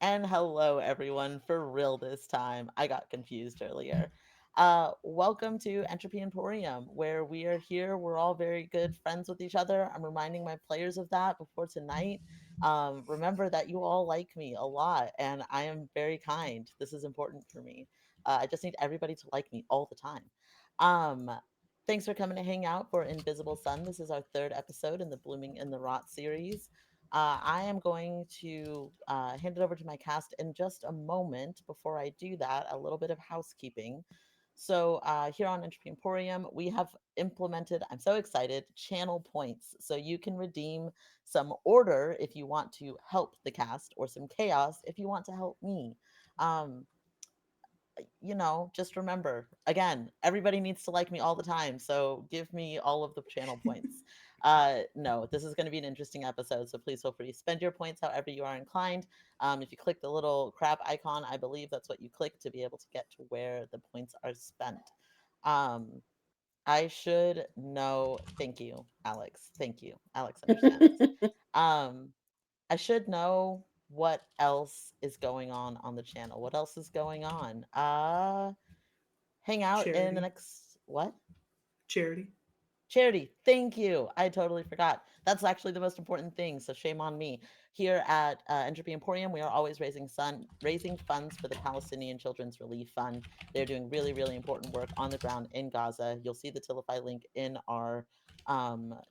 And hello, everyone, for real this time. I got confused earlier. Welcome to Entropy Emporium, where we are here. We're all very good friends with each other. I'm reminding my players of that before tonight. Remember that you all like me a lot, and I am very kind. This is important for me. I just need everybody to like me all the time. Um, Thanks for coming to hang out for Invisible Sun. This is our third episode in the Blooming in the Rot series. I am going to hand it over to my cast in just a moment. Before I do that, a little bit of housekeeping. So, here on Entropy Emporium, we have implemented, I'm so excited, channel points. So, you can redeem some order if you want to help the cast, or some chaos if you want to help me. Um, just remember, again, everybody needs to like me all the time. So give me all of the channel points. No, this is going to be an interesting episode. So please feel free to spend your points however you are inclined. If you click the little crab icon, I believe that's what you click to be able to get to where the points are spent. Um, I should know. Thank you, Alex. Thank you. Alex understands. Um, I should know what else is going on the channel. What else is going on? Hang out in the Charity. next what? Charity. Charity. Thank you. I totally forgot. That's actually the most important thing. So shame on me. Here at Entropy Emporium, we are always raising funds for the Palestinian Children's Relief Fund. They're doing really, really important work on the ground in Gaza. You'll see the Tilify link in our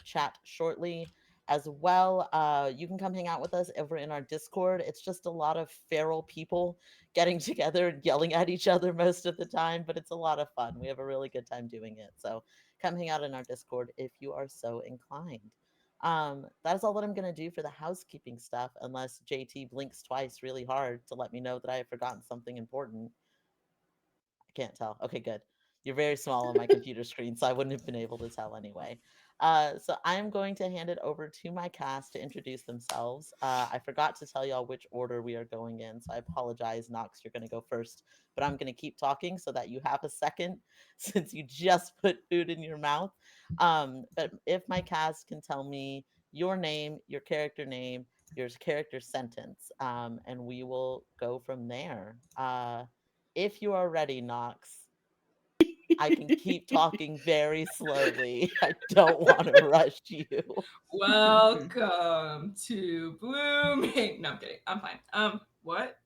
chat shortly. As well, you can come hang out with us over in our Discord. It's just a lot of feral people getting together and yelling at each other most of the time, but it's a lot of fun. We have a really good time doing it. So come hang out in our Discord if you are so inclined. That is all that I'm going to do for the housekeeping stuff, unless JT blinks twice really hard to let me know that I have forgotten something important. I can't tell. Okay, good. You're very small on my computer screen, so I wouldn't have been able to tell anyway. So I am going to hand it over to my cast to introduce themselves. I forgot to tell y'all which order we are going in, so I apologize, Nox. You're going to go first, but I'm going to keep talking so that you have a second, since you just put food in your mouth. But if my cast can tell me your name, your character sentence, and we will go from there. If you are ready, Knox, I can keep talking very slowly. I don't want to rush you. Welcome to Blooming. No, I'm kidding. I'm fine. What?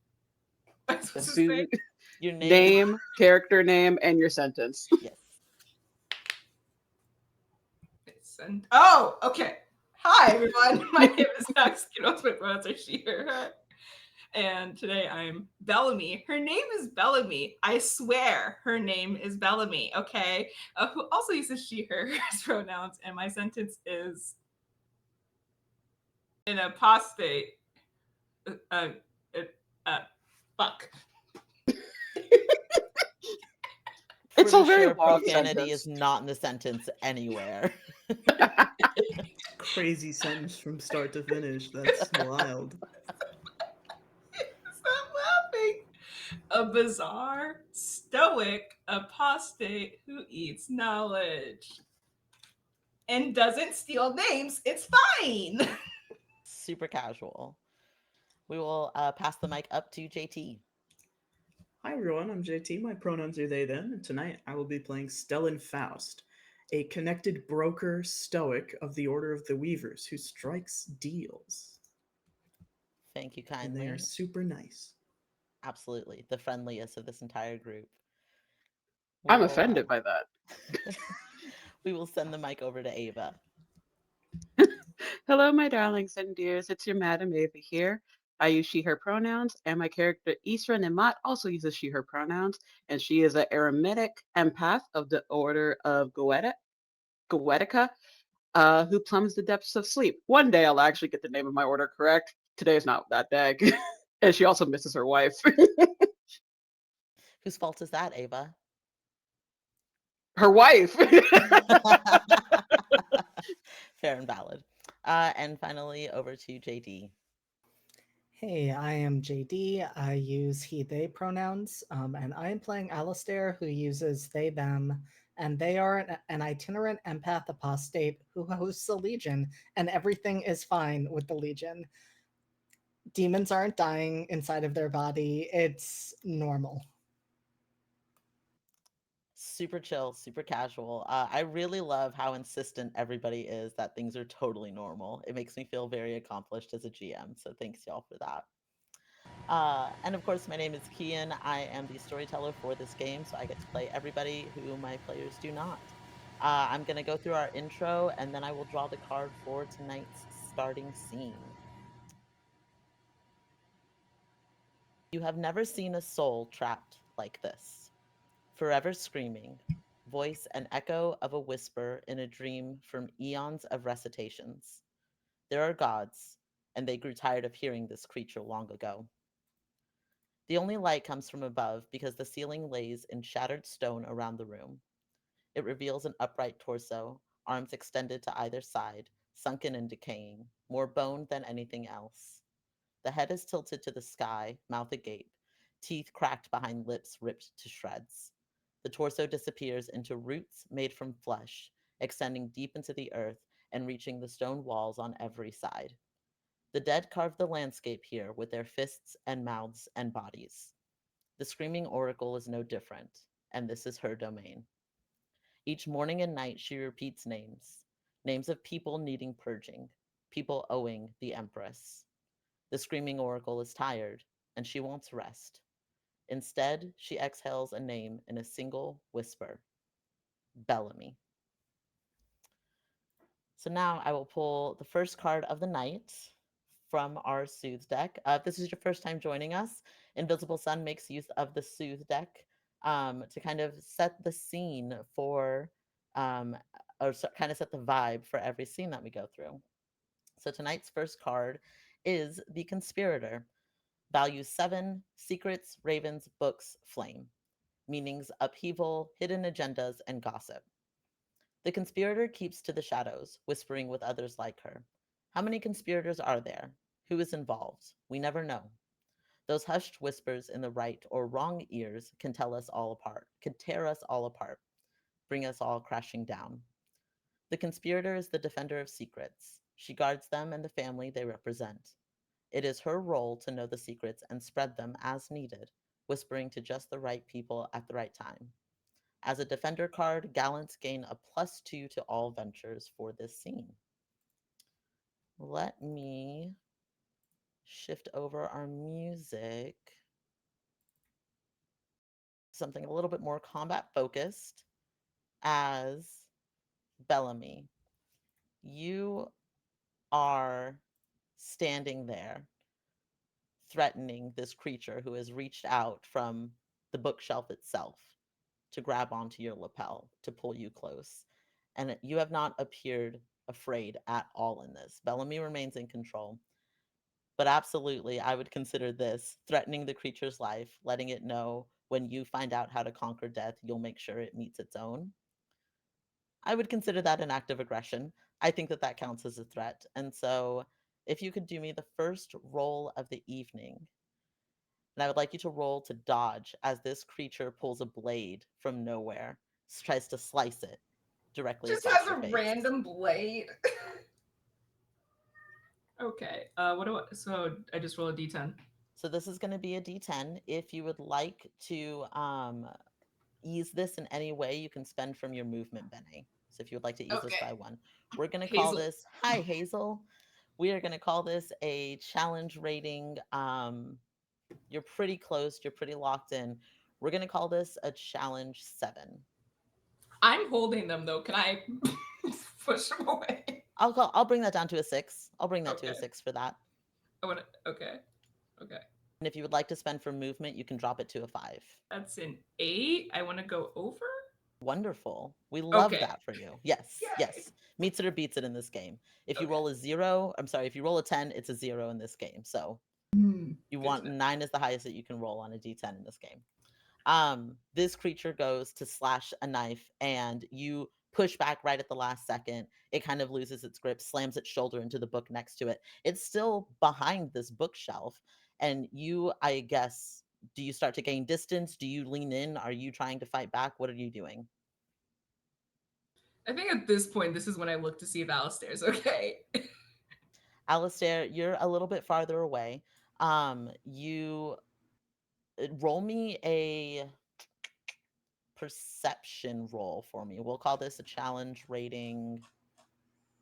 I'm supposed Let's to say? do Your name? name, character name, and your sentence. Yes. Oh, okay. Hi, everyone. My name is Max. You know, my pronouns are she, her. And today I'm Bellamy. Her name is Bellamy. I swear her name is Bellamy, okay? Who also uses she, her as pronouns. And my sentence is an apostate. Uh, uh, uh, uh, fuck. It's a Pretty very sure long profanity is sentence. not in the sentence anywhere. Crazy sentence from start to finish. That's wild. Stop laughing. A bizarre, stoic apostate who eats knowledge and doesn't steal names. It's fine. Super casual. We will pass the mic up to JT. Hi everyone, I'm JT. My pronouns are they, them, and tonight I will be playing Stellan Faust, a connected broker stoic of the Order of the Weavers who strikes deals. Thank you And they are kindly. super nice. Absolutely. The friendliest of this entire group. We I'm will offended by that. we will send the mic over to Ava. Hello, my darlings and dears. It's your Madam Ava here. I use she, her pronouns, and my character Isra Nemat also uses she, her pronouns, and she is an Eremitic empath of the Order of Goetica, who plumbs the depths of sleep. One day I'll actually get the name of my order correct. Today's not that day. And she also misses her wife. Whose fault is that, Ava? Her wife. Fair and valid. And finally, over to JD. Hey, I am JD. I use he, they pronouns, and I am playing Alistair, who uses they, them, and they are an itinerant empath apostate who hosts a legion, and everything is fine with the legion. demons aren't dying inside of their body. It's normal. Super chill, super casual. I really love how insistent everybody is that things are totally normal. It makes me feel very accomplished as a GM. So thanks y'all for that. And of course, my name is Kian. I am the storyteller for this game, so I get to play everybody who my players do not. I'm going to go through our intro and then I will draw the card for tonight's starting scene. You have never seen a soul trapped like this, forever screaming, voice an echo of a whisper in a dream from eons of recitations. There are gods, and they grew tired of hearing this creature long ago. The only light comes from above because the ceiling lays in shattered stone around the room. It reveals an upright torso, arms extended to either side, sunken and decaying, more bone than anything else. The head is tilted to the sky, mouth agape, teeth cracked behind lips ripped to shreds. The torso disappears into roots made from flesh, extending deep into the earth and reaching the stone walls on every side. The dead carve the landscape here with their fists and mouths and bodies. The screaming oracle is no different, and this is her domain. Each morning and night she repeats names, names of people needing purging, people owing the Empress. The screaming oracle is tired, and she wants rest. Instead, she exhales a name in a single whisper: Bellamy. So now I will pull the first card of the night from our Soothe deck. If this is your first time joining us, Invisible Sun makes use of the Soothe deck to kind of set the scene for, um, or kind of set the vibe for every scene that we go through. So tonight's first card is the Conspirator. Value 7, secrets, ravens, books, flame. Meanings: upheaval, hidden agendas, and gossip. The conspirator keeps to the shadows, whispering with others like her. How many conspirators are there? Who is involved? We never know. Those hushed whispers in the right or wrong ears can tell us all apart, can tear us all apart, bring us all crashing down. The conspirator is the defender of secrets. She guards them and the family they represent. It is her role to know the secrets and spread them as needed, whispering to just the right people at the right time. As a defender card, gallants gain a +2 to all ventures for this scene. Let me shift over our music. Something a little bit more combat focused as Bellamy. You are standing there threatening this creature who has reached out from the bookshelf itself to grab onto your lapel, to pull you close. And you have not appeared afraid at all in this. Bellamy remains in control. But absolutely, I would consider this threatening the creature's life, letting it know when you find out how to conquer death, you'll make sure it meets its own. I would consider that an act of aggression. I think that that counts as a threat. And so, if you could do me the first roll of the evening, and I would like you to roll to dodge as this creature pulls a blade from nowhere, tries to slice it directly Just across has your a face. random blade. Okay. What do I? So I just roll a d10. So this is going to be a d10. If you would like to ease this in any way, you can spend from your movement, Bene. So if you would like to ease this Okay. by 1, we're going to call Hazel. this, hi, Hazel. We are going to call this a challenge rating. You're pretty close. You're pretty locked in. We're going to call this a challenge 7. I'm holding them though. Can I push them away? I'll bring that down to a 6. I'll bring that to a Okay. 6 for that. I want to. Okay. Okay. And if you would like to spend for movement, you can drop it to a 5. That's an 8. I want to go over. Wonderful. We love Okay. that for you. Yes, Yay. yes. Meets it or beats it in this game. If you Okay. roll a 0, I'm sorry, if you roll a 10, it's a 0 in this game. So you Good want to know. 9 is the highest that you can roll on a d10 in this game. This creature goes to slash a knife and you push back right at the last second. It kind of loses its grip, slams its shoulder into the book next to it. It's still behind this bookshelf. And you, I guess, do you start to gain distance? Do you lean in? Are you trying to fight back? What are you doing? I think at this point, this is when I look to see if Alistair's okay. Alistair, you're a little bit farther away. You roll me a perception roll for me. We'll call this a challenge rating.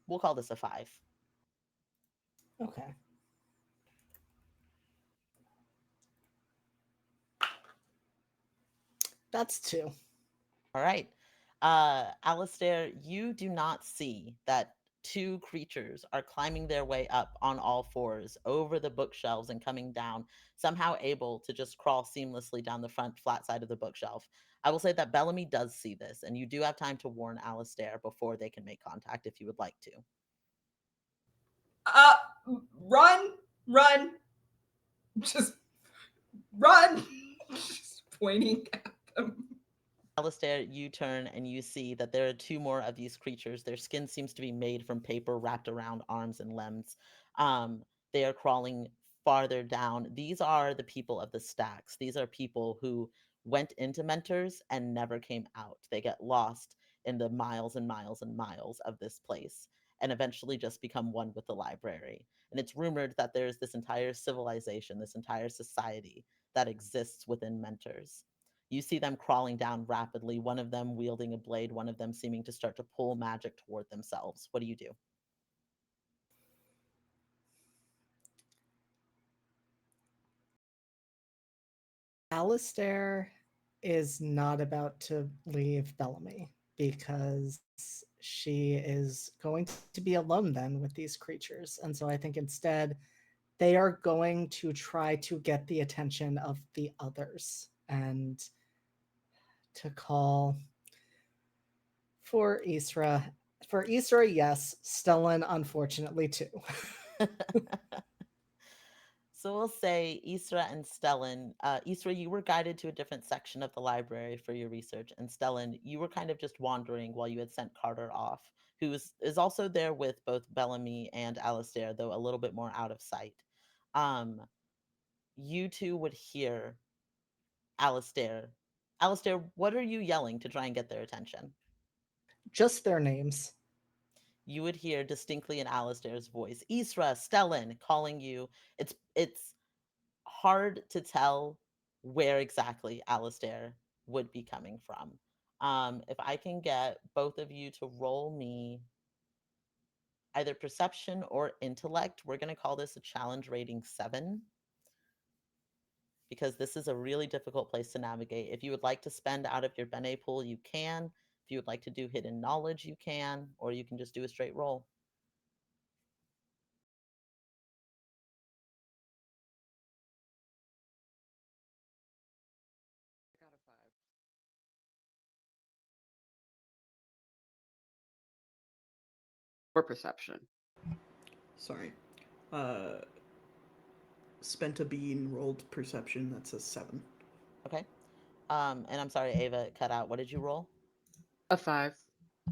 We'll call this a 5. Okay. That's 2. All right. Alistair, you do not see that 2 creatures are climbing their way up on all fours over the bookshelves and coming down, somehow able to just crawl seamlessly down the front flat side of the bookshelf. I will say that Bellamy does see this, and you do have time to warn Alistair before they can make contact if you would like to. Uh, run, run, just run. Just pointing at them. Alistair, you turn and you see that there are 2 more of these creatures. Their skin seems to be made from paper wrapped around arms and limbs. Um, they are crawling farther down. These are the people of the stacks. These are people who went into mentors and never came out. They get lost in the miles and miles and miles of this place and eventually just become one with the library. And it's rumored that there's this entire civilization, this entire society that exists within mentors. You see them crawling down rapidly, one of them wielding a blade, one of them seeming to start to pull magic toward themselves. What do you do? Alistair is not about to leave Bellamy because she is going to be alone then with these creatures. And so I think instead they are going to try to get the attention of the others and to call for Isra. For Isra, yes. Stellan, unfortunately, too. So we'll say Isra and Stellan. Isra, you were guided to a different section of the library for your research, and Stellan, you were kind of just wandering while you had sent Carter off, who is also there with both Bellamy and Alistair, though a little bit more out of sight. Um, you two would hear Alistair. Alistair, what are you yelling to try and get their attention? Just their names. You would hear distinctly in Alistair's voice, Isra, Stellan, calling you. It's hard to tell where exactly Alistair would be coming from. If I can get both of you to roll me either perception or intellect, we're going to call this a challenge rating 7 because this is a really difficult place to navigate. If you would like to spend out of your Bene pool, you can. If you would like to do hidden knowledge, you can, or you can just do a straight roll. I got a 5. For perception. Sorry. Uh, Spent a bean, rolled perception. That's a 7. Okay. And I'm sorry, Ava, it cut out. What did you roll? A 5.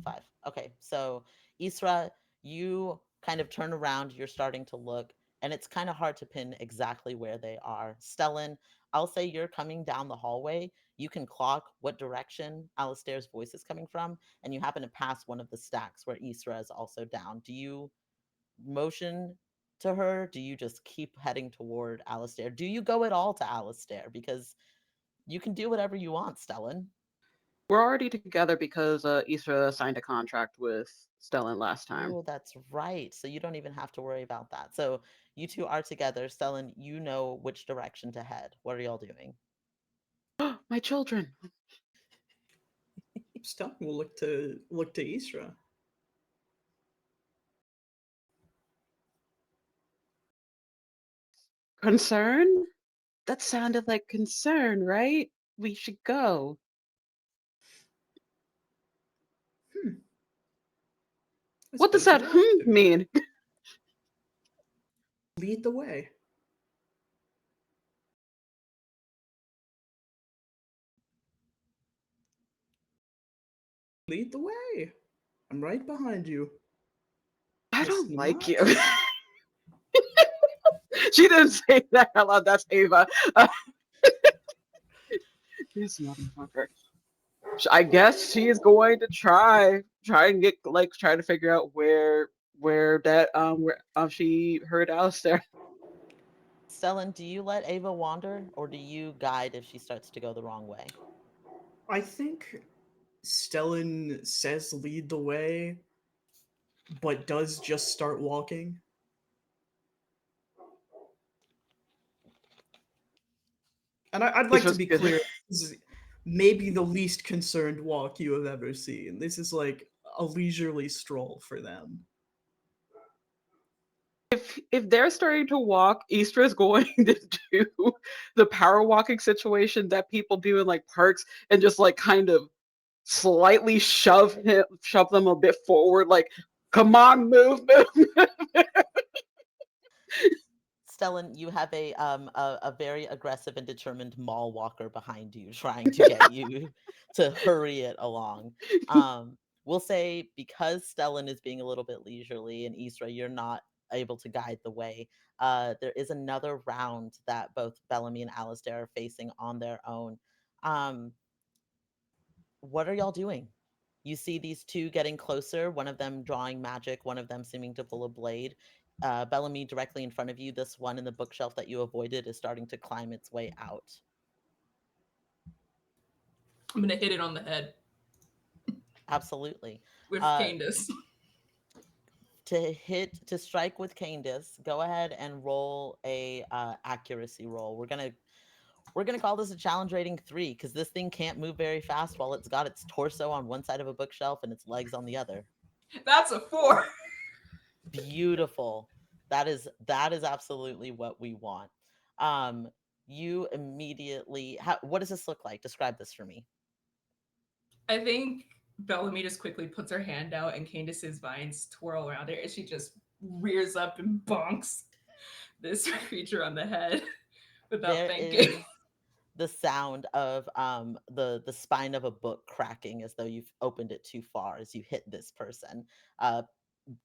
5. Okay. So, Isra, you kind of turn around, you're starting to look, and it's kind of hard to pin exactly where they are. Stellan, I'll say you're coming down the hallway. You can clock what direction Alistair's voice is coming from, and you happen to pass one of the stacks where Isra is also down. Do you motion to her? Do you just keep heading toward Alistair? Do you go at all to Alistair? Because you can do whatever you want, Stellan. We're already together because Isra signed a contract with Stellan last time. Oh, that's right. So you don't even have to worry about that. So you two are together. Stellan, you know which direction to head. What are y'all doing? My children. Stellan will look to Isra. Concern? That sounded like concern, right? We should go. I What does suppose that you have to. mean? Lead the way. Lead the way. I'm right behind you. I Miss don't like you. Namat? She didn't say that out loud. That's Ava. This motherfucker. I guess she is going to try and get try to figure out where that where she heard Alistair. Stellan, do you let Ava wander or do you guide if she starts to go the wrong way? I think Stellan says lead the way, but does just start walking. And I'd like to Isra's be good. clear, this is maybe the least concerned walk you have ever seen. This is like a leisurely stroll for them. If they're starting to walk, Easter is going to do the power walking situation that people do in like parks and just like kind of slightly shove them a bit forward, like, come on, move. Stellan, you have a very aggressive and determined mall walker behind you trying to get you to hurry it along. We'll say because Stellan is being a little bit leisurely and Isra, you're not able to guide the way. There is another round that both Bellamy and Alistair are facing on their own. Um, what are y'all doing? You see these two getting closer, one of them drawing magic, one of them seeming to pull a blade. Bellamy directly in front of you, this one in the bookshelf that you avoided is starting to climb its way out. I'm gonna hit it on the head Absolutely. with Uh, Candace. to strike with Candace, go ahead and roll a accuracy roll. We're gonna call this a challenge rating 3 because this thing can't move very fast while it's got its torso on one side of a bookshelf and its legs on the other. That's a 4. Beautiful. That is absolutely what we want. Um, you immediately what does this look like? Describe this for me. I think Bellamy just quickly puts her hand out and Candace's vines twirl around her and she just rears up and bonks this creature on the head without There thinking. is the sound of the spine of a book cracking as though you've opened it too far as you hit this person. Uh,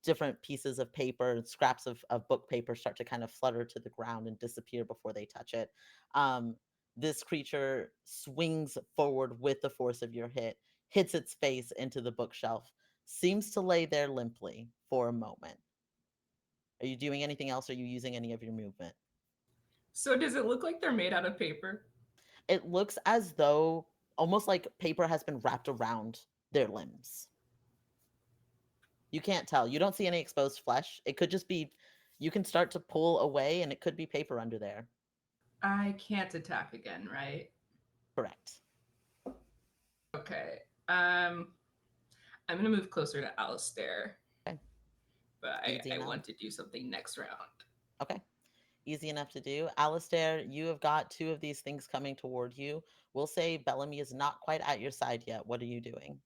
Different pieces of paper and scraps of book paper start to kind of flutter to the ground and disappear before they touch it. Um, this creature swings forward with the force of your hit, hits its face into the bookshelf, seems to lay there limply for a moment. Are you doing anything else? Are you using any of your movement? So does it look like they're made out of paper? It looks as though almost like paper has been wrapped around their limbs. You can't tell. You don't see any exposed flesh. It could just be you can start to pull away and it could be paper under there. I can't attack again, right? Correct. Okay. I'm gonna move closer to Alistair, Okay. but Easy I enough. want to do something next round. Okay. Easy enough to do. Alistair, you have got two of these things coming toward you. We'll say Bellamy is not quite at your side yet. What are you doing?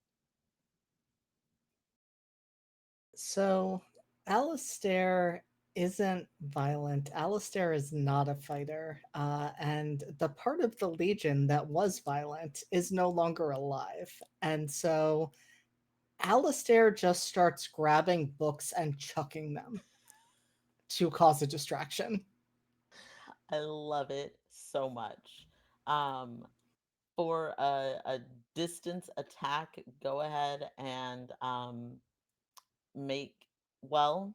So, Alistair isn't violent. Alistair is not a fighter. And the part of the Legion that was violent is no longer alive. And so, Alistair just starts grabbing books and chucking them to cause a distraction. I love it so much. Um, for a distance attack, go ahead and make well.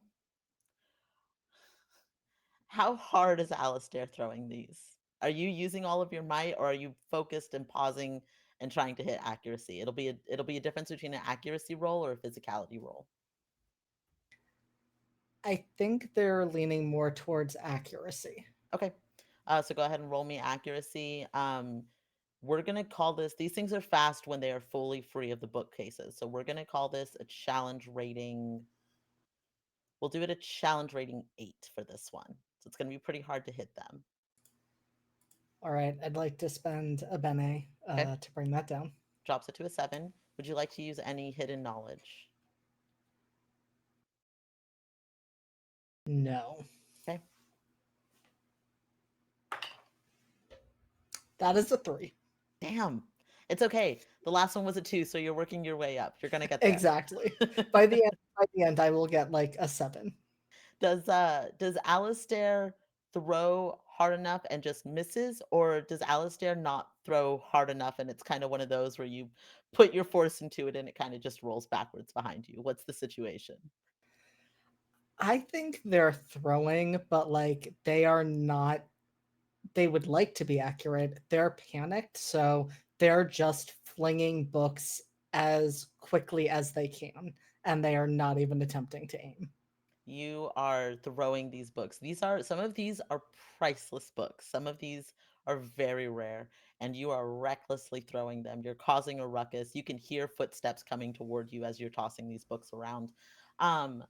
How hard is Alistair throwing these? Are you using all of your might or are you focused and pausing and trying to hit accuracy? It'll be a difference between an accuracy roll or a physicality roll. I think they're leaning more towards accuracy. Okay. So go ahead and roll me accuracy. We're gonna call this, these things are fast when they are fully free of the bookcases. So we're gonna call this a challenge rating. We'll do it a challenge rating 8 for this one. So it's gonna be pretty hard to hit them. All right, I'd like to spend a bene Okay. to bring that down. Drops it to a 7. Would you like to use any hidden knowledge? No. Okay. That is a 3. Damn. It's okay. The last one was a 2, so you're working your way up. You're gonna get there. Exactly. By the end, I will get like a 7. Does Alistair throw hard enough and just misses, or does Alistair not throw hard enough and it's kind of one of those where you put your force into it and it kind of just rolls backwards behind you? What's the situation? I think they're throwing, but like they are not they would like to be accurate, they're panicked, so they're just flinging books as quickly as they can, and they are not even attempting to aim. You are throwing these books. Some of these are priceless books. Some of these are very rare, and you are recklessly throwing them. You're causing a ruckus. You can hear footsteps coming toward you as you're tossing these books around. Um,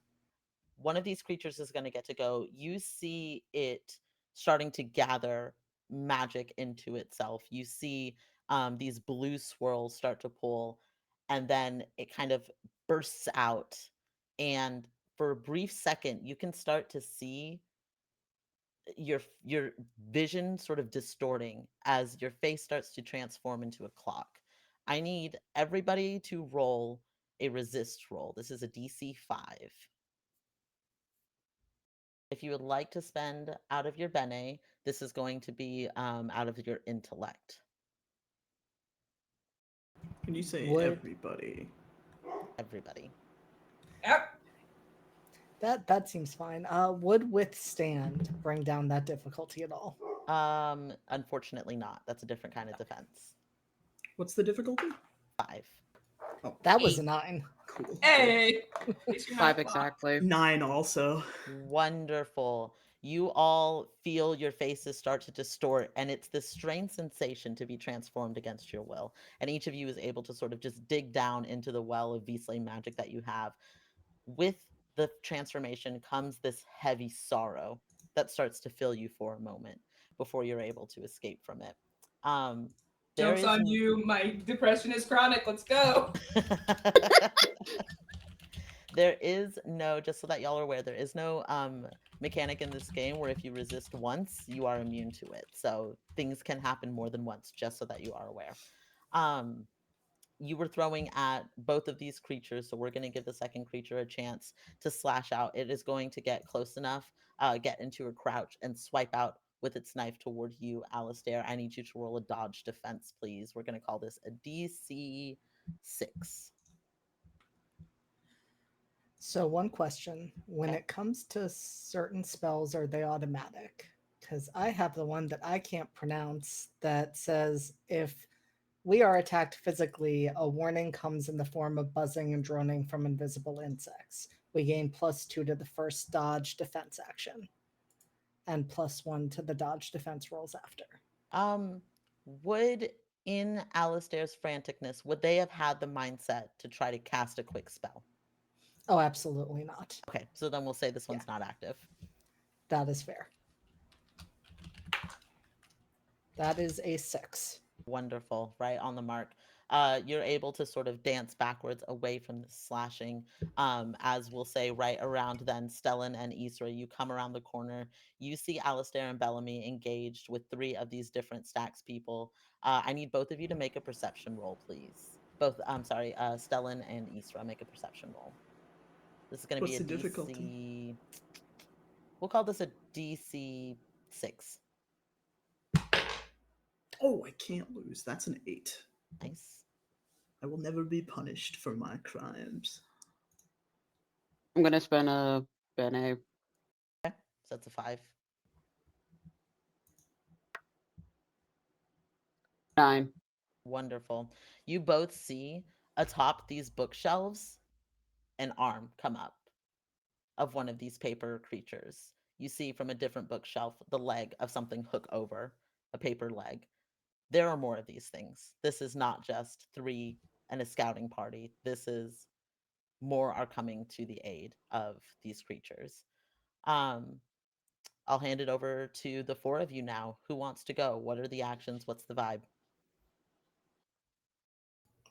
one of these creatures is going to get to go. You see it starting to gather magic into itself. You see these blue swirls start to pull, and then it kind of bursts out. And for a brief second, you can start to see your vision sort of distorting as your face starts to transform into a clock. I need everybody to roll a resist roll. This is a DC 5. If you would like to spend out of your bene, this is going to be out of your intellect. Can you say Would everybody? Everybody. Yep. that seems fine. Would withstand bring down that difficulty at all? Unfortunately not. That's a different kind of defense. What's the difficulty? 5. Oh, That was a Eight. 9. cool. Hey. At least you're not 5 blocked. exactly. 9 also. Wonderful. You all feel your faces start to distort, and it's this strange sensation to be transformed against your will. And each of you is able to sort of just dig down into the well of Visley magic that you have. With the transformation comes this heavy sorrow that starts to fill you for a moment before you're able to escape from it. Um, there Joke's is on you. My depression is chronic. Let's go. there is no, just so that y'all are aware, there is no mechanic in this game where if you resist once, you are immune to it. So things can happen more than once, just so that you are aware. Um, you were throwing at both of these creatures, so we're going to give the second creature a chance to slash out. It is going to get close enough, get into a crouch, and swipe out with its knife toward you, Alistair. I need you to roll a dodge defense, please. We're going to call this a DC 6. So one question, when Okay. it comes to certain spells, are they automatic? Because I have the one that I can't pronounce that says if we are attacked physically, a warning comes in the form of buzzing and droning from invisible insects. We gain +2 to the first dodge defense action, and +1 to the dodge defense rolls after. Um, would in Alistair's franticness, would they have had the mindset to try to cast a quick spell? Oh, absolutely not. Okay, so then we'll say this Yeah. one's not active. That is fair. That is a 6. Wonderful, right on the mark. You're able to sort of dance backwards away from the slashing. As we'll say, right around then, Stellan and Isra, you come around the corner. You see Alistair and Bellamy engaged with 3 of these different stacks people. I need both of you to make a perception roll, please. Both, I'm sorry, Stellan and Isra, make a perception roll. This is going to be What's a the difficulty? DC. We'll call this a DC 6. Oh, I can't lose. That's an 8. Nice. I will never be punished for my crimes. I'm gonna spend a bene. Okay, so that's a 5. 9. Wonderful. You both see atop these bookshelves an arm come up of one of these paper creatures. You see from a different bookshelf the leg of something hook over, a paper leg. There are more of these things. This is not just 3 and a scouting party. This is more are coming to the aid of these creatures. Um, I'll hand it over to the 4 of you now. Who wants to go? What are the actions? What's the vibe?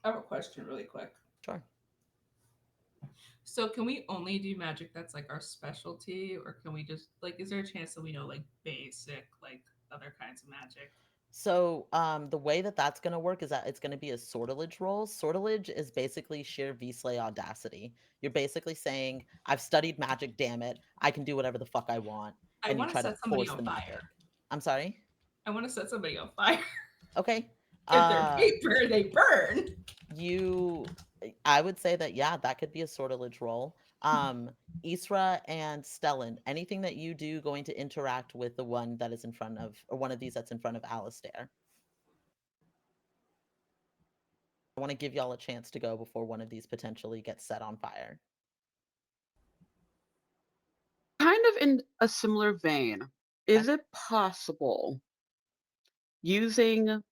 I have a question really quick. Sure. So can we only do magic that's like our specialty, or can we just like is there a chance that we know like basic like other kinds of magic? So, the way that that's going to work is that it's going to be a sortilege roll. Sortilege is basically sheer V-Slay audacity. You're basically saying, I've studied magic, damn it. I can do whatever the fuck I want. I And you want to try to set somebody force on the fire. magic. I'm sorry? I want to set somebody on fire. Okay. If they're Uh, paper, they burn. you I would say that, yeah, that could be a sortilege roll. Isra and Stellan, anything that you do going to interact with the one that is in front of, or one of these that's in front of Alistair. I want to give y'all a chance to go before one of these potentially gets set on fire. Kind of in a similar vein, Okay. is it possible using,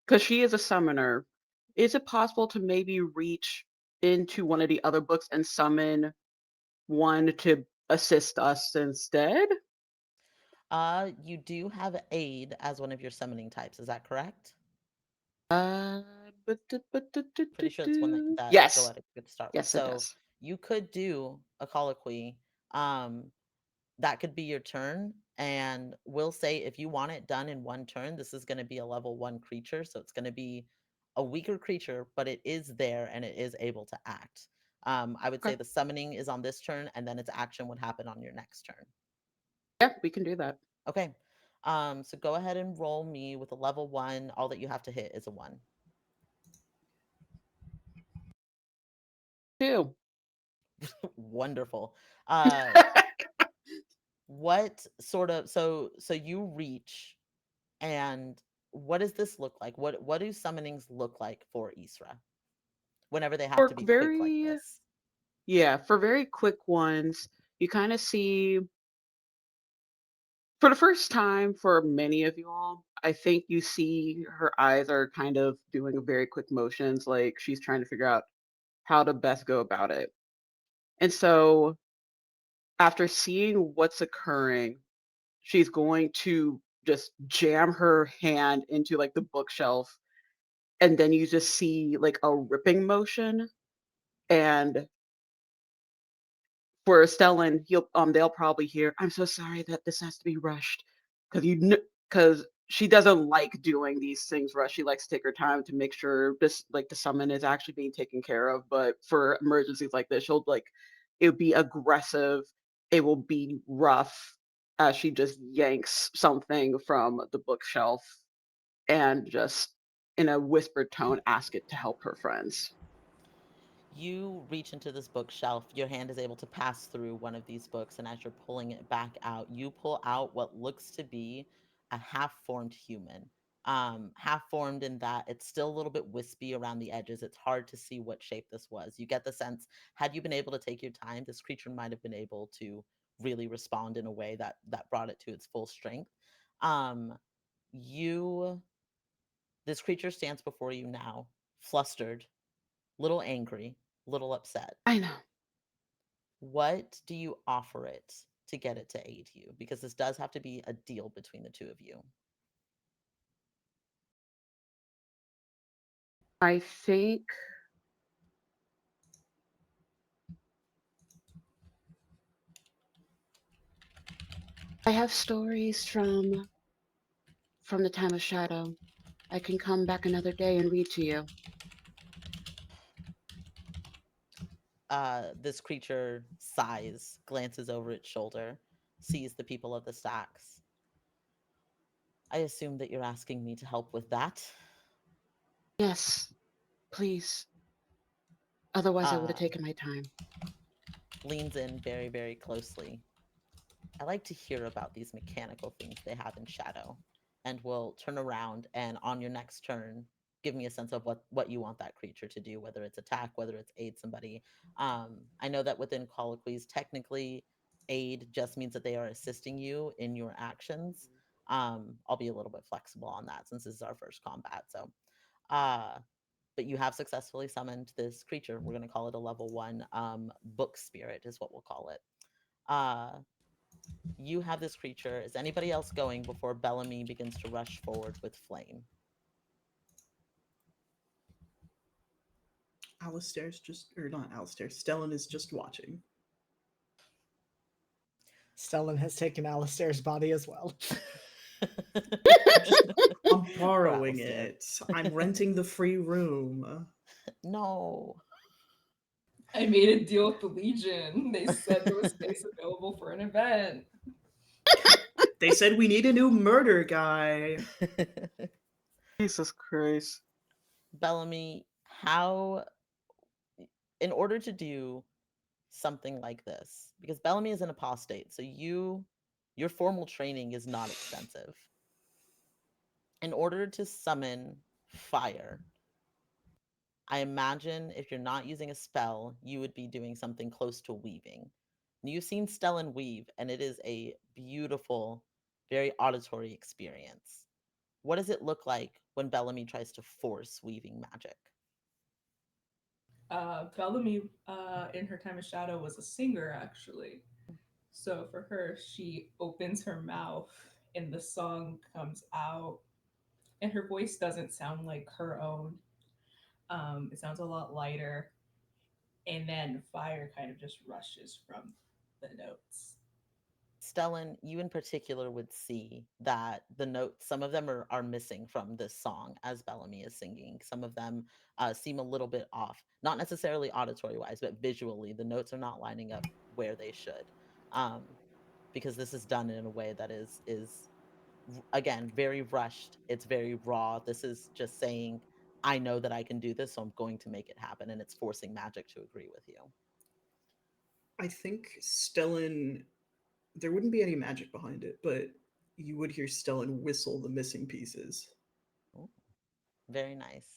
because she is a summoner, is it possible to maybe reach into one of the other books and summon one to assist us instead? You do have aid as one of your summoning types. Is that correct? Uh, Pretty sure it's one that Yes, Goetic could start with. yes, it So does. you could do a colloquy. Um, that could be your turn. And we'll say if you want it done in one turn, this is going to be a level 1 creature. So it's going to be a weaker creature, but it is there and it is able to act. I would say Okay, the summoning is on this turn, and then its action would happen on your next turn. yeah, we can do that. Okay. So go ahead and roll me with a level 1. All that you have to hit is a 1. Two. Wonderful. What sort of, so you reach, and what does this look like? What do summonings look like for Isra whenever they have For to be quick like very, this? yeah, for very quick ones, you kind of see for the first time for many of you all, I think you see her eyes are kind of doing very quick motions, like she's trying to figure out how to best go about it. And so, after seeing what's occurring, she's going to just jam her hand into like the bookshelf, and then you just see like a ripping motion. And for Stellan, they'll probably hear, "I'm so sorry that this has to be rushed," because because she doesn't like doing these things rushed. She likes to take her time to make sure this like the summon is actually being taken care of. But for emergencies like this, she'll like it'll be aggressive. It will be rough as she just yanks something from the bookshelf and just in a whispered tone ask it to help her friends. You reach into this bookshelf, your hand is able to pass through one of these books, and as you're pulling it back out, you pull out what looks to be a half-formed human. Half-formed in that it's still a little bit wispy around the edges. It's hard to see what shape this was. You get the sense, had you been able to take your time, this creature might have been able to really respond in a way that brought it to its full strength. Um, you This creature stands before you now, flustered, little angry, little upset. I know. What do you offer it to get it to aid you? Because this does have to be a deal between the two of you. I think I have stories from the time of shadow. I can come back another day and read to you. This creature sighs, glances over its shoulder, sees the people of the stacks. I assume that you're asking me to help with that. Yes, please. Otherwise, I would have Uh, taken my time. Leans in very, very closely. I like to hear about these mechanical things they have in Shadow, and will turn around and on your next turn, give me a sense of what you want that creature to do, whether it's attack, whether it's aid somebody. I know that within colloquies, technically, aid just means that they are assisting you in your actions. I'll be a little bit flexible on that since this is our first combat. So, uh, but you have successfully summoned this creature. We're going to call it a level 1 book spirit, is what we'll call it. Uh, you have this creature. Is anybody else going before Bellamy begins to rush forward with flame? Alistair's just, or not Alistair, Stellan is just watching. Stellan has taken Alistair's body as well. I'm Poor borrowing Alistair. it. I'm renting the free room. No. I made a deal with the Legion. They said there was space available for an event. They said we need a new murder guy. Jesus Christ. Bellamy, how in order to do something like this, because Bellamy is an apostate, so your formal training is not extensive. In order to summon fire, I imagine if you're not using a spell, you would be doing something close to weaving. You've seen Stellan weave, and it is a beautiful, very auditory experience. What does it look like when Bellamy tries to force weaving magic? Bellamy, in her time of shadow, was a singer actually. So for her, she opens her mouth and the song comes out, and her voice doesn't sound like her own. It sounds a lot lighter, and then fire kind of just rushes from the notes. Stellan, you in particular would see that the notes, some of them are missing from this song as Bellamy is singing. Some of them seem a little bit off, not necessarily auditory wise, but visually, the notes are not lining up where they should. Um, because this is done in a way that is again very rushed. It's very raw. This is just saying, I know that I can do this, so I'm going to make it happen, and it's forcing magic to agree with you. I think Stellan, there wouldn't be any magic behind it, but you would hear Stellan whistle the missing pieces. Ooh, very nice.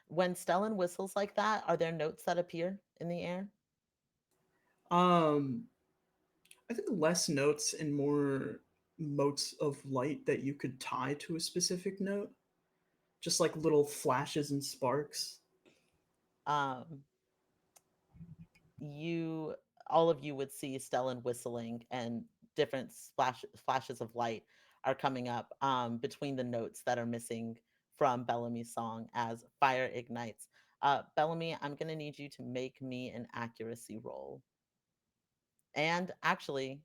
When Stellan whistles like that, are there notes that appear in the air? Um, I think less notes and more motes of light that you could tie to a specific note, just like little flashes and sparks. Um, you all of you would see Stellan whistling, and different flashes of light are coming up between the notes that are missing from Bellamy's song as fire ignites. Bellamy, I'm going to need you to make me an accuracy roll. And actually,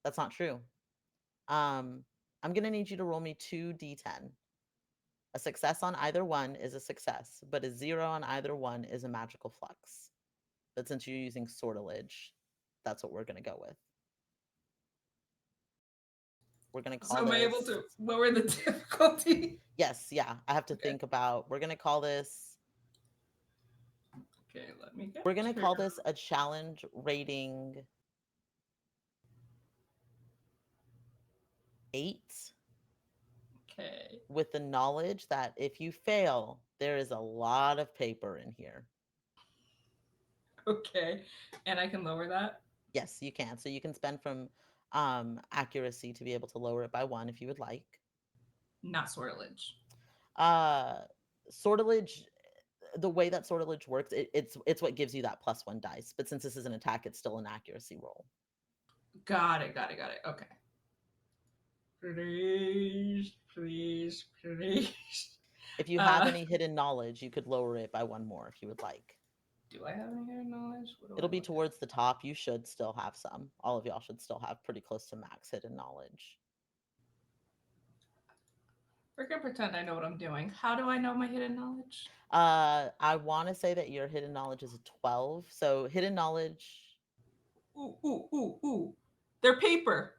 that's not true. Um, I'm going to need you to roll me 2d10. A success on either one is a success, but a 0 on either one is a magical flux. But since you're using sortilege, that's what we're going to go with. We're going to So call am I able this. to lower the difficulty? Yes, yeah. I have to Okay. think about. We're going to call this. Okay, let me get We're going to her. call this a challenge rating 8, Okay. with the knowledge that if you fail, there is a lot of paper in here. Okay. And I can lower that? Yes, you can. So you can spend from accuracy to be able to lower it by 1 if you would like. Not sortilege. Uh, sortilege, the way that sortilege works, it's what gives you that +1 dice. But since this is an attack, it's still an accuracy roll. Got it. Okay. Please, please, please. If you have any hidden knowledge, you could lower it by 1 more if you would like. Do I have any hidden knowledge? What do It'll I be look towards the top. You should still have some. All of y'all should still have pretty close to max hidden knowledge. We're gonna pretend I know what I'm doing. How do I know my hidden knowledge? I want to say that your hidden knowledge is a 12. So hidden knowledge, Ooh. They're paper.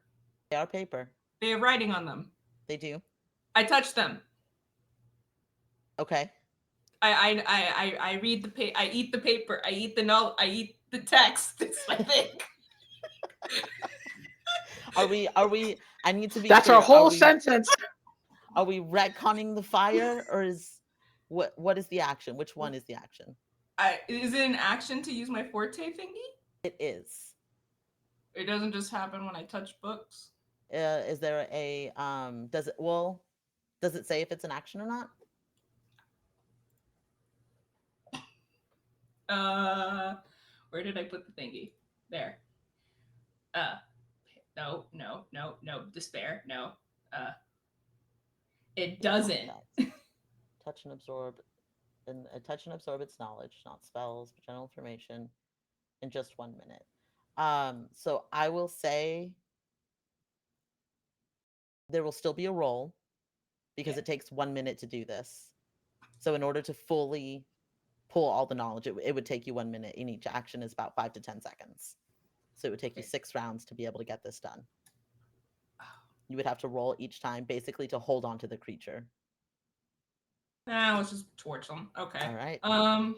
they are paper. They have writing on them. They do. I touch them. Okay. I read the I eat the paper. I eat I eat the text. It's my thing. Are we I need to be That's clear. our whole sentence. Are we retconning the fire, or is what is the action? Which one is the action? Is it an action to use my forte thingy? It is. It doesn't just happen when I touch books. Is there a does it say if it's an action or not? Where did I put the thingy? There. Uh, no. Despair. No. Uh, it doesn't. Touch and absorb, and touch and absorb its knowledge, not spells, but general information, in just 1 minute. So I will say there will still be a roll because it takes 1 minute to do this. So in order to fully pull all the knowledge, it would take you 1 minute, and each action is about 5 to 10 seconds. So it would take you 6 rounds to be able to get this done. You would have to roll each time basically to hold on to the creature. Nah, let's just torch them. Okay. All right. Um,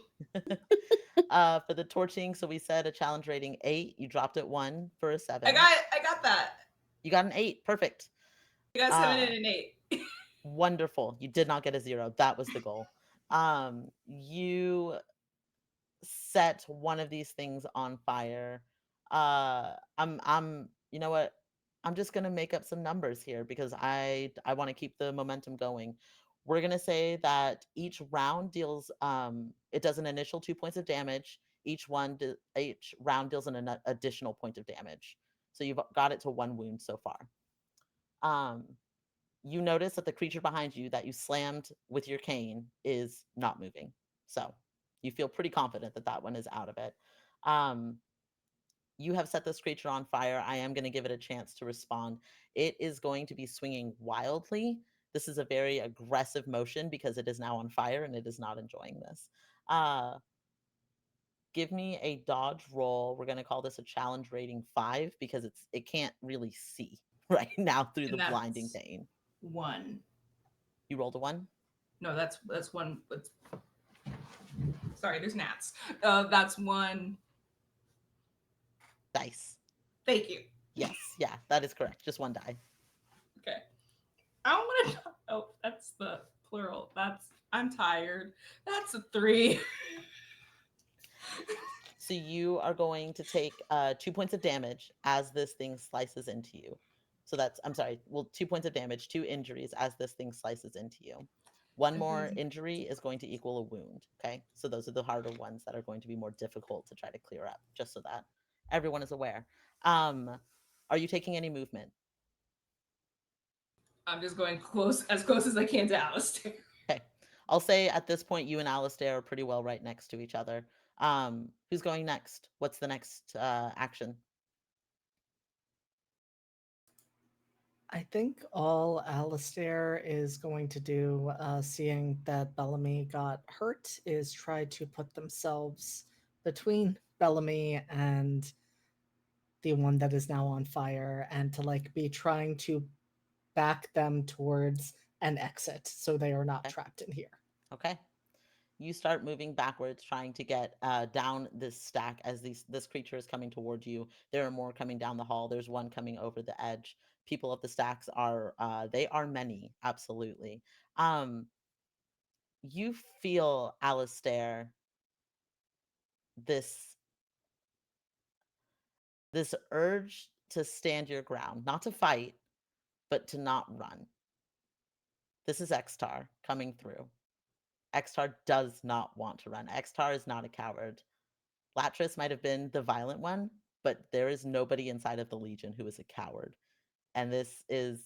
For the torching, so we said a challenge rating 8. You dropped it 1 for a 7. I got that. You got an 8. Perfect. I got 7 Uh, and an 8. Wonderful. You did not get a 0. That was the goal. You set one of these things on fire. You know what? I'm just gonna make up some numbers here because I want to keep the momentum going. We're gonna say that each round deals it does an initial 2 points of damage. Each round deals an additional point of damage. So you've got it to 1 wound so far. Um, you notice that the creature behind you that you slammed with your cane is not moving. So you feel pretty confident that that one is out of it. Um, you have set this creature on fire. I am going to give it a chance to respond. It is going to be swinging wildly. This is a very aggressive motion because it is now on fire and it is not enjoying this. Uh, Give me a dodge roll. We're going to call this a challenge rating 5 because it can't really see right now through the And blinding that's pain. 1. You rolled a 1? No, that's 1. Sorry, there's gnats. That's 1. Dice. Thank you. Yes, yeah, that is correct. Just 1 die. Okay. I don't want to. Oh, that's the plural. I'm tired. That's a 3. So you are going to take 2 points of damage as this thing slices into you. So that's, I'm sorry, well, 2 points of damage, 2 injuries as this thing slices into you. One more injury is going to equal a wound. Okay. So those are the harder ones that are going to be more difficult to try to clear up, just so that everyone is aware. Are you taking any movement? I'm just going as close as I can to Alistair. Okay. I'll say at this point, you and Alistair are pretty well right next to each other. Who's going next? What's the next action? I think all Alistair is going to do, seeing that Bellamy got hurt, is try to put themselves between Bellamy and the one that is now on fire, and to like be trying to back them towards an exit so they are not Okay. trapped in here. Okay. You start moving backwards, trying to get down this stack as this creature is coming toward you. There are more coming down the hall. There's one coming over the edge. People of the stacks are they are many, absolutely. Um, you feel, Alistair, this this urge to stand your ground, not to fight, but to not run. This is Xtar coming through. Xtar does not want to run. Xtar is not a coward. Latris might have been the violent one, but there is nobody inside of the Legion who is a coward. And this is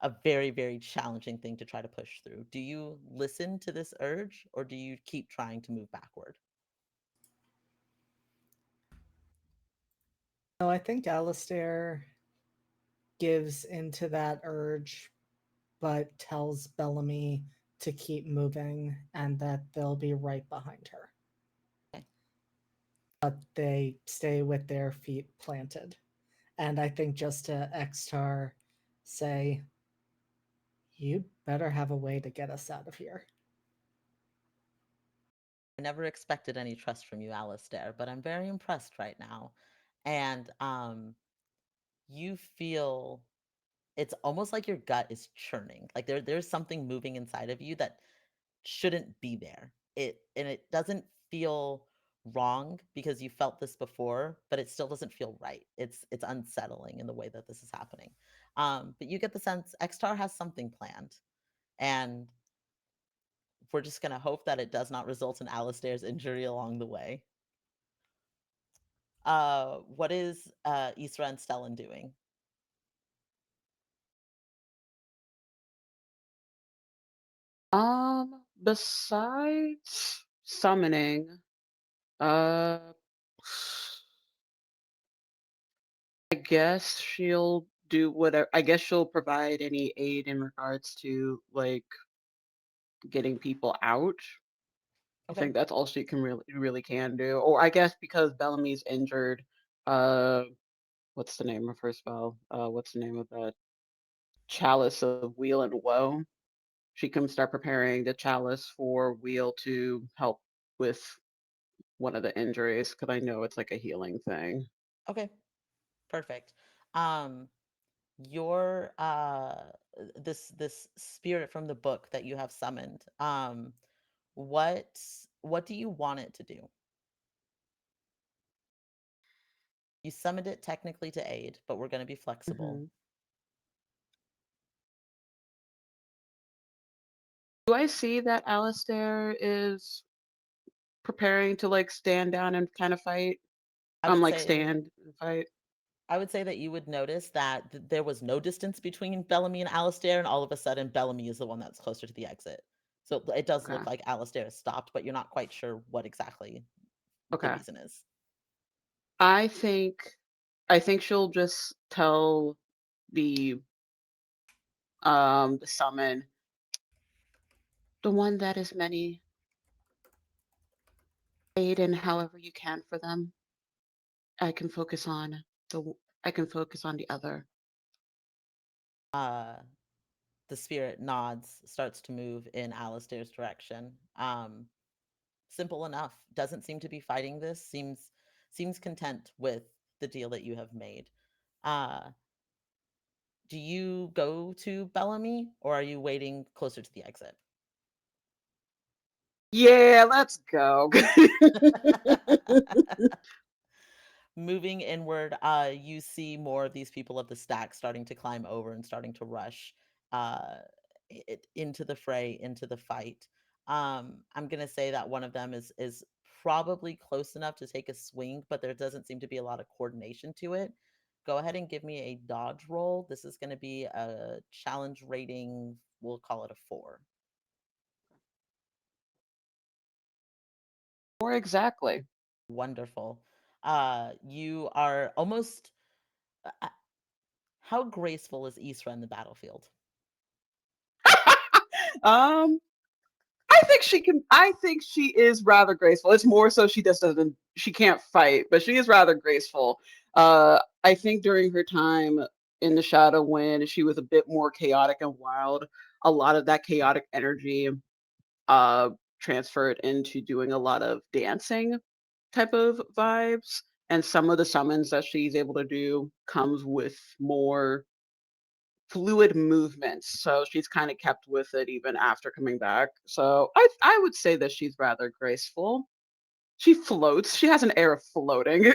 a very, very challenging thing to try to push through. Do you listen to this urge or do you keep trying to move backward? So I think Alistair gives into that urge, but tells Bellamy to keep moving and that they'll be right behind her. Okay. But they stay with their feet planted. And I think just to Xtar say, you better have a way to get us out of here. I never expected any trust from you, Alistair, but I'm very impressed right now. And you feel it's almost like your gut is churning. Like there's something moving inside of you that shouldn't be there. It doesn't feel wrong because you felt this before, but it still doesn't feel right. It's unsettling in the way that this is happening. But you get the sense Xtar has something planned, and we're just gonna hope that it does not result in Alistair's injury along the way. What is Isra and Stellan doing? Besides summoning, uh, I guess she'll do whatever. I guess she'll provide any aid in regards to like getting people out. I Okay. think that's all she can really can do. Or I guess because Bellamy's injured, uh, what's the name of her spell? What's the name of that? Chalice of Wheel and Woe. she can start preparing the chalice for Wheel to help with one of the injuries because I know it's like a healing thing. Okay, perfect. Um, your this spirit from the book that you have summoned, what what do you want it to do? You summoned it technically to aid, but we're going to be flexible. Mhm. Do I see that Alistair is preparing to like stand down and kind of fight? I would Like say stand and fight. I would say that you would notice that there was no distance between Bellamy and Alistair, and all of a sudden Bellamy is the one that's closer to the exit. So it does Okay. look like Alistair is stopped, but you're not quite sure what exactly the Okay. reason is. I think I think she'll just tell the the summon, the one that is many, aid in however you can for them. I can focus on I can focus on the other. Uh the spirit nods, starts to move in Alistair's direction. Simple enough. Doesn't seem to be fighting this. Seems content with the deal that you have made. Uh, do you go to Bellamy or are you waiting closer to the exit? Yeah, let's go. Moving inward, you see more of these people of the stack starting to climb over and starting to rush uh, into the fray, into the fight. I'm gonna say that one of them is probably close enough to take a swing, but there doesn't seem to be a lot of coordination to it. Go ahead and give me a dodge roll. This is going to be a challenge rating. We'll call it a 4. More exactly. Wonderful. You are almost. How graceful is Isra in the battlefield? um I think she can. I think she is rather graceful. It's more so she just doesn't. She can't fight, but she is rather graceful. I think during her time in the shadow, when she was a bit more chaotic and wild, a lot of that chaotic energy uh transferred into doing a lot of dancing type of vibes. And some of the summons that she's able to do comes with more fluid movements. So she's kind of kept with it even after coming back. So I would say that she's rather graceful. She floats. She has an air of floating.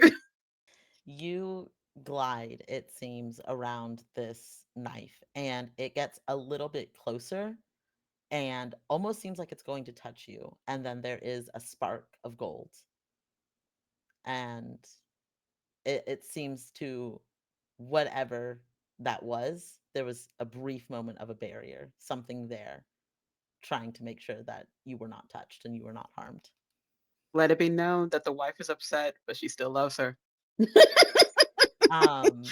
You glide, it seems, around this knife, and it gets a little bit closer and almost seems like it's going to touch you. And then there is a spark of gold. And it seems to whatever that was, there was a brief moment of a barrier, something there trying to make sure that you were not touched and you were not harmed. Let it be known that the wife is upset, but she still loves her. Um,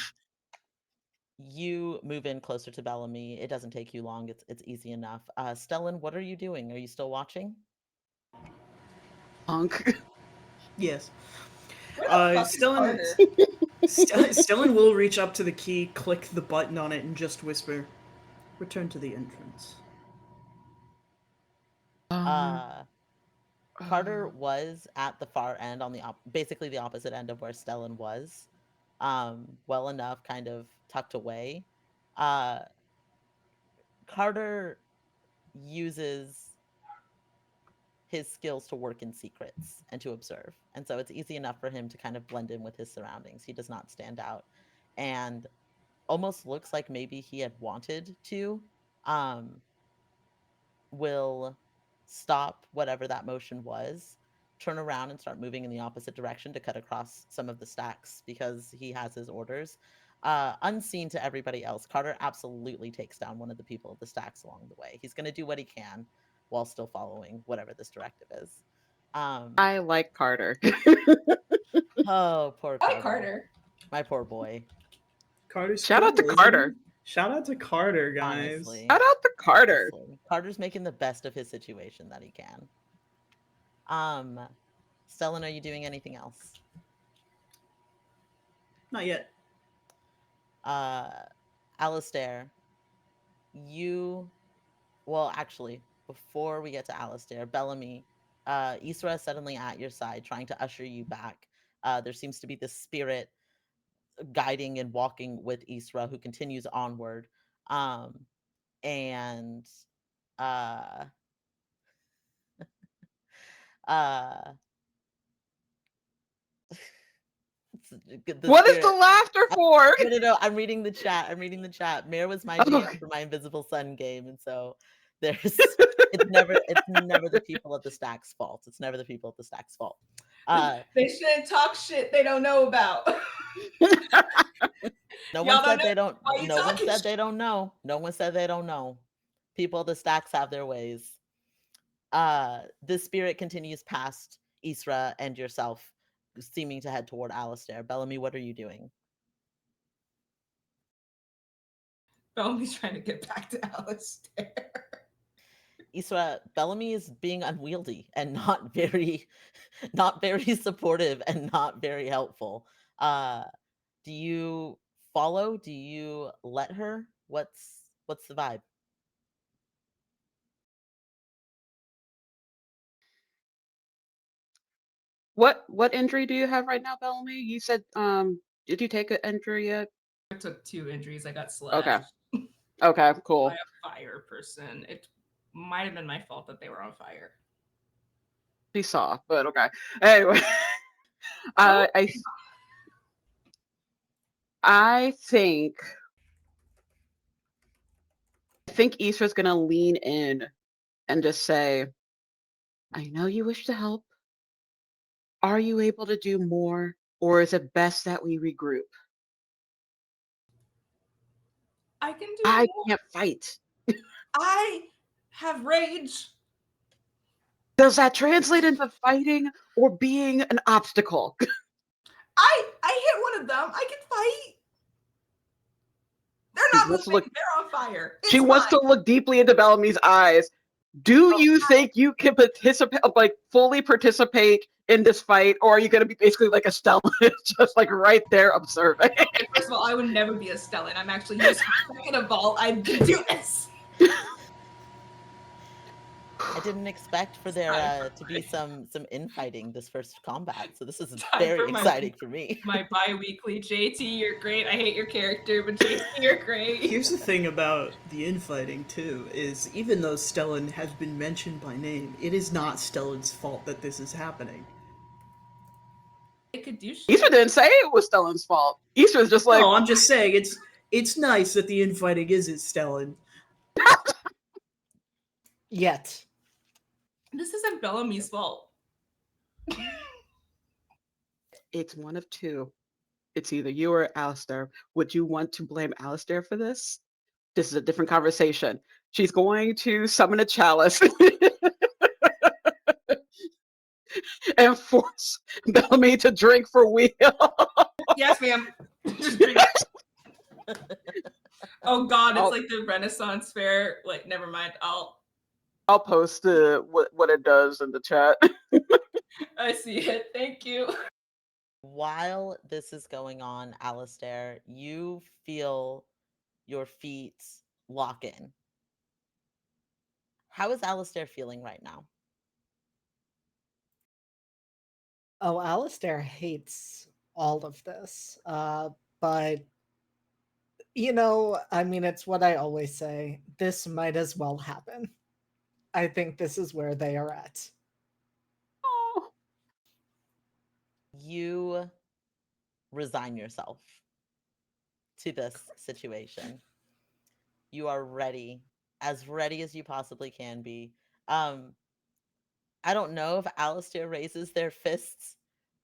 you move in closer to Bellamy. It doesn't take you long. It's easy enough. Stellan, what are you doing? Are you still watching? Punk. Yes. Where the fuck is Stellan, Carter? Stellan will reach up to the key, click the button on it, and just whisper, "Return to the entrance." Um, Uh, Carter uh, was at the far end on the basically the opposite end of where Stellan was. Well enough, kind of tucked away. Uh, Carter uses his skills to work in secrets and to observe. And so it's easy enough for him to kind of blend in with his surroundings. He does not stand out and almost looks like maybe he had wanted to. Um, will stop whatever that motion was, turn around and start moving in the opposite direction to cut across some of the stacks because he has his orders. Unseen to everybody else, Carter absolutely takes down one of the people of the stacks along the way. He's going to do what he can while still following whatever this directive is. Um, I like Carter. oh, poor Hi, Carter. Carter. My poor boy. Carter's Shout out to cool, isn't he? Carter. Shout out to Carter, guys. Honestly, Shout out to Carter. honestly, Carter's making the best of his situation that he can. Um, Stellan, are you doing anything else? Not yet. uh Alistair, you Well, actually, before we get to Alistair, Bellamy, Isra is suddenly at your side, trying to usher you back. There seems to be this spirit guiding and walking with Isra, who continues onward. Um, and uh, uh, the What is the spirit. laughter for? No, no, no. I'm reading the chat. I'm reading the chat. Mare was my GM Okay. for my Invisible Sun game, and so there's it's never the people at the stack's fault. It's never the people at the stack's fault. They shouldn't talk shit they don't know about. No one Y'all don't said know they don't. why you No one talking said shit. they don't know. No one said they don't know. People at the stacks have their ways. The spirit continues past Isra and yourself, seeming to head toward Alistair. Bellamy, what are you doing? Bellamy's trying to get back to Alistair. Isra, Bellamy is being unwieldy and not very, not very supportive and not very helpful. Uh, do you follow? Do you let her? What's the vibe? What injury do you have right now, Bellamy? You said did you take an injury yet? I took 2 injuries. I got Okay. slashed Okay, by cool. a fire person. It might have been my fault that they were on fire. She saw, but okay. Anyway, Don't I I think Issa's gonna lean in and just say, I know you wish to help. Are you able to do more? Or is it best that we regroup? I can do I more. can't fight. I have rage. Does that translate into fighting or being an obstacle? I hit one of them. I can fight. They're She not wants to moving. look They're on fire. she It's wants fine. to look deeply into Bellamy's eyes. Do you think you can participate, like fully participate in this fight, or are you going to be basically like a Stella, just like right there observing? First of all, I would never be a Stellan. I'm actually useful. Second of all, I can do this. I didn't expect for there Time for to be some infighting this first combat, so this is time very for exciting for me. my bi-weekly JT. You're great. I hate your character, but JT, you're great. Here's the thing about the infighting too: is even though Stellan has been mentioned by name, it is not Stellan's fault that this is happening. I could do shit. Issa didn't say it was Stellan's fault. Issa was just like, No, I'm just saying it's nice that the infighting isn't Stellan. Yet. This isn't Bellamy's fault. it's one of two. It's either you or Alistair. Would you want to blame Alistair for this? This is a different conversation. She's going to summon a chalice and force Bellamy to drink for Wheel. Yes, ma'am. Just drink it. Oh God, it's I'll, like the Renaissance fair. Like, never mind. I'll post what it does in the chat. I see it. Thank you. While this is going on, Alistair, you feel your feet lock in. How is Alistair feeling right now? Oh, Alistair hates all of this. But I mean, it's what I always say. This might as well happen. I think this is where they are at. Oh, You resign yourself to this situation. You are ready, as ready as you possibly can be. Um, I don't know if Alistair raises their fists,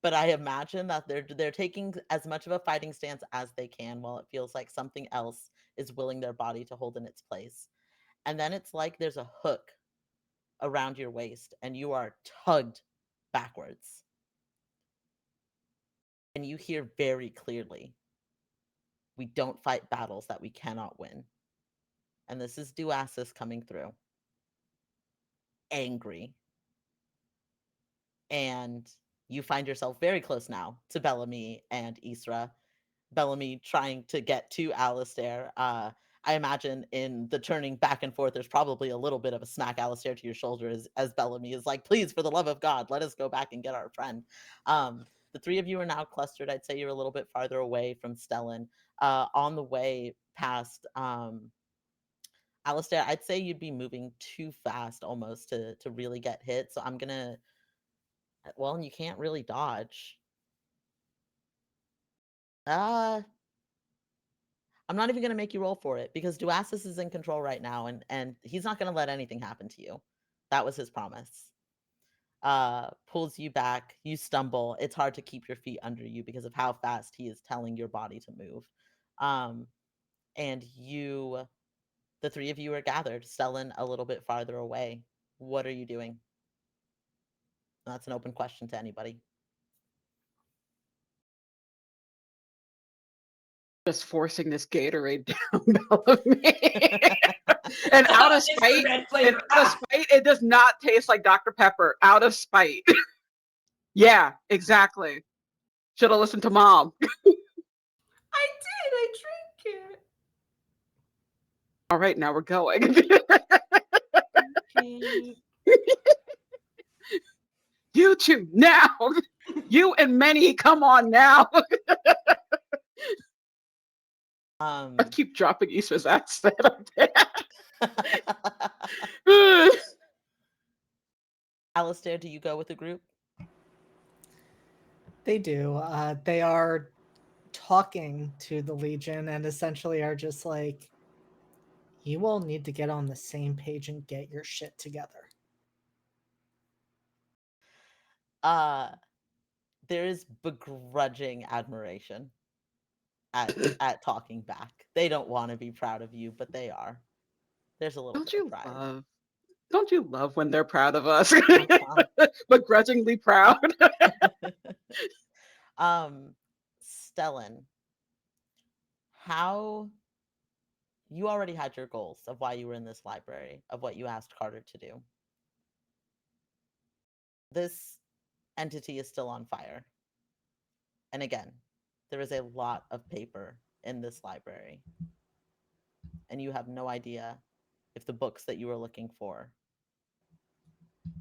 but I imagine that they're taking as much of a fighting stance as they can while it feels like something else is willing their body to hold in its place. And then it's like there's a hook around your waist and you are tugged backwards. And you hear very clearly, we don't fight battles that we cannot win. And this is Duasis coming through, angry. And you find yourself very close now to Bellamy and Isra. Bellamy trying to get to Alistair. I imagine in the turning back and forth, there's probably a little bit of a smack, Alistair, to your shoulder as Bellamy is like, please, for the love of God, let us go back and get our friend. The three of you are now clustered. I'd say you're a little bit farther away from Stellan. On the way past Alistair, I'd say you'd be moving too fast almost to really get hit. So I'm gonna, well, and you can't really dodge. Uh I'm not even gonna make you roll for it because Duasis is in control right now, and he's not gonna let anything happen to you. That was his promise. Pulls you back, you stumble. It's hard to keep your feet under you because of how fast he is telling your body to move. Um, and the three of you are gathered, Stellan a little bit farther away. What are you doing? That's an open question to anybody. Just forcing this Gatorade down Bellamy. And out of It's the spite, red flavor. it does not taste like Dr. Pepper. Out of spite. Yeah, exactly. Should have listened to mom. I did. I drank it. All right, now we're going. Okay. You two now. You and many, come on now. I keep dropping Issa's accent. Alistair, do you go with the group? They do. They are talking to the Legion and essentially are just like, you all need to get on the same page and get your shit together. There is begrudging admiration at talking back. They don't want to be proud of you, but they are. There's a little bit of pride. Don't you love when they're proud of us? Begrudgingly proud. Stellan, how you already had your goals of why you were in this library, of what you asked Carter to do. This entity is still on fire. And again, there is a lot of paper in this library. And you have no idea if the books that you are looking for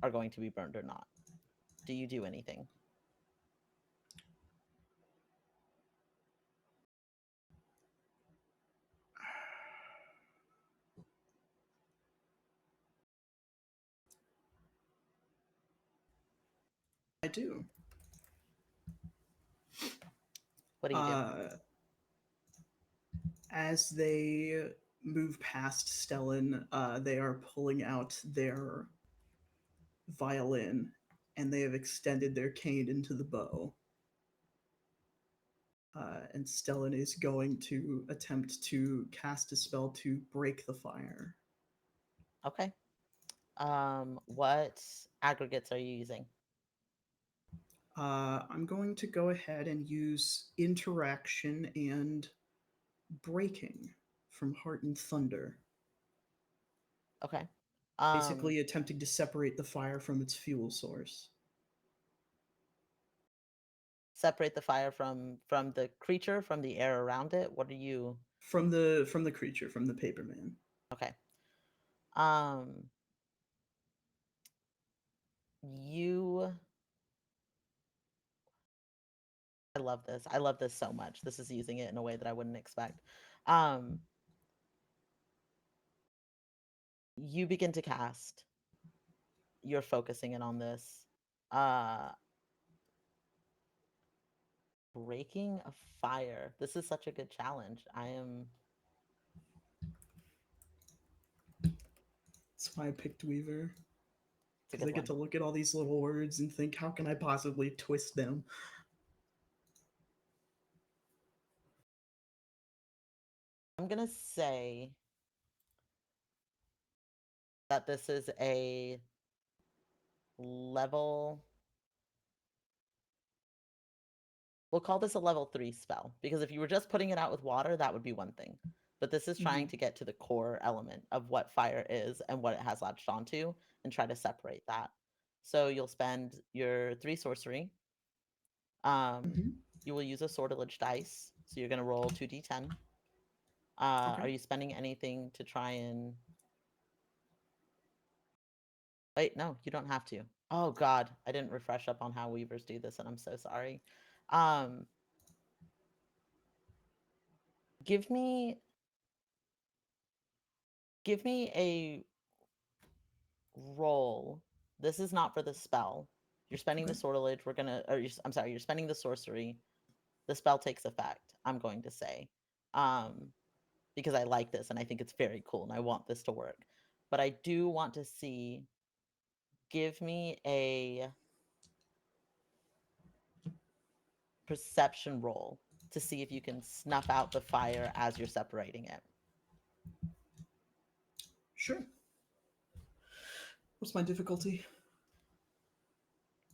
are going to be burned or not. Do you do anything? I do. What do you do? As they move past Stellan, they are pulling out their violin and they have extended their cane into the bow. And Stellan is going to attempt to cast a spell to break the fire. Okay. What aggregates are you using? I'm going to go ahead and use interaction and breaking from Heart and Thunder. Okay. Basically attempting to separate the fire from its fuel source. Separate the fire from the creature, from the air around it. What are you? From the creature, from the paperman. Okay. You I love this. I love this so much. This is using it in a way that I wouldn't expect. You begin to cast. You're focusing in on this. Breaking a fire. This is such a good challenge. That's why I picked Weaver. It's a Because good I get one. to look at all these little words and think, how can I possibly twist them? I'm gonna say that this is a level. We'll call this a level 3 spell because if you were just putting it out with water, that would be one thing. But this is trying to get to the core element of what fire is and what it has latched onto and try to separate that. So you'll spend your 3 sorcery. You will use a sortilege dice. So you're going to roll 2d10. Are Okay. you spending anything to try and wait? No, you don't have to. Oh God, I didn't refresh up on how weavers do this, and I'm so sorry. Um, give me give me a roll. This is not for the spell. You're spending the Okay. sortilege. I'm sorry. You're spending the sorcery. The spell takes effect. I'm going to say, um, because I like this and I think it's very cool and I want this to work. But I do want to see. Give me a perception roll to see if you can snuff out the fire as you're separating it. Sure. What's my difficulty?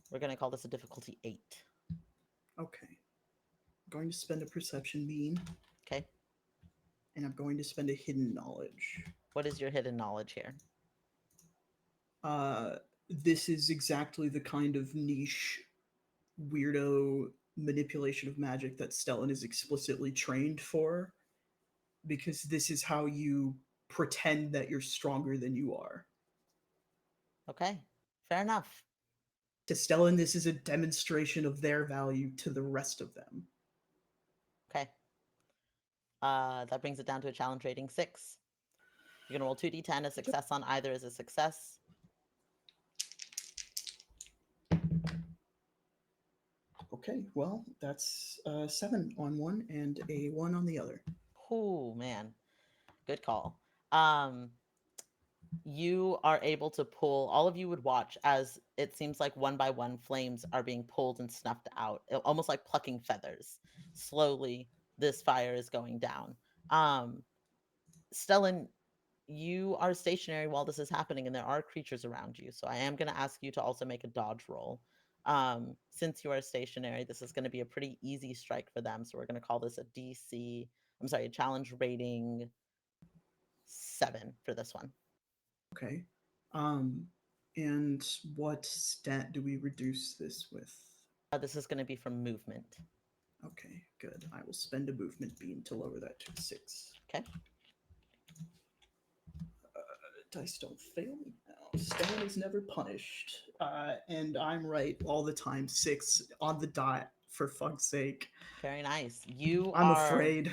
We're going to call this a difficulty 8. Okay. I'm going to spend a perception beam, Okay. and I'm going to spend a hidden knowledge. What is your hidden knowledge here? Uh, this is exactly the kind of niche, weirdo manipulation of magic that Stellan is explicitly trained for, because this is how you pretend that you're stronger than you are. Okay. Fair enough. To Stellan, this is a demonstration of their value to the rest of them. Okay. That brings it down to a challenge rating 6. You're gonna roll 2d10. A success on either is a success. Okay, well, that's 7 on one and a 1 on the other. Oh man, good call. Um, you are able to pull. All of you would watch as it seems like one by one flames are being pulled and snuffed out, almost like plucking feathers. Slowly, this fire is going down. Stellan, you are stationary while this is happening and there are creatures around you, so I am going to ask you to also make a dodge roll. Since you are stationary, this is going to be a pretty easy strike for them, so we're going to call this a a challenge rating 7 for this one. Okay. Um, and what stat do we reduce this with? This is going to be from movement. Okay, good. I will spend a movement beam to lower that to 6. Okay. Dice don't fail me now. Stellan is never punished. And I'm right all the time. 6 on the dot, for fuck's sake. Very nice. You I'm are afraid.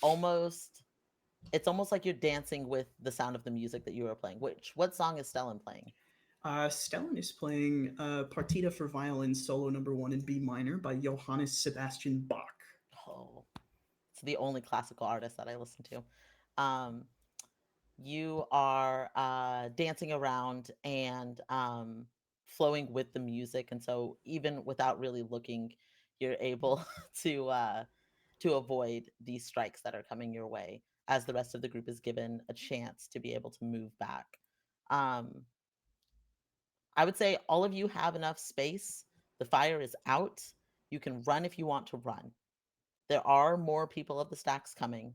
almost it's almost like you're dancing with the sound of the music that you are playing. What song is Stellan playing? Stellan is playing Partita for Violin Solo Number 1 in B minor by Johannes Sebastian Bach. Oh, it's the only classical artist that I listen to. You are dancing around and flowing with the music, and so even without really looking, you're able to avoid these strikes that are coming your way as the rest of the group is given a chance to be able to move back. um, I would say all of you have enough space. The fire is out. You can run if you want to run. There are more people of the stacks coming.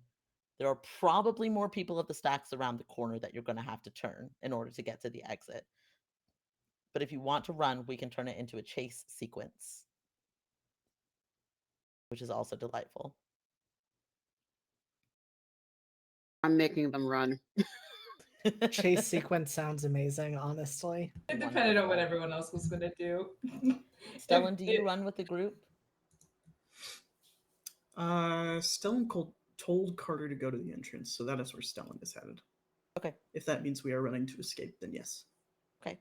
There are probably more people of the stacks around the corner that you're going to have to turn in order to get to the exit. But if you want to run, we can turn it into a chase sequence, which is also delightful. I'm making them run. Chase sequence sounds amazing, honestly. It depended on what Wonderful. everyone else was going to do. Stellan, do you run with the group? Stellan told Carter to go to the entrance, so that is where Stellan is headed. Okay. If that means we are running to escape, then yes. Okay.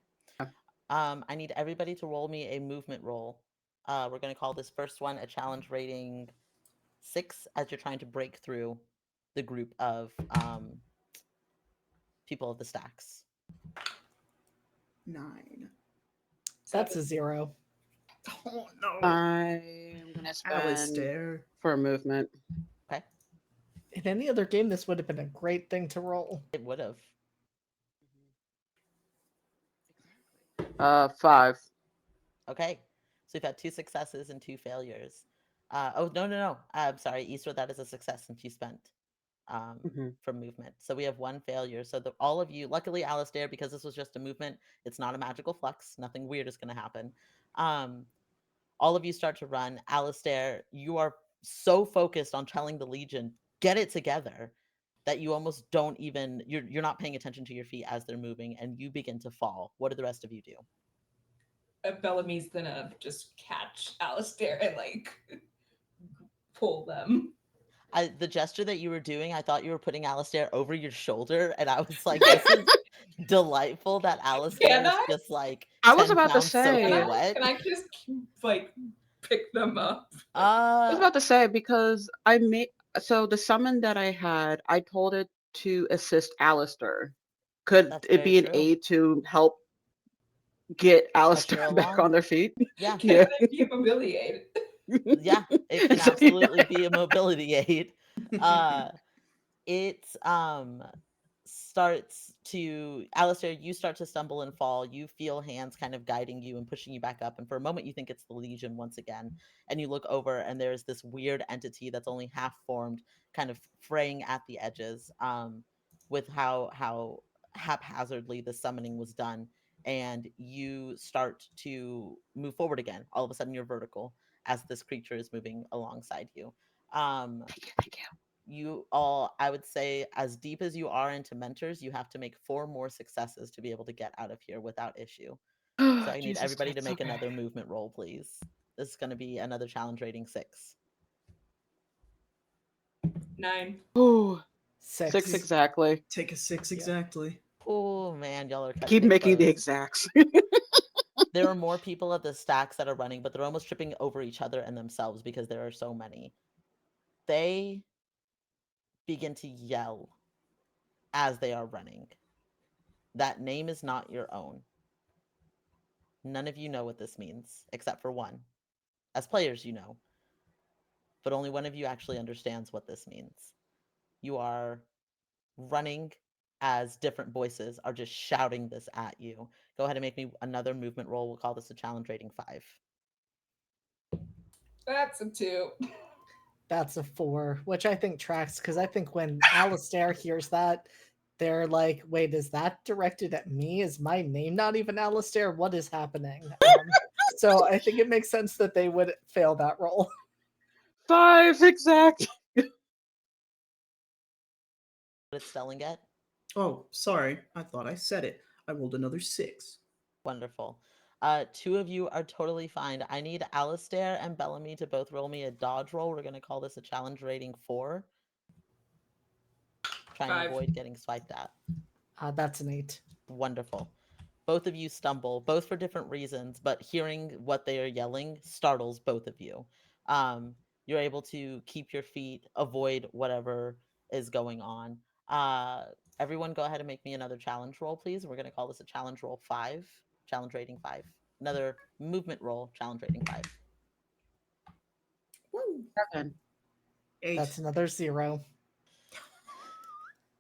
I need everybody to roll me a movement roll. We're going to call this first one a challenge rating 6 as you're trying to break through the group of people of the stacks. 9. That's a 0. Oh no. I'm gonna spend Alistair. for movement. Okay. In any other game, this would have been a great thing to roll. It would have. 5. Okay. So we've had 2 successes and 2 failures. Oh, no. I'm sorry, Isra, that is a success since you spent from movement. So we have 1 failure. So all of you, luckily, Alistair, because this was just a movement, it's not a magical flux. Nothing weird is going to happen. All of you start to run. Alistair, you are so focused on telling the Legion get it together that you almost don't even you're not paying attention to your feet as they're moving, and you begin to fall. What do the rest of you do? Bellamy's gonna just catch Alistair and like pull them. The gesture that you were doing, I thought you were putting Alistair over your shoulder, and I was like, this is delightful that Alistair Can is I? just like I was 10 about to pounds soaking say. wet. Can I just like pick them up? I was Uh about to say because I made so the summon that I had, I told it to assist Alistair. Could that's it very be an true. aid to help get Usher Alistair back along. on their feet? Yeah. Can Yeah. I be humiliated? Yeah, it can So, yeah. absolutely be a mobility aid. Uh it starts to Alistair, you start to stumble and fall. You feel hands kind of guiding you and pushing you back up, and for a moment you think it's the Legion once again, and you look over and there's this weird entity that's only half formed, kind of fraying at the edges, with how haphazardly the summoning was done. And you start to move forward again. All of a sudden you're vertical as this creature is moving alongside you. um Thank you. you all, I would say, as deep as you are into mentors, you have to make 4 more successes to be able to get out of here without issue. So Oh, I need Jesus everybody to Christ. make Okay. another movement roll, please. This is going to be another challenge rating 6. 9. Oh, 6 6. exactly. Take a 6 Yeah. exactly. Oh man, y'all are I cutting keep it making the close. exacts. There are more people at the stacks that are running, but they're almost tripping over each other and themselves because there are so many. They begin to yell as they are running. That name is not your own. None of you know what this means, except for one. As players, you know, but only one of you actually understands what this means. You are running as different voices are just shouting this at you. Go ahead and make me another movement roll. We'll call this a challenge rating 5. That's a 2. That's a 4, which I think tracks because I think when Alistair hears that, they're like, wait, is that directed at me? Is my name not even Alistair? What is happening? So I think it makes sense that they would fail that roll. 5 exact. What did Stellan get? Oh, sorry. I thought I said it. I rolled another 6. Wonderful. 2 of you are totally fine. I need Alistair and Bellamy to both roll me a dodge roll. We're going to call this a challenge rating 4. Try and 5. avoid getting swiped at. That's an 8. Wonderful. Both of you stumble, both for different reasons, but hearing what they are yelling startles both of you. You're able to keep your feet, avoid whatever is going on. Everyone go ahead and make me another challenge roll, please. We're going to call this a challenge roll 5, challenge rating 5. Another movement roll, challenge rating 5. Woo! 7. 8. That's another 0.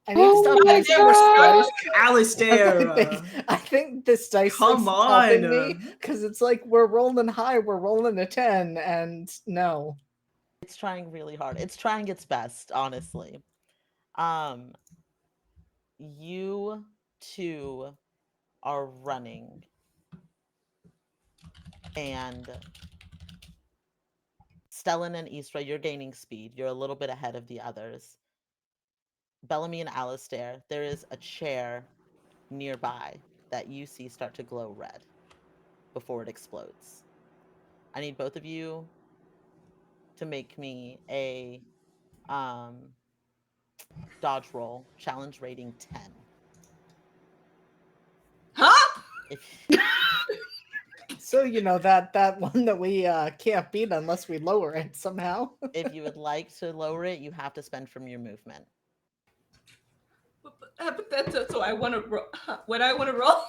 I need to Oh stop my using this god! dice. Alistair! I think this dice Come thinks it's helping on, me because it's like we're rolling high, we're rolling a 10, and no. It's trying really hard. It's trying its best, honestly. Um, you two are running, and Stellan and Isra, you're gaining speed. You're a little bit ahead of the others. Bellamy and Alistair, there is a chair nearby that you see start to glow red before it explodes. I need both of you to make me a dodge roll, challenge rating 10. Huh? If So you know that one that we can't beat unless we lower it somehow. if you would like to lower it, you have to spend from your movement. But that's so I want to roll. What I want to roll?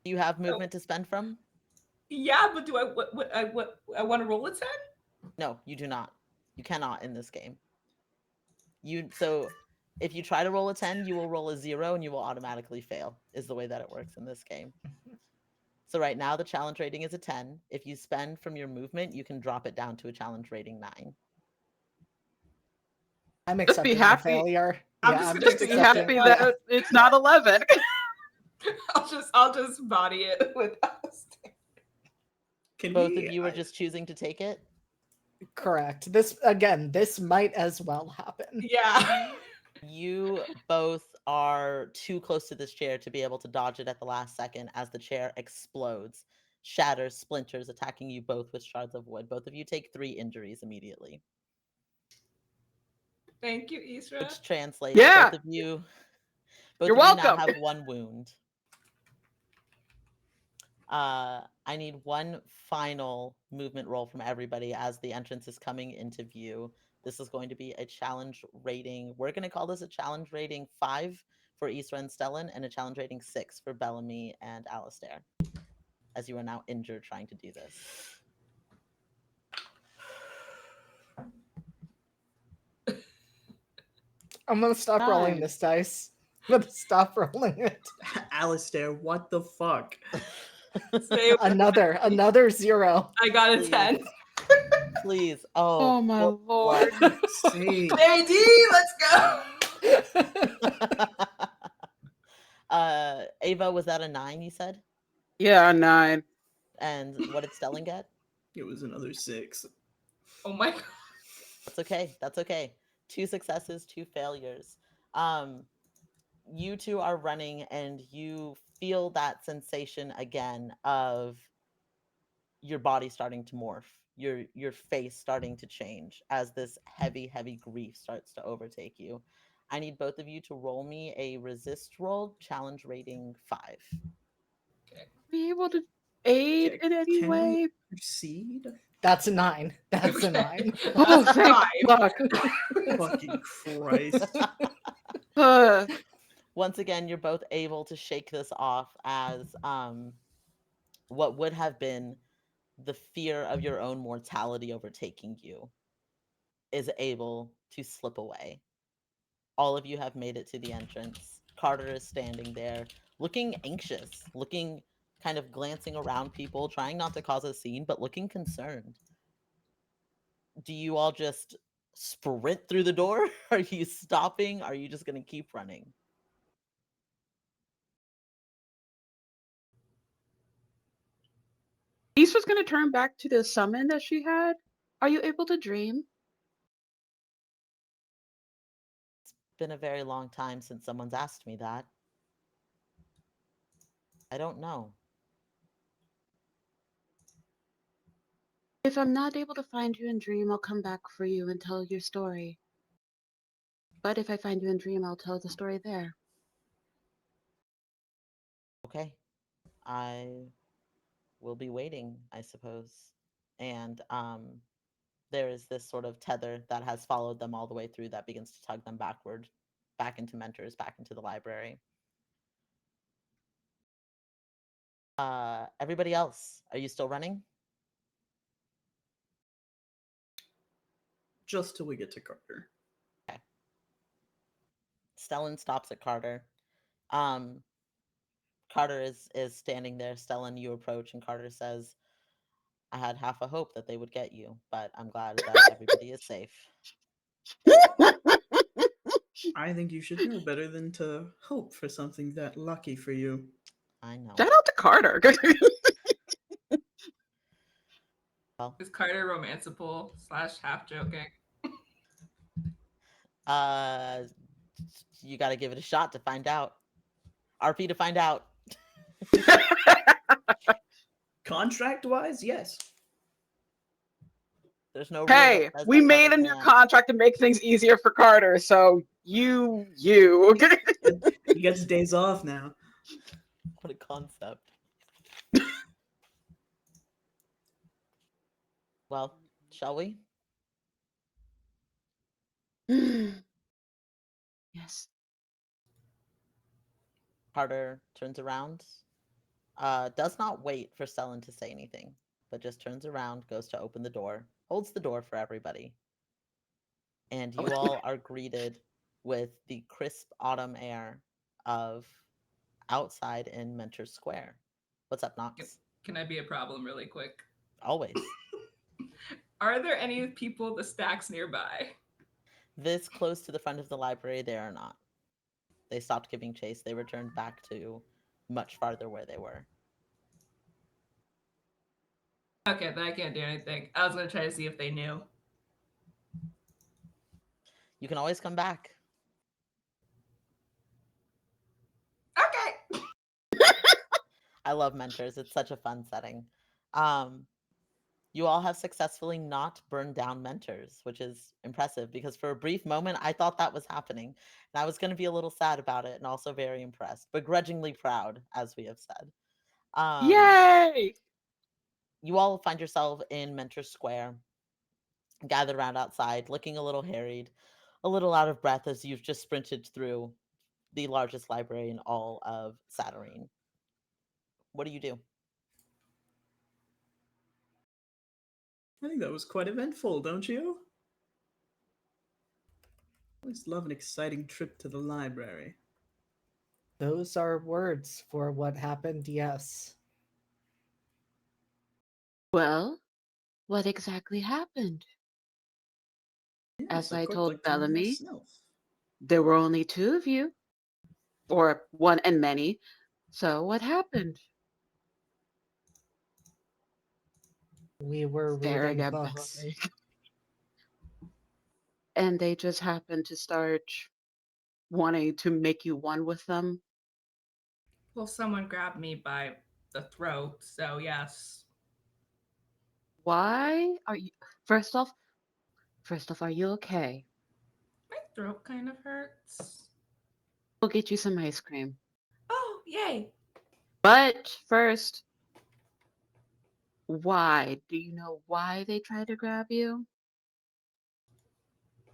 Do you have movement to spend from? Yeah, but do I what I want to roll a 10? No, you do not. You cannot in this game. So if you try to roll a 10, you will roll a 0 and you will automatically fail, is the way that it works in this game. So right now the challenge rating is a 10. If you spend from your movement, you can drop it down to a challenge rating 9. I'm Just be accepting the happy. failure. I'm Yeah, just I'm gonna Just just be accept it. happy accepting. that it's not 11. I'll just body it with us. Can Both of we? you are just choosing to take it? Correct. This might as well happen. Yeah. You both are too close to this chair to be able to dodge it at the last second as the chair explodes, shatters, splinters, attacking you both with shards of wood. Both of you take 3 injuries immediately, Thank you, Isra. which translates Yeah, both you're of you now welcome. have 1 wound. I need one final movement roll from everybody as the entrance is coming into view. This is going to be a challenge rating. We're going to call this a challenge rating 5 for Isra and Stellan, and a challenge rating 6 for Bellamy and Alistair, as you are now injured trying to do this. I'm gonna stop rolling 9. this dice. I'm gonna stop rolling it. Alistair, what the fuck? Say Another 0. I got a Please. 10. Please. Oh my lord. Say, JD, let's go. Ava, was that a 9, you said? Yeah, 9. And what did Stellan get? it was another 6. Oh my god. That's okay. That's okay. 2 successes, 2 failures. You two are running and you feel that sensation again of your body starting to morph, your face starting to change as this heavy grief starts to overtake you. I need both of you to roll me a resist roll, challenge rating 5. Be able to aid in any Can we way? proceed? That's a 9. That's a Okay. 9. Oh, That's thank 5. fuck. Fucking Christ. Uh, Once again, you're both able to shake this off as what would have been the fear of your own mortality overtaking you is able to slip away. All of you have made it to the entrance. Carter is standing there, looking anxious, looking kind of glancing around people, trying not to cause a scene, but looking concerned. Do you all just sprint through the door? Are you stopping? Are you just going to keep running? Issa's gonna turn back to the summon that she had. Are you able to dream? It's been a very long time since someone's asked me that. I don't know. If I'm not able to find you in dream, I'll come back for you and tell your story. But if I find you in dream, I'll tell the story there. Okay. I will be waiting, I suppose. And there is this sort of tether that has followed them all the way through that begins to tug them backward, back into Mentors, back into the library. Everybody else, are you still running? Just till we get to Carter. Okay. Stellan stops at Carter. Um, Carter is standing there. Stellan, you approach, and Carter says, I had half a hope that they would get you, but I'm glad that everybody is safe. I think you should know better than to hope for something that lucky for you. I know. Shout out to Carter. Well, Is Carter romanceable / half joking? uh, you got to give it a shot to find out. RP to find out. Contract wise, yes. There's no rule Hey, that says we that made Carter a new can't. contract to make things easier for Carter, so you. He gets days off now. What a concept. Well, shall we? Yes. Carter turns around, does not wait for Stellan to say anything, but just turns around, goes to open the door, holds the door for everybody. And you all are greeted with the crisp autumn air of outside in Mentor Square. What's up, Knox? Can I be a problem really quick? Always. Are there any people with the stacks nearby? This close to the front of the library, they are not. They stopped giving chase. They returned back to much farther where they were. Okay, then I can't do anything. I was gonna try to see if they knew. You can always come back. Okay. I love mentors. It's such a fun setting. Um, you all have successfully not burned down mentors, which is impressive because for a brief moment I thought that was happening. And I was going to be a little sad about it and also very impressed, begrudgingly proud, as we have said. Um, Yay! you all find yourself in Mentor Square, gathered around outside, looking a little harried, a little out of breath as you've just sprinted through the largest library in all of Saturnine. What do you do? I think that was quite eventful, don't you? Always love an exciting trip to the library. Those are words for what happened, yes. Well, what exactly happened? Yes, As I'd I quite told like to know Bellamy, myself. there were only two of you, or one and many. So what happened? We were Staring reading at books. Bellamy. And they just happened to start wanting to make you one with them. Well, someone grabbed me by the throat, so yes. Why are you? First off, first off, are you okay? My throat kind of hurts. We'll get you some ice cream. Oh, yay! But first, why? Do you know why they tried to grab you?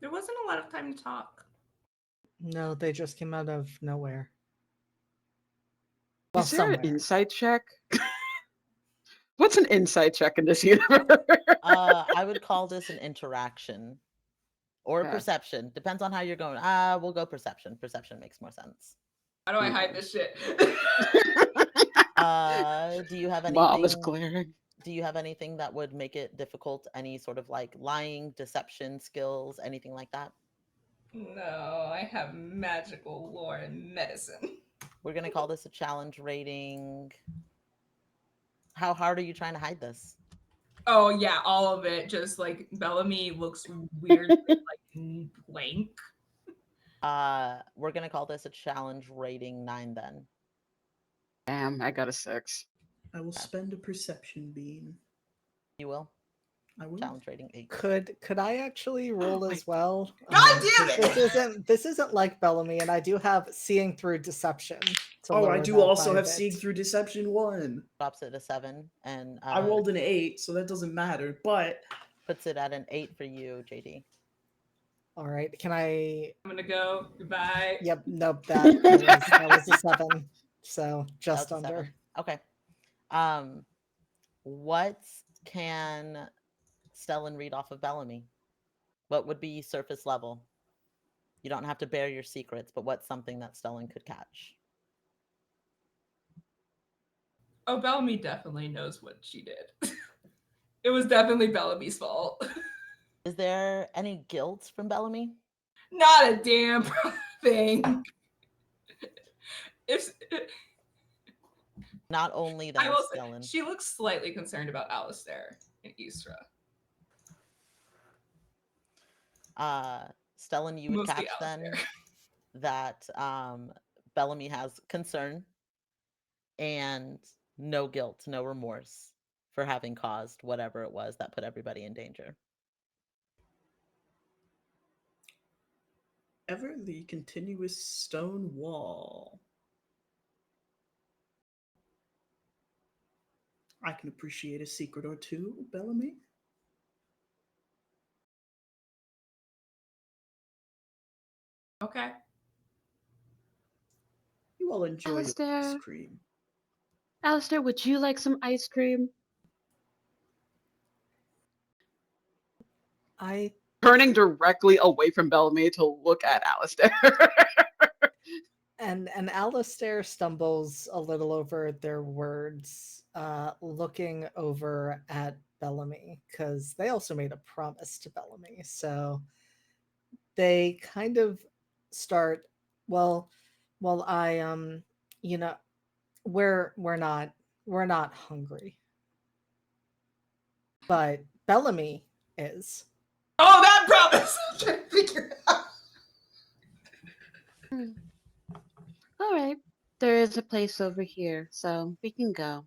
There wasn't a lot of time to talk. No, they just came out of nowhere. Well, Is there an somewhere. insight check? What's an insight check in this universe? I would call this an interaction or a Okay. perception. Depends on how you're going. We'll go perception. Perception makes more sense. How do I hide Okay. this shit? Do you have Mom is anything? glaring. Do you have anything that would make it difficult? Any sort of like lying, deception skills, anything like that? No, I have magical lore and medicine. We're gonna call this a challenge rating. How hard are you trying to hide this? Oh yeah, all of it. Just like Bellamy looks weirdly like blank. We're gonna call this a challenge rating 9 then. Damn, I got a 6. I will Okay. spend a perception beam. You will? I will. Challenge rating 8. Could I actually roll Wait. as well? God damn 'Cause it! this isn't like Bellamy, and I do have seeing through deception to Oh, I lower do that also by a have bit. Seeing Through Deception 1. Drops it to 7 and I rolled an 8, so that doesn't matter, but puts it at an 8 for you, JD. All right, can I? I'm gonna go. Goodbye. Yep, nope. That was a 7, so That just was a 7. under. Okay. Um, what can Stellan read off of Bellamy? What would be surface level? You don't have to bear your secrets, but what's something that Stellan could catch? Oh, Bellamy definitely knows what she did. It was definitely Bellamy's fault. Is there any guilt from Bellamy? Not a damn thing. If Not only then I of will say, Stellan. she looks slightly concerned about Alistair and Isra. Stellan, you would Mostly catch then Alistair. that Bellamy has concern and no guilt, no remorse for having caused whatever it was that put everybody in danger. ever the continuous stone wall. I can appreciate a secret or two, Bellamy. Okay. You all enjoy your ice Alistair, cream. Alistair, would you like some ice cream? I Turning directly away from Bellamy to look at Alistair. and Alistair stumbles a little over their words, looking over at Bellamy because they also made a promise to Bellamy. So they kind of start. Well, well, you know, we're not hungry. but Bellamy is. Oh, that promise! I'm trying to figure it out. Hmm. All right. There is a place over here, so we can go.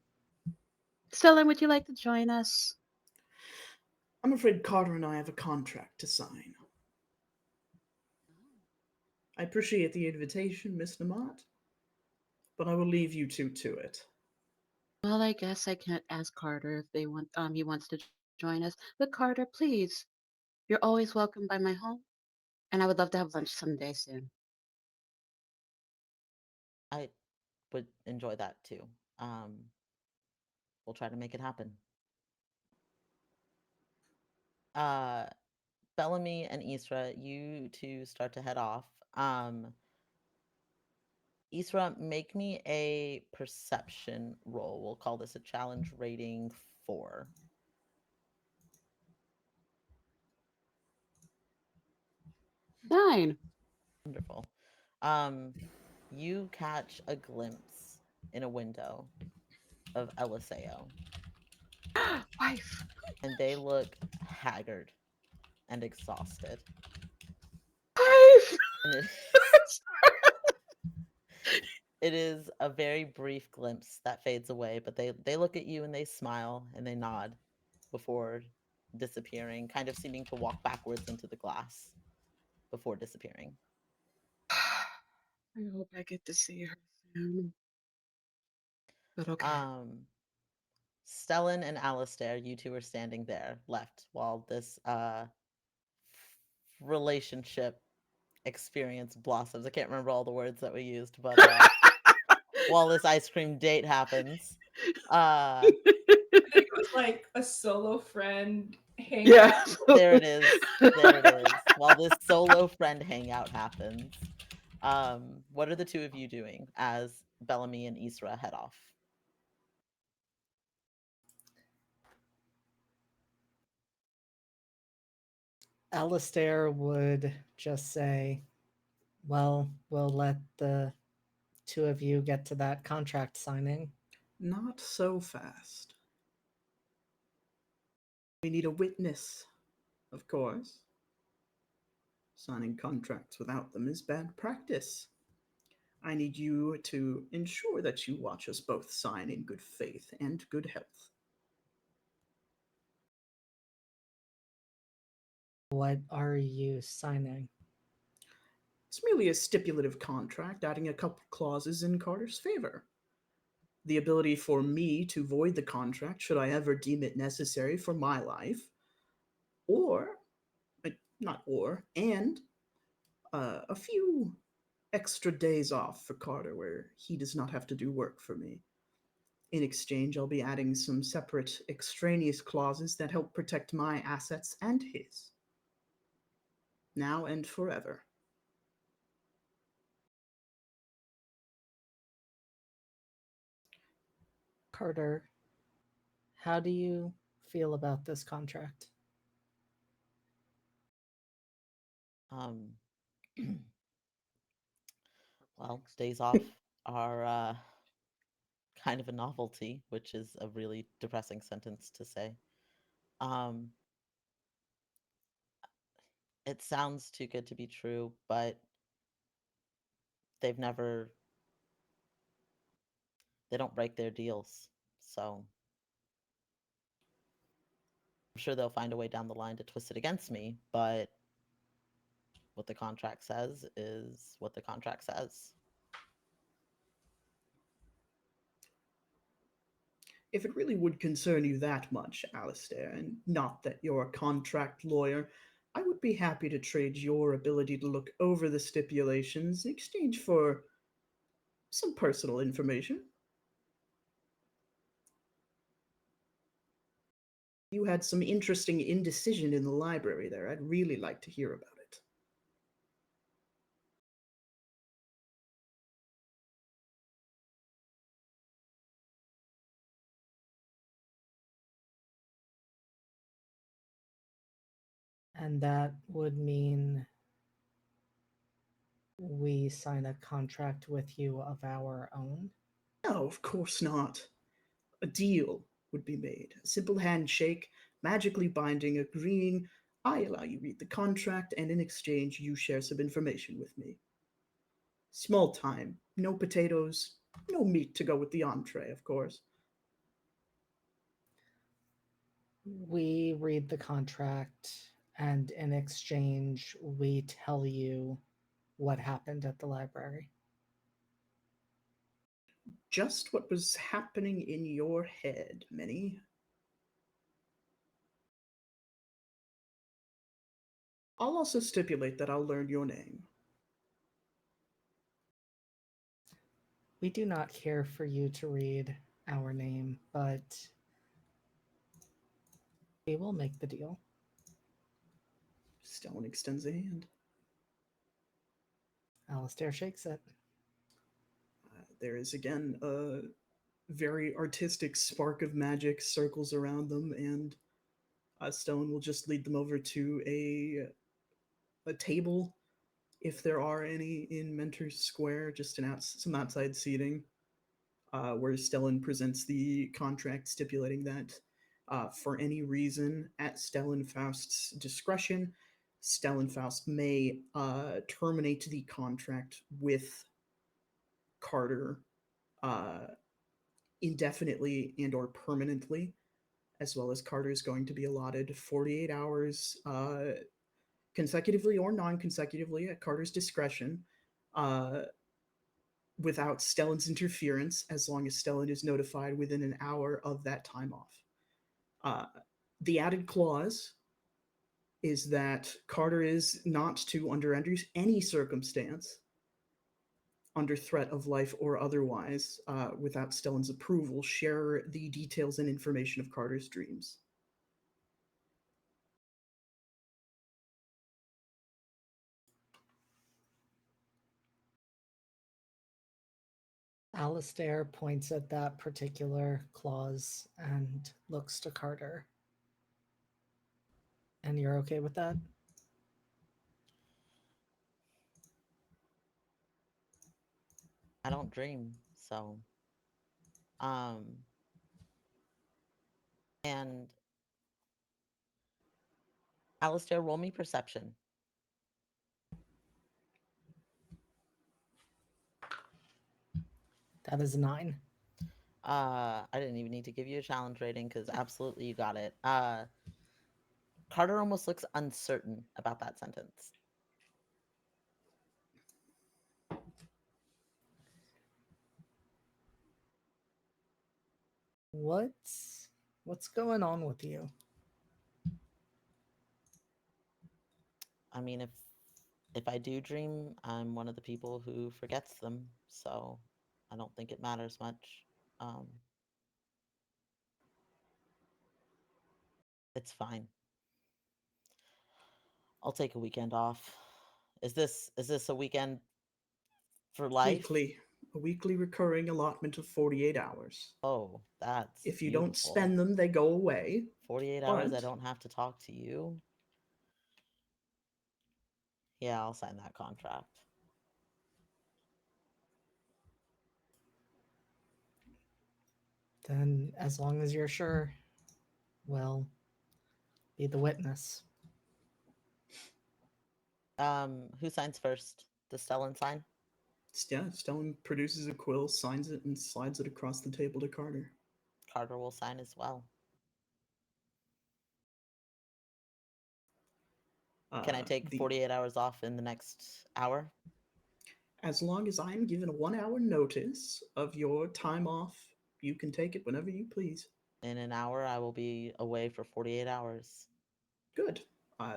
Stellan, would you like to join us? I'm afraid Carter and I have a contract to sign. I appreciate the invitation, Miss Namat, but I will leave you two to it. Well, I guess I can't ask Carter if they want he wants to join us. But Carter, please, you're always welcome by my home, and I would love to have lunch someday soon. I would enjoy that too. Um, we'll try to make it happen. Uh, Bellamy and Isra, you two start to head off. Isra, make me a perception roll. We'll call this a challenge rating 4. 9. Wonderful. Um, you catch a glimpse in a window of Eliseo, Wife. and they look haggard and exhausted. Wife. And it is a very brief glimpse that fades away, but they look at you and they smile and they nod before disappearing, kind of seeming to walk backwards into the glass before disappearing. I hope I get to see her soon. But okay. Um, Stellan and Alistair, you two are standing there left while this relationship experience blossoms. I can't remember all the words that we used, but while this ice cream date happens, uh, I think it was like a solo friend hangout. Yeah. there it is. There it is. While this solo friend hangout happens, what are the two of you doing as Bellamy and Isra head off? Alistair would just say, well, we'll let the two of you get to that contract signing. Not so fast. We need a witness, of course. Signing contracts without them is bad practice. I need you to ensure that you watch us both sign in good faith and good health. What are you signing? It's merely a stipulative contract, adding a couple clauses in Carter's favor. The ability for me to void the contract should I ever deem it necessary for my life, or, not or, and a few extra days off for Carter where he does not have to do work for me. In exchange, I'll be adding some separate extraneous clauses that help protect my assets and his, now and forever. Carter, how do you feel about this contract? Um, well, days off are kind of a novelty, which is a really depressing sentence to say. Um, it sounds too good to be true, but they've never, they don't break their deals. So I'm sure they'll find a way down the line to twist it against me, but what the contract says is what the contract says. If it really would concern you that much, Alistair, and not that you're a contract lawyer, I would be happy to trade your ability to look over the stipulations in exchange for some personal information. You had some interesting indecision in the library there. I'd really like to hear about it. And that would mean we sign a contract with you of our own. No, of course not. A deal would be made. A simple handshake, magically binding, agreeing I allow you read the contract, and in exchange you share some information with me. Small time, no potatoes, no meat to go with the entree, of course. We read the contract, and in exchange, we tell you what happened at the library. Just what was happening in your head, Minnie. I'll also stipulate that I'll learn your name. We do not care for you to read our name, but we will make the deal. Stellan extends a hand. Alistair shakes it. There is again a very artistic spark of magic circles around them, and Stellan will just lead them over to a table, if there are any, in Mentor's Square, just some outside seating, where Stellan presents the contract stipulating that for any reason, at Stellan Faust's discretion, Stellan Faust may terminate the contract with Carter uh, indefinitely and or permanently, as well as Carter is going to be allotted 48 hours consecutively or non-consecutively at Carter's discretion, uh, without Stellan's interference, as long as Stellan is notified within an hour of that time off. Uh, the added clause is that Carter is not to, under any circumstance, under threat of life or otherwise, without Stellan's approval, share the details and information of Carter's dreams. Alistair points at that particular clause and looks to Carter. And you're okay with that? I don't dream, so um and Alistair, roll me perception. That is a 9. I didn't even need to give you a challenge rating because absolutely you got it. Carter almost looks uncertain about that sentence. What's going on with you? I mean, if I do dream, I'm one of the people who forgets them, so I don't think it matters much. Um, it's fine. I'll take a weekend off. Is this a weekend for life? Weekly, a weekly recurring allotment of 48 hours. Oh, that's If you don't beautiful. spend them, they go away. 48 hours, I But don't have to talk to you. Yeah, I'll sign that contract. Then, as long as you're sure, well, be the witness. Who signs first? Does Stellan sign? yeah, Stellan produces a quill, signs it, and slides it across the table to Carter. Carter will sign as well. Can I take 48 hours off in the next hour? As long as I'm given a 1 hour notice of your time off, you can take it whenever you please. In an hour, I will be away for 48 hours. Good.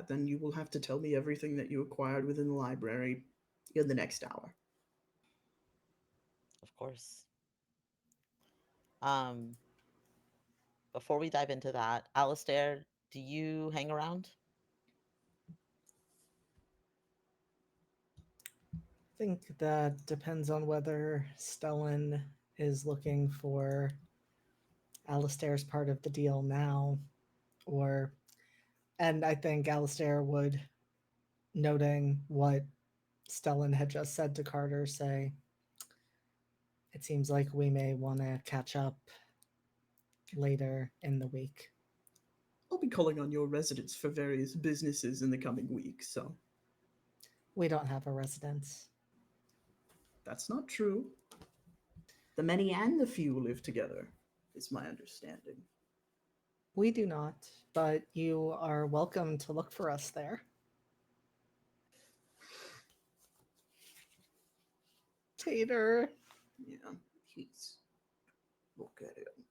Then you will have to tell me everything that you acquired within the library in the next hour. Of course. Um, Before we dive into that, Alistair, do you hang around? I think that depends on whether Stellan is looking for Alistair's part of the deal now, or, and I think Alistair would, noting what Stellan had just said to Carter, say, it seems like we may want to catch up later in the week. I'll be calling on your residence for various businesses in the coming week, so We don't have a residence. that's not true. The many and the few live together, is my understanding. We do not, but you are welcome to look for us there. Tater. Yeah, he's. Look at him.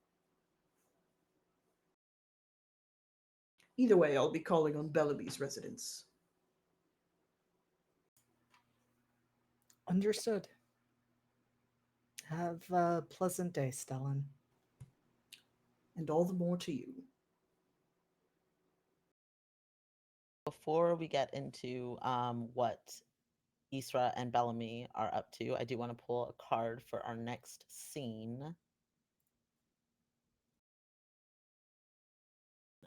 Either way, I'll be calling on Bellamy's residence. Understood. Have a pleasant day, Stellan. And all the more to you. Before we get into what Isra and Bellamy are up to, I do want to pull a card for our next scene.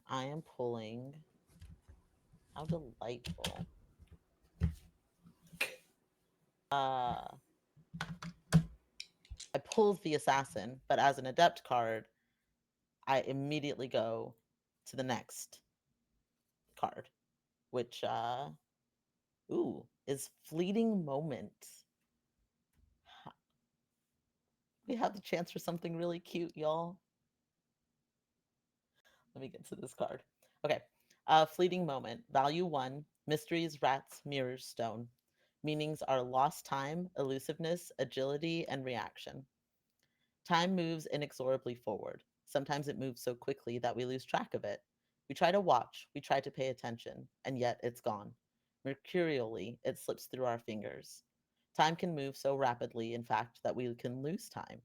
I am pulling. How delightful. I pulled the assassin, but as an adept card, I immediately go to the next card, which is fleeting moment. We have the chance for something really cute, y'all. Let me get to this card. Okay. Fleeting moment. Value 1. Mysteries, rats, mirrors, stone. Meanings are lost time, elusiveness, agility, and reaction. Time moves inexorably forward. Sometimes it moves so quickly that we lose track of it. We try to watch, we try to pay attention, and yet it's gone. Mercurially, it slips through our fingers. Time can move so rapidly, in fact, that we can lose time.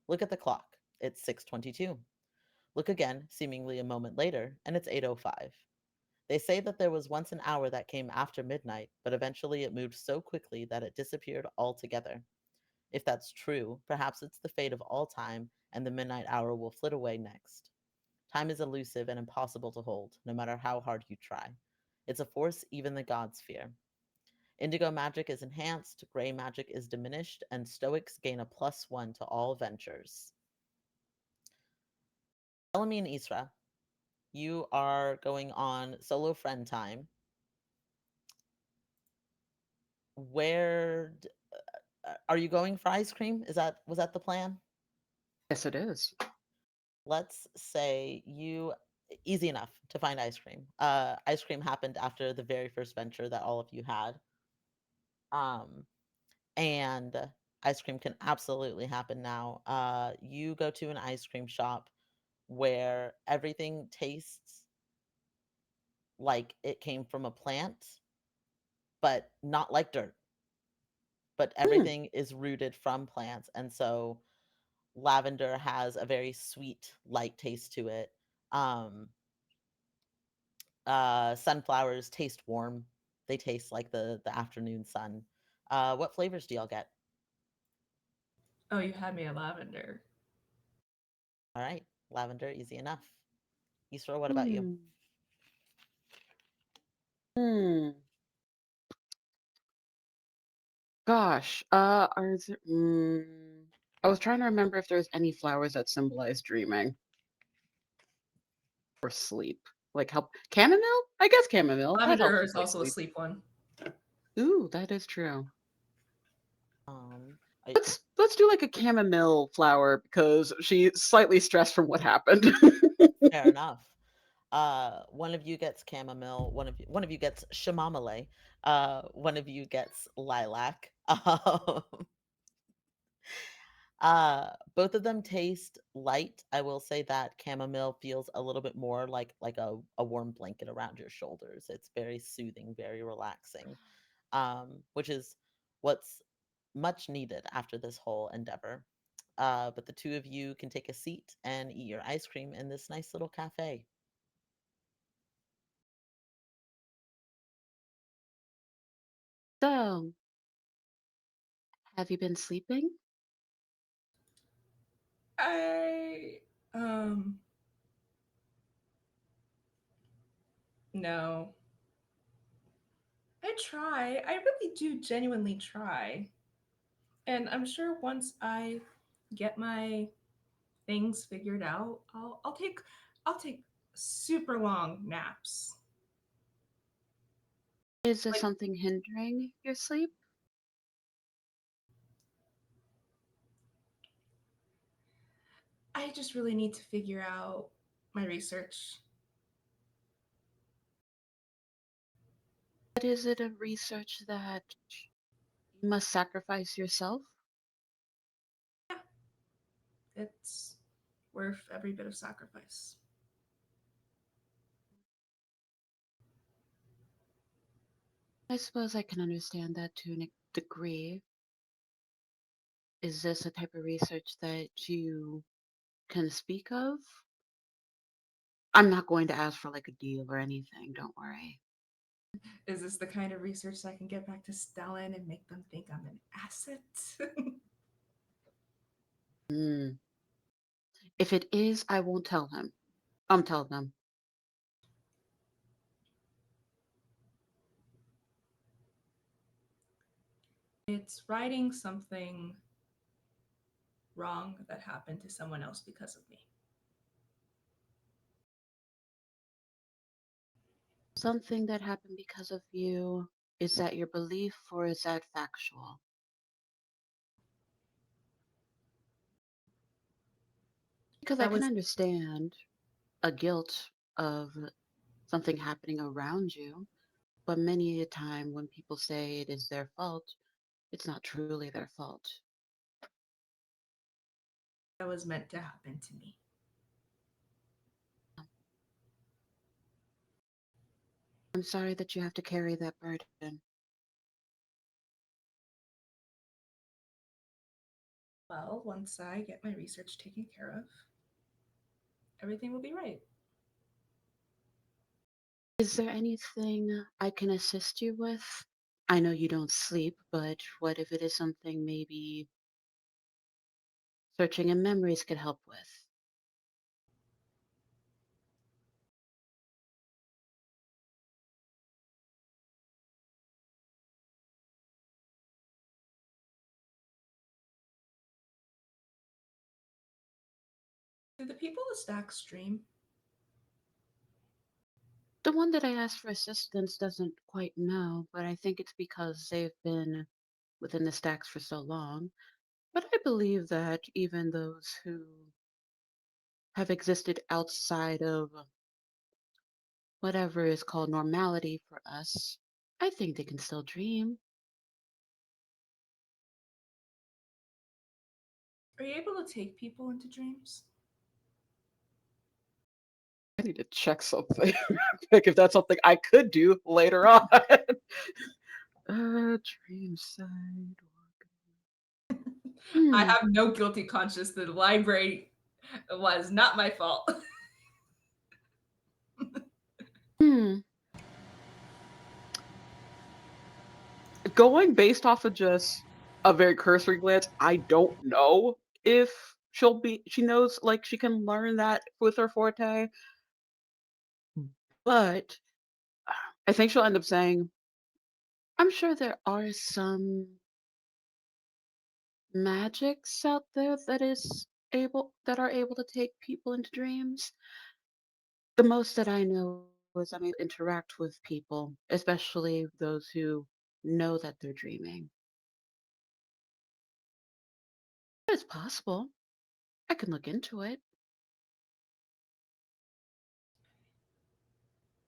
Look at the clock. It's 6:22. Look again, seemingly a moment later, and it's 8:05. They say that there was once an hour that came after midnight, but eventually it moved so quickly that it disappeared altogether. If that's true, perhaps it's the fate of all time, and the midnight hour will flit away next. Time is elusive and impossible to hold, no matter how hard you try. It's a force even the gods fear. Indigo magic is enhanced, gray magic is diminished, and Stoics gain a +1 to all ventures. Bellamy and Isra, you are going on solo friend time. Where are you going for ice cream? Was that the plan? Yes, it is. Let's say you easy enough to find ice cream. Ice cream happened after the very first venture that all of you had. Um, and ice cream can absolutely happen now. You go to an ice cream shop where everything tastes like it came from a plant, but not like dirt. But Hmm. everything is rooted from plants, and so lavender has a very sweet, light taste to it. Um, Sunflowers taste warm. They taste like the afternoon sun. What flavors do y'all get? Oh, you had me at lavender. All right, lavender, easy enough. Isra, what about you? Hmm. Hmm. Gosh. Are there, I was trying to remember if there's any flowers that symbolize dreaming or sleep. Like help chamomile? I guess chamomile. That helps Lavender with is like also a sleep. sleep one. Ooh, that is true. Um, I, Let's do like a chamomile flower because she's slightly stressed from what happened. fair enough. One of you gets chamomile. One of you gets chamomile. One of you gets lilac. Both of them taste light. I will say that chamomile feels a little bit more like a warm blanket around your shoulders. It's very soothing, very relaxing, which is what's much needed after this whole endeavor. But the two of you can take a seat and eat your ice cream in this nice little cafe. So, have you been sleeping? I um no. I try. I really do genuinely try. And I'm sure once I get my things figured out, I'll take super long naps. Is there Like, something hindering your sleep? I just really need to figure out my research. But is it a research that you must sacrifice yourself? Yeah, it's worth every bit of sacrifice. I suppose I can understand that to a degree. Is this a type of research that you can speak of? I'm not going to ask for like a deal or anything, don't worry. Is this the kind of research that I can get back to Stellan and make them think I'm an asset? Mm. If it is, I won't tell him. I'm telling them. It's writing something wrong that happened to someone else because of me. Something that happened because of you. Is that your belief or is that factual? Because I That can was understand a guilt of something happening around you, but many a time when people say it is their fault, it's not truly their fault. That was meant to happen to me. I'm sorry that you have to carry that burden. Well, once I get my research taken care of, everything will be right. Is there anything I can assist you with? I know you don't sleep, but what if it is something maybe searching in memories could help with? Do the people of Stack stream? The one that I asked for assistance doesn't quite know, but I think it's because they've been within the stacks for so long. But I believe that even those who have existed outside of whatever is called normality for us, I think they can still dream. Are you able to take people into dreams? I need to check something like if that's something I could do later on. Dream side. I Hmm. have no guilty conscience. The library was not my fault. Hmm. Going based off of just a very cursory glance, I don't know if she knows like she can learn that with her forte, but I think she'll end up saying, I'm sure there are some magics out there that are able to take people into dreams. The most that I know is I'm able to interact with people, especially those who know that they're dreaming. It's possible. I can look into it.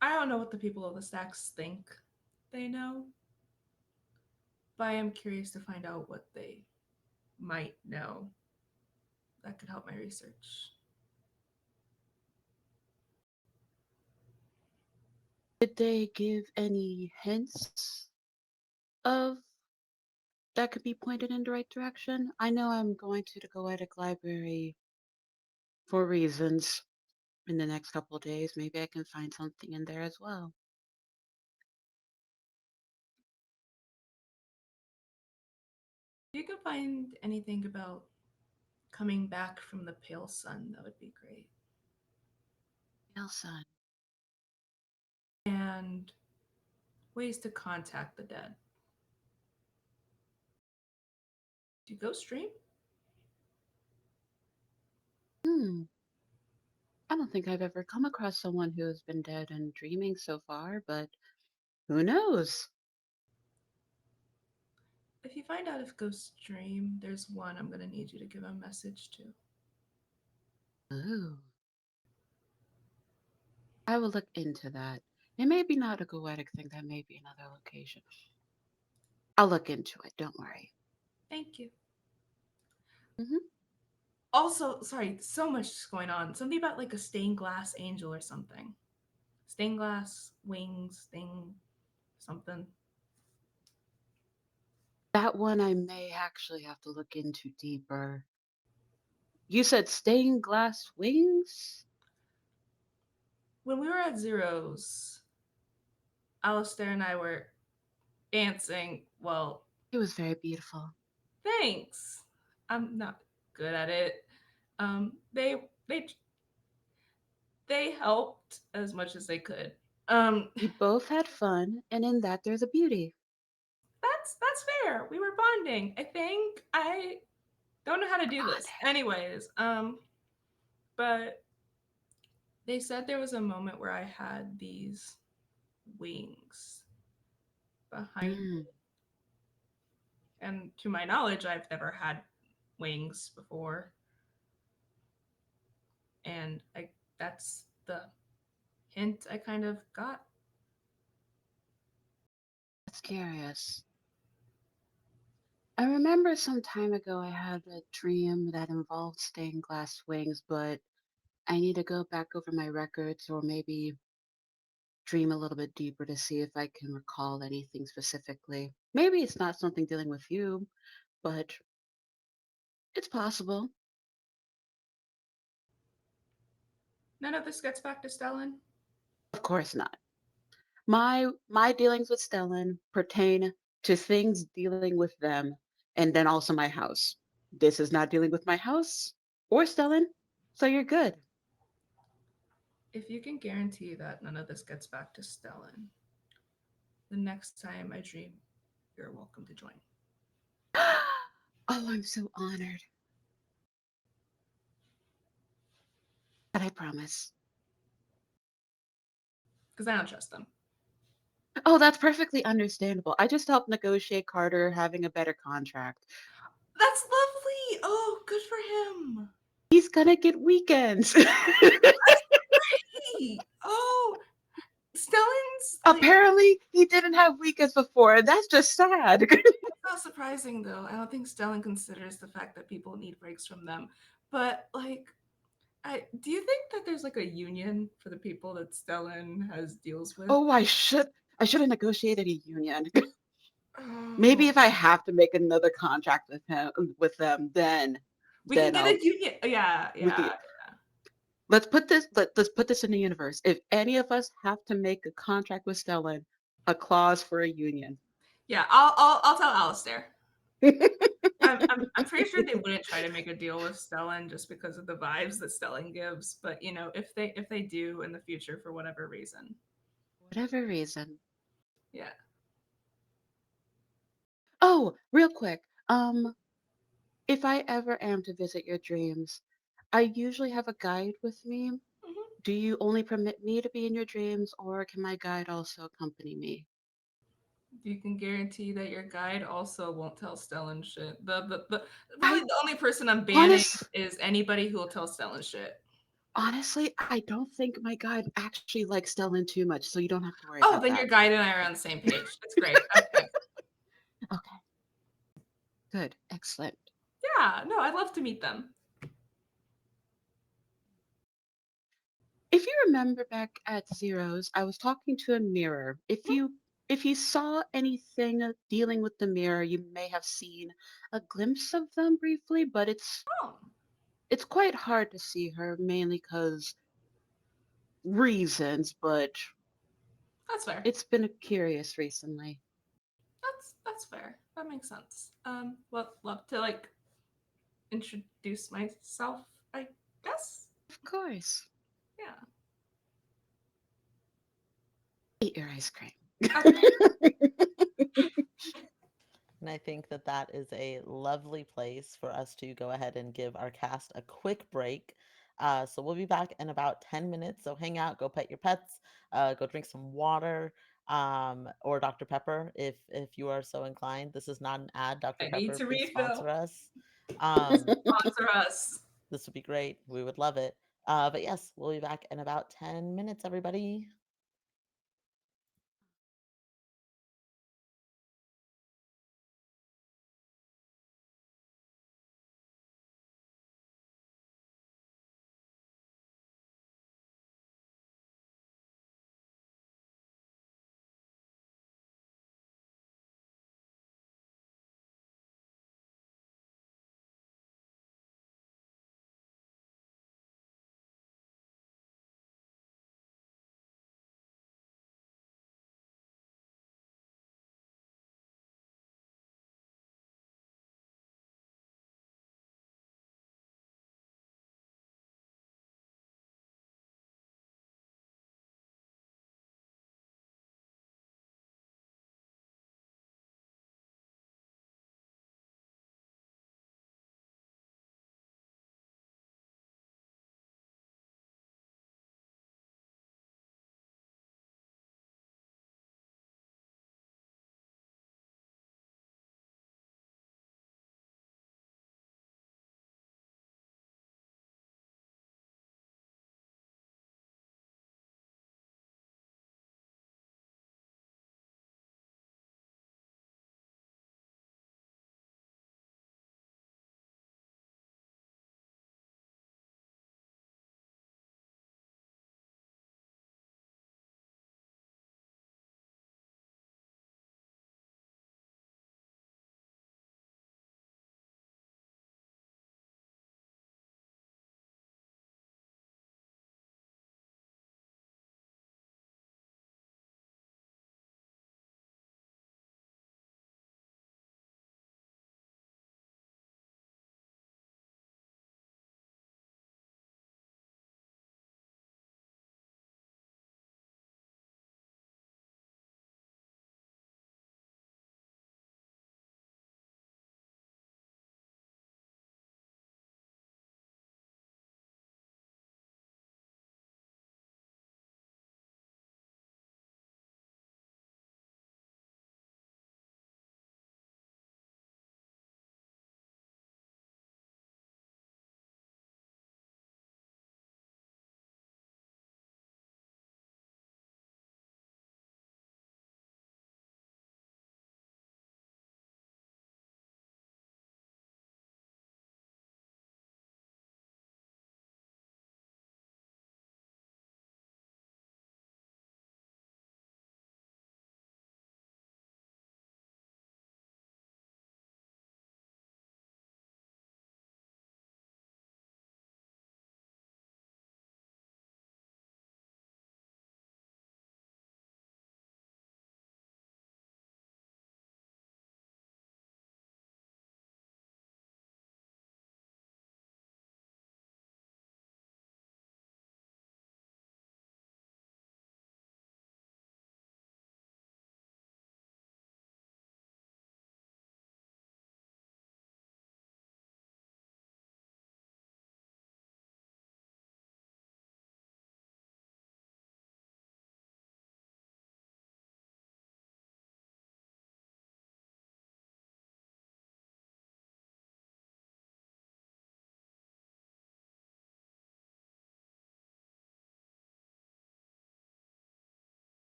I don't know what the people of the Stacks think they know, but I am curious to find out what they might know that could help my research. Did they give any hints of that could be pointed in the right direction? I know I'm going to the Goetic Library for reasons in the next couple of days. Maybe I can find something in there as well. If you could find anything about coming back from the pale sun, that would be great. Elsa, And ways to contact the dead. Do you go stream? hmm, I don't think I've ever come across someone who has been dead and dreaming so far, but who knows? If you find out if ghosts dream, there's one I'm gonna need you to give a message to. Ooh, I will look into that. It may be not a goetic thing, that may be another location. I'll look into it, don't worry. Thank you. Hmm. Also, sorry, so much going on. Something about like a stained glass angel or something. Stained glass wings thing, something. That one I may actually have to look into deeper. You said stained glass wings? When we were at Zero's, Alistair and I were dancing. Well, It was very beautiful. thanks. I'm not good at it. They they helped as much as they could. You both had fun, and in that there's a beauty. That's fair. We were bonding. I think I don't know how to do this. Bonding. Anyways, but they said there was a moment where I had these wings behind me. Mm, And to my knowledge, I've never had wings before. And I that's the hint I kind of got. that's curious. I remember some time ago I had a dream that involved stained glass wings, but I need to go back over my records or maybe dream a little bit deeper to see if I can recall anything specifically. Maybe it's not something dealing with you, but it's possible. None of this gets back to Stellan. Of course not. My dealings with Stellan pertain to things dealing with them and then also my house. This is not dealing with my house or Stellan, so you're good. If you can guarantee that none of this gets back to Stellan, the next time I dream, you're welcome to join. Oh, I'm so honored. But I promise. Because I don't trust them. Oh, that's perfectly understandable. I just helped negotiate Carter having a better contract. That's lovely. Oh, good for him. He's gonna get weekends. Hey, oh, Stellan's like Apparently, he didn't have weekends before. That's just sad. not surprising though. I don't think Stellan considers the fact that people need breaks from them. But like, I do you think that there's like a union for the people that Stellan has deals with? Oh, I should have negotiated a union. Oh, Maybe if I have to make another contract with them, we can then get a union. Yeah, we yeah. can let's put this in the universe. If any of us have to make a contract with Stellan, a clause for a union. Yeah, I'll tell Alistair. I'm pretty sure they wouldn't try to make a deal with Stellan just because of the vibes that Stellan gives. But you know, if they do in the future for whatever reason, Whatever reason. yeah. Oh, real quick. If I ever am to visit your dreams, I usually have a guide with me. Mhm. Do you only permit me to be in your dreams, or can my guide also accompany me? You can guarantee that your guide also won't tell Stellan shit. The really I the only person I'm banning honest is anybody who will tell Stellan shit. honestly, I don't think my guide actually likes Stellan too much, so you don't have to worry Oh, about then that. your guide and I are on the same page. That's great. Okay. Okay, good, excellent. Yeah, no, I'd love to meet them. If you remember back at Zeros, I was talking to a mirror. If you saw anything dealing with the mirror, you may have seen a glimpse of them briefly, but Oh, it's quite hard to see her mainly because reasons, but that's fair. it's been curious recently. That's fair. That makes sense. Well, love to like introduce myself, I guess. Of course. Yeah. Eat your ice cream. Okay. And I think that that is a lovely place for us to go ahead and give our cast a quick break. So we'll be back in about 10 minutes. So hang out, go pet your pets, go drink some water, or Dr. Pepper if you are so inclined. This is not an ad. Dr. I need Pepper, to please sponsor refill. us. Um, Sponsor us. this would be great. We would love it. But yes, we'll be back in about 10 minutes, everybody.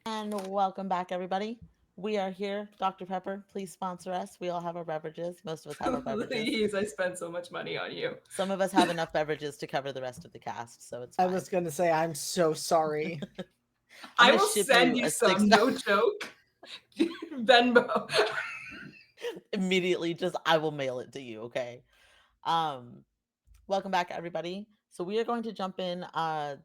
And welcome back, everybody. We are here. Dr. Pepper, please sponsor us. We all have our beverages. Most of us have our beverages. Please, I spent so much money on you. Some of us have enough beverages to cover the rest of the cast, so it's I fine. was going to say, I'm so sorry. I'm I gonna will ship send you you a six some, no joke. Venmo. immediately. Just I will mail it to you. Okay. Um, Welcome back, everybody. So we are going to jump in.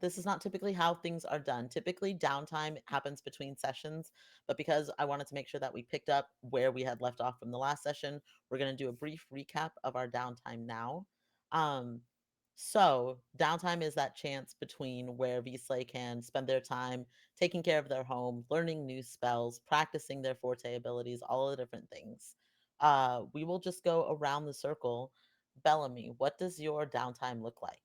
This is not typically how things are done. Typically, downtime happens between sessions, but because I wanted to make sure that we picked up where we had left off from the last session, we're going to do a brief recap of our downtime now. Um, so downtime is that chance between where Vslay can spend their time taking care of their home, learning new spells, practicing their forte abilities, all of the different things. We will just go around the circle. Bellamy, what does your downtime look like?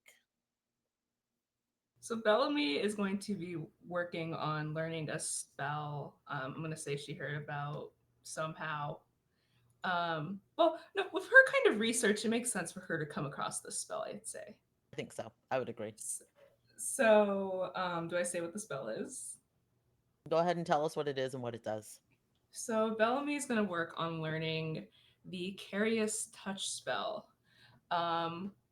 So Bellamy is going to be working on learning a spell. I'm going to say she heard about somehow. Well, no, with her kind of research, it makes sense for her to come across this spell, I'd say. I think so. I would agree. So, do I say what the spell is? Go ahead and tell us what it is and what it does. So Bellamy is going to work on learning the Carious Touch spell.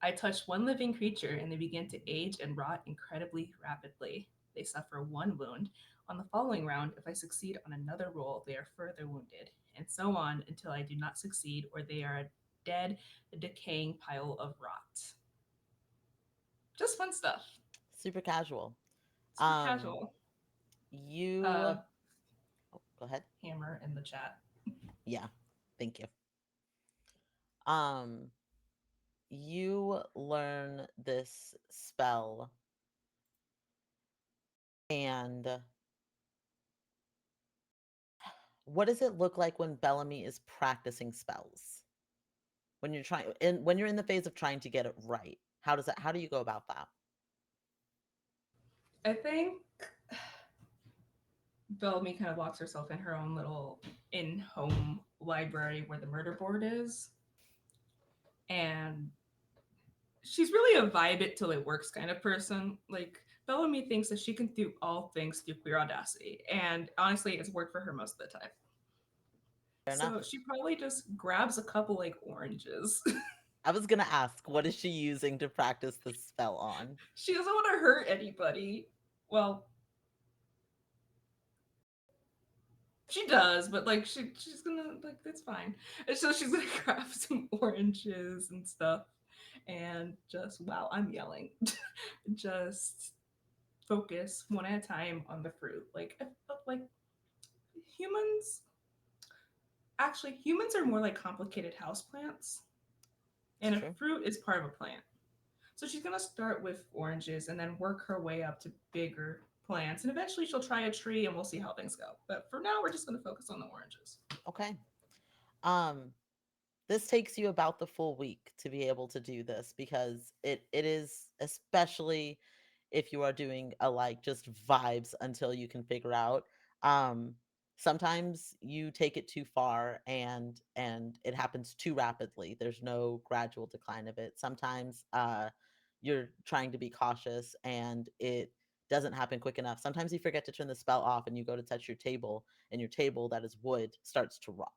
I touch one living creature and they begin to age and rot incredibly rapidly. They suffer one wound. On the following round, if I succeed on another roll, they are further wounded, and so on until I do not succeed or they are a dead, decaying pile of rot. Just fun stuff. Super casual. Super Um, casual. you Uh, go ahead. Hammer in the chat. Yeah, thank you. Um, you learn this spell, and what does it look like when Bellamy is practicing spells? When you're trying, and when you're in the phase of trying to get it right, how do you go about that? I think Bellamy kind of locks herself in her own little in-home library where the murder board is, and she's really a vibe it till it works kind of person. Like Bellamy thinks that she can do all things through queer audacity, and honestly, it's worked for her most of the time. Fair enough. So she probably just grabs a couple like oranges. I was gonna ask, what is she using to practice this spell on? She doesn't want to hurt anybody. Well, she does, but like she's gonna like it's fine. And so she's gonna grab some oranges and stuff, and just wow, I'm yelling. Just focus one at a time on the fruit. Like humans, actually, humans are more like complicated houseplants, It's and a true. fruit is part of a plant. So she's gonna start with oranges and then work her way up to bigger plants, and eventually she'll try a tree, and we'll see how things go. But for now, we're just gonna focus on the oranges. Okay. Um, this takes you about the full week to be able to do this because it is, especially if you are doing a like just vibes until you can figure out. um Sometimes you take it too far and it happens too rapidly. There's no gradual decline of it. Sometimes you're trying to be cautious and it doesn't happen quick enough. Sometimes you forget to turn the spell off and you go to touch your table, and your table that is wood starts to rot.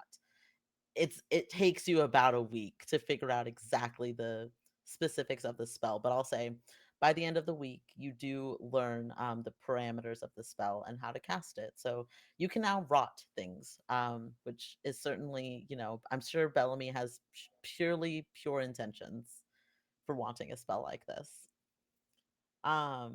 It takes you about a week to figure out exactly the specifics of the spell, but I'll say by the end of the week you do learn the parameters of the spell and how to cast it, so you can now rot things, which is certainly, I'm sure Bellamy has purely pure intentions for wanting a spell like this. um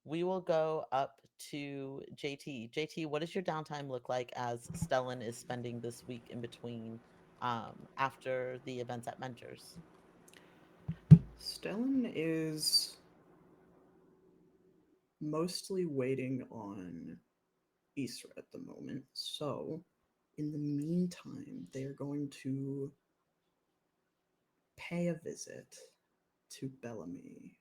we will go up to JT. What does your downtime look like as Stellan is spending this week in between, after the events at Mentors? Stellan is mostly waiting on Isra at the moment. So, in the meantime, they are going to pay a visit to Bellamy.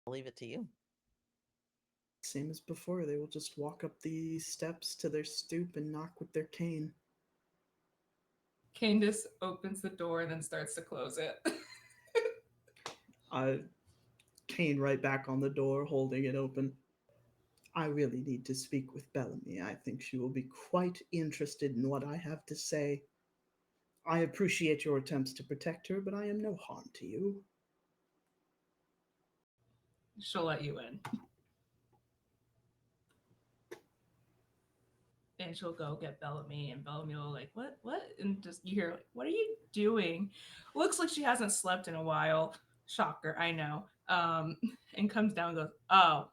I'll leave it to you. Same as before, they will just walk up the steps to their stoop and knock with their cane. Candace opens the door and then starts to close it. I cane right back on the door, holding it open. I really need to speak with Bellamy. I think she will be quite interested in what I have to say. I appreciate your attempts to protect her, but I am no harm to you. She'll let you in. And she'll go get Bellamy, and Bellamy will like, what? And just you hear like, what are you doing? Looks like she hasn't slept in a while. Shocker, I know. And comes down and goes, oh,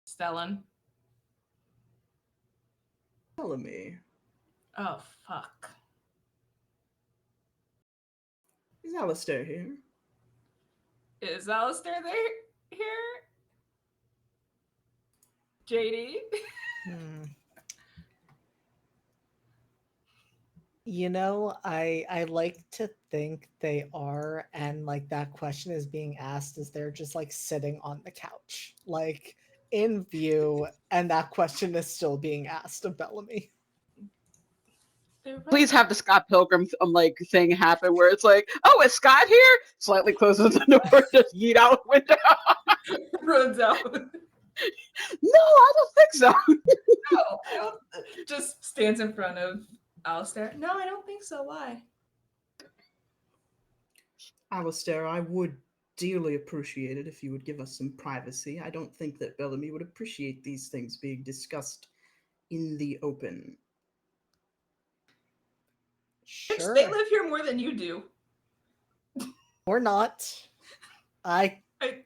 Stellan. Bellamy, Oh fuck. is Alistair here? Is Alistair there here? JD? Hmm. You know, I like to think they are, and like that question is being asked as they're just like sitting on the couch, like in view, and that question is still being asked of Bellamy. They're Please resting. have the Scott Pilgrim like thing happen where it's like, oh, is Scott here? Slightly closes the door, just yeet out window. Runs out. No, I don't think so. No, I don't. Just stands in front of Alistair. No, I don't think so. Why? Alistair, I would dearly appreciate it if you would give us some privacy. I don't think that Bellamy would appreciate these things being discussed in the open. Bitch, they Sure. live here more than you do. Or not. I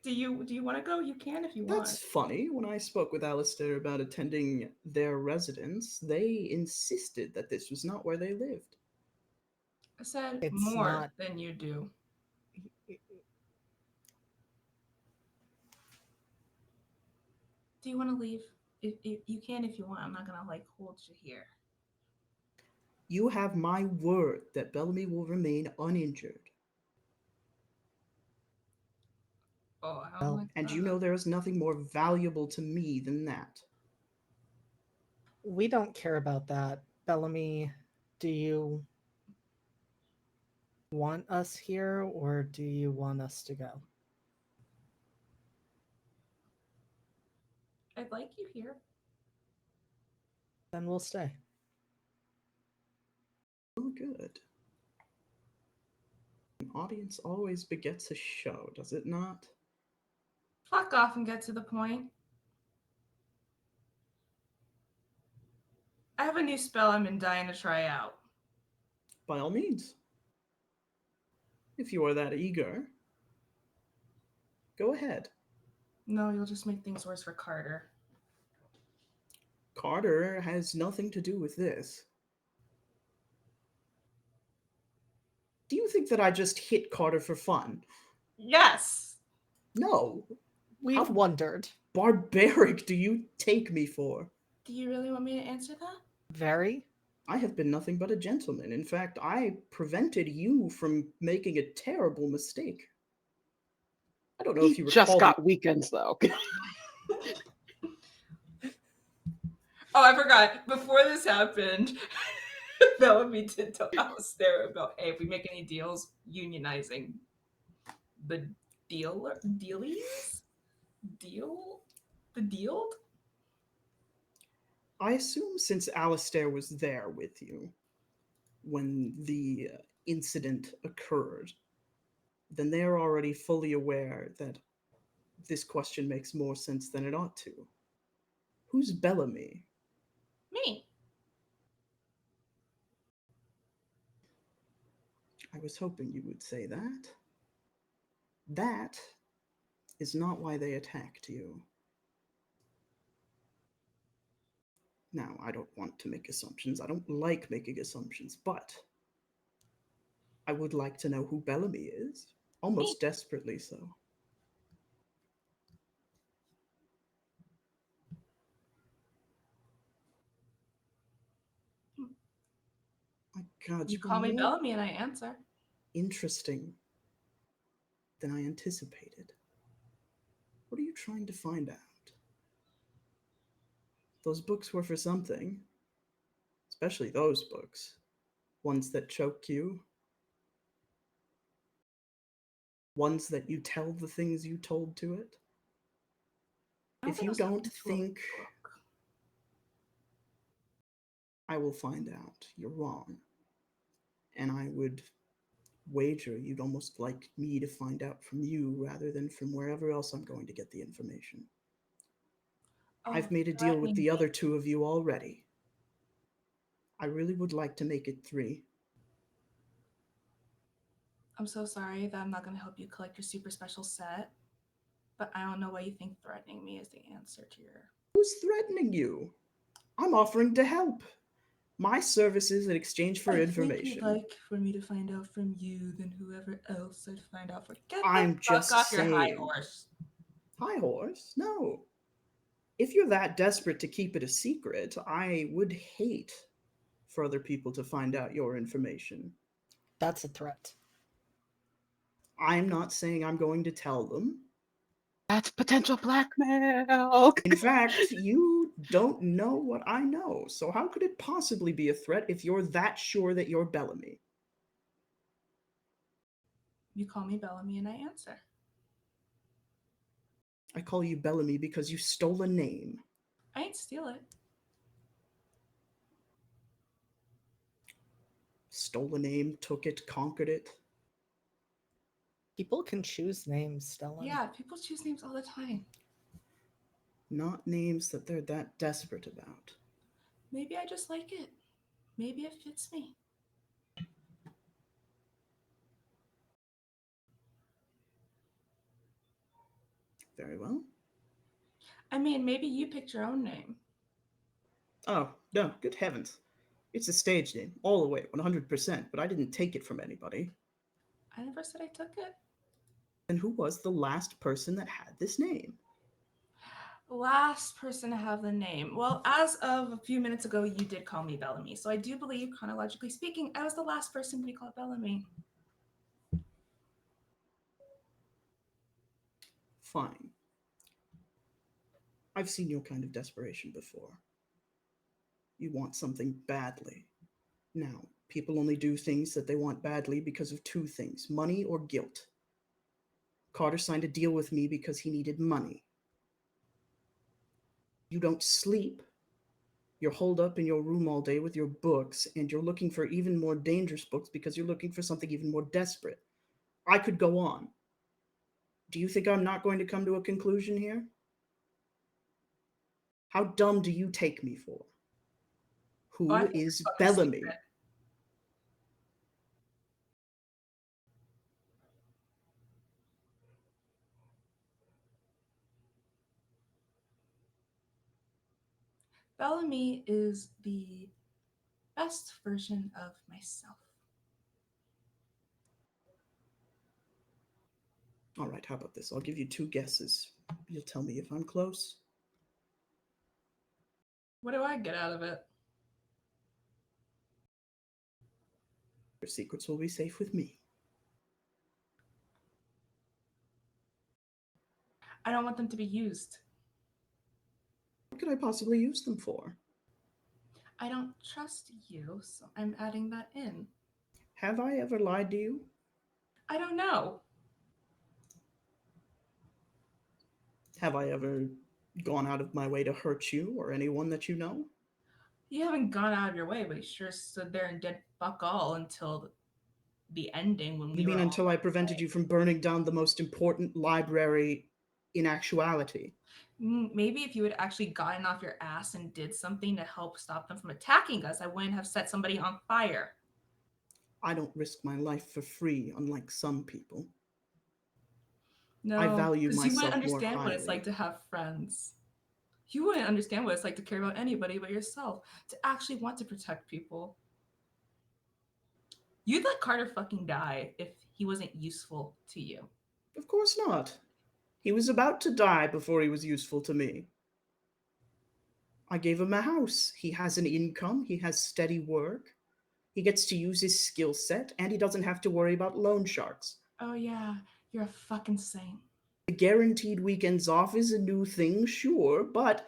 Do you want to go? You can if you That's want. funny. When I spoke with Alistair about attending their residence, they insisted that this was not where they lived. I said it's more not than you do. Do you want to leave? If you can, if you want. I'm not gonna like hold you here. You have my word that Bellamy will remain uninjured. Oh, I don't well, like And you that. know there is nothing more valuable to me than that. we don't care about that. Bellamy, do you want us here or do you want us to go? I'd like you here. Then we'll stay. Oh, good. An audience always begets a show, does it not? Fuck off and get to the point. I have a new spell I've been dying to try out. By all means. If you are that eager, go ahead. No, you'll just make things worse for Carter. Carter has nothing to do with this. Do you think that I just hit Carter for fun? Yes. No. We've How wondered. barbaric do you take me for? Do you really want me to answer that? Very? I have been nothing but a gentleman. In fact, I prevented you from making a terrible mistake. I don't know if He you just recall the. got weekends though. Oh, I forgot. Before this happened, Bellamy did tell Alistair about, hey, if we make any deals, unionizing the dealies? Deal? The dealed? I assume since Alistair was there with you when the incident occurred, then they are already fully aware that this question makes more sense than it ought to. Who's Bellamy? Me. I was hoping you would say that. That is not why they attacked you. Now, I don't want to make assumptions. I don't like making assumptions, but I would like to know who Bellamy is. Me. Almost desperately so. My God, You you were call me more Bellamy and I answer. interesting than I anticipated. What are you trying to find out? Those books were for something. especially those books. Ones that choke you, ones that you tell the things you told to it. I don't If think you I've don't spoken to a think book. I will find out, you're wrong. And I would wager you'd almost like me to find out from you rather than from wherever else I'm going to get the information. Oh, I've made a deal with threatening the me. other two of you already. I really would like to make it three. I'm so sorry that I'm not going to help you collect your super special set, but I don't know why you think threatening me is the answer to your. Who's threatening you? I'm offering to help. My services in exchange for I think you'd information. like for me to find out from you than whoever else I'd find out for. Get the I'm fuck just off your high saying. horse. High horse? No. If you're that desperate to keep it a secret, I would hate for other people to find out your information. That's a threat. I'm not saying I'm going to tell them. That's potential blackmail. In fact, you don't know what I know, so how could it possibly be a threat if you're that sure that you're Bellamy? You call me Bellamy and I answer. I call you Bellamy because you stole a name. I ain't steal it. Stole a name, took it, conquered it. People can choose names, Stellan. Yeah, people choose names all the time. Not names that they're that desperate about. Maybe I just like it. Maybe it fits me. Very well. I mean, maybe you picked your own name. Oh, no, good heavens. It's a stage name, all the way, 100%, but I didn't take it from anybody. I never said I took it. Then who was the last person that had this name? Last person to have the name. Well, as of a few minutes ago, you did call me Bellamy. So I do believe, chronologically speaking, I was the last person to be called Bellamy. Fine. I've seen your kind of desperation before. You want something badly. Now, people only do things that they want badly because of two things: money or guilt. Carter signed a deal with me because he needed money. You don't sleep. You're holed up in your room all day with your books, and you're looking for even more dangerous books because you're looking for something even more desperate. I could go on. Do you think I'm not going to come to a conclusion here? How dumb do you take me for? Oh, I Who think it's is a fucking Bellamy? secret. Bellamy is the best version of myself. All right, how about this? I'll give you two guesses. You'll tell me if I'm close. What do I get out of it? Your secrets will be safe with me. I don't want them to be used. What could I possibly use them for? I don't trust you, so I'm adding that in. Have I ever lied to you? I don't know. Have I ever gone out of my way to hurt you or anyone that you know? You haven't gone out of your way, but you sure stood there and did fuck all until the ending when You we were mean all until I prevented you from burning down the most important library in actuality? Maybe if you had actually gotten off your ass and did something to help stop them from attacking us, I wouldn't have set somebody on fire. I don't risk my life for free, unlike some people. I No, value because you wouldn't myself more understand what it's like highly. to have friends. You wouldn't understand what it's like to care about anybody but yourself, to actually want to protect people. You'd let Carter fucking die if he wasn't useful to you. Of course not. He was about to die before he was useful to me. I gave him a house. He has an income, he has steady work, he gets to use his skill set, and he doesn't have to worry about loan sharks. Oh yeah, you're a fucking saint. The guaranteed weekends off is a new thing, sure, but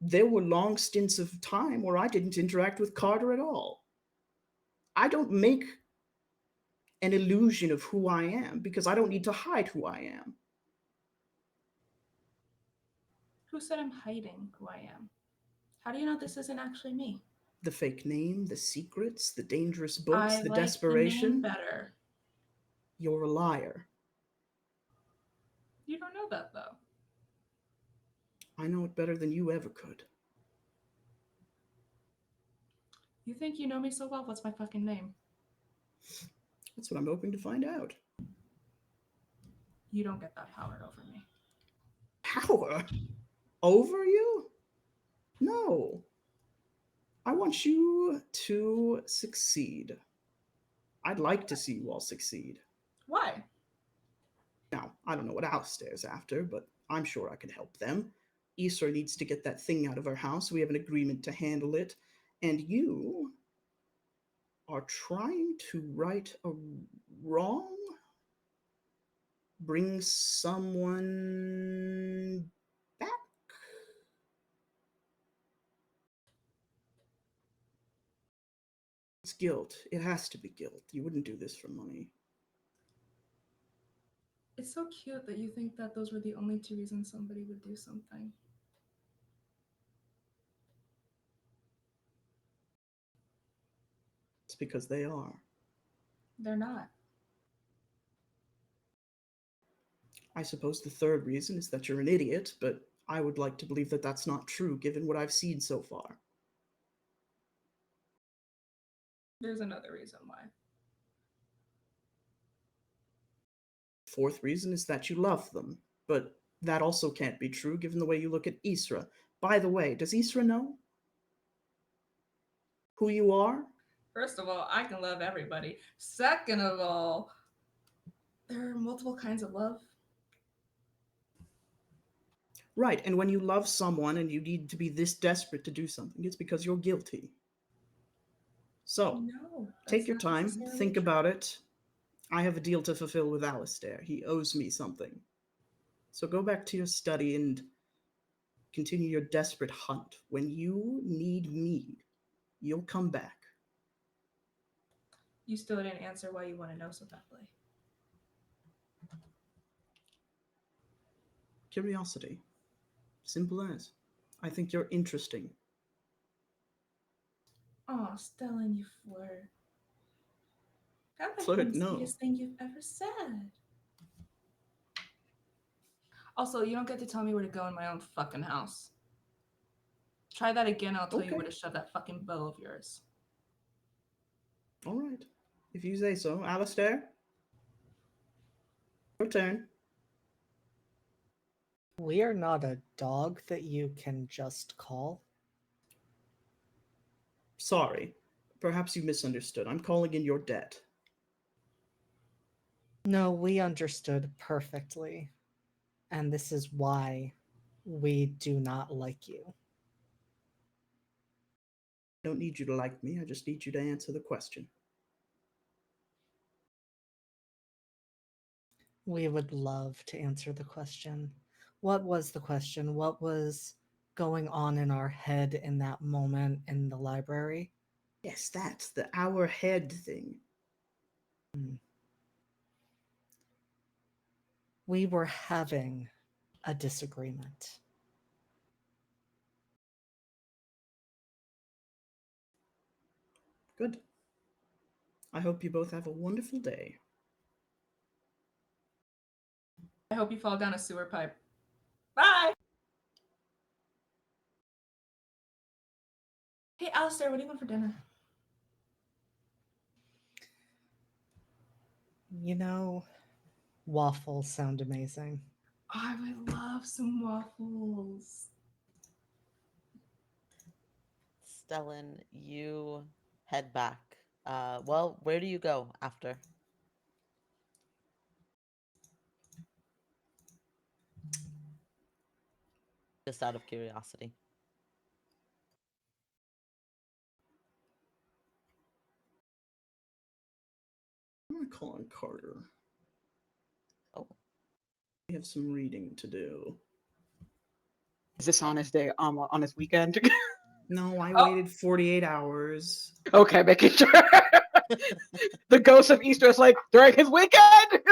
There were long stints of time where I didn't interact with Carter at all. I don't make an illusion of who I am because I don't need to hide who I am. Who said I'm hiding who I am? How do you know this isn't actually me? The fake name, the secrets, the dangerous books, I the like the name desperation. better. You're a liar. You don't know that though. I know it better than you ever could. You think you know me so well? What's my fucking name? That's what I'm hoping to find out. You don't get that power over me. Power? Over you? No. I want you to succeed. I'd like to see you all succeed. Why? Now, I don't know what Alistair's after, but I'm sure I can help them. Isra needs to get that thing out of her house. We have an agreement to handle it. And you are trying to right a wrong? Bring someone back? It's guilt. It has to be guilt. You wouldn't do this for money. It's so cute that you think that those were the only two reasons somebody would do something. It's because they are. They're not. I suppose the third reason is that you're an idiot, but I would like to believe that that's not true given what I've seen so far. There's another reason why. Fourth reason is that you love them, but that also can't be true given the way you look at Isra. By the way, does Isra know who you are? First of all, I can love everybody. Second of all, there are multiple kinds of love. Right, and when you love someone and you need to be this desperate to do something, it's because you're guilty. So, No, take that's your not time, necessarily think true. about it. I have a deal to fulfill with Alistair. He owes me something. So go back to your study and continue your desperate hunt. When you need me, you'll come back. You still didn't answer why you want to know so badly. Curiosity. Simple as. I think you're interesting. Oh, Stellan, you flirt. That might have been Flirt, the no. sweetest thing you've ever said. Also, you don't get to tell me where to go in my own fucking house. Try that again, I'll tell you where Okay. to shove that fucking bow of yours. All right. If you say so. Alistair? Your turn. We are not a dog that you can just call. Sorry. Perhaps you misunderstood. I'm calling in your debt. No, we understood perfectly. And this is why we do not like you. I don't need you to like me. I just need you to answer the question. We would love to answer the question. What was the question? What was going on in our head in that moment in the library? Yes, that's the our head thing. We were having a disagreement. Good. I hope you both have a wonderful day. I hope you fall down a sewer pipe. Bye! Hey, Alistair, what do you want for dinner? You know, waffles sound amazing. I would love some waffles. Stellan, you head back. Well, where do you go after? Just out of curiosity. I'm gonna call on Carter. Oh, We have some reading to do. Is this on his day on his weekend? No, I Oh, waited 48 hours. Okay, making sure. The ghost of Easter is like during his weekend.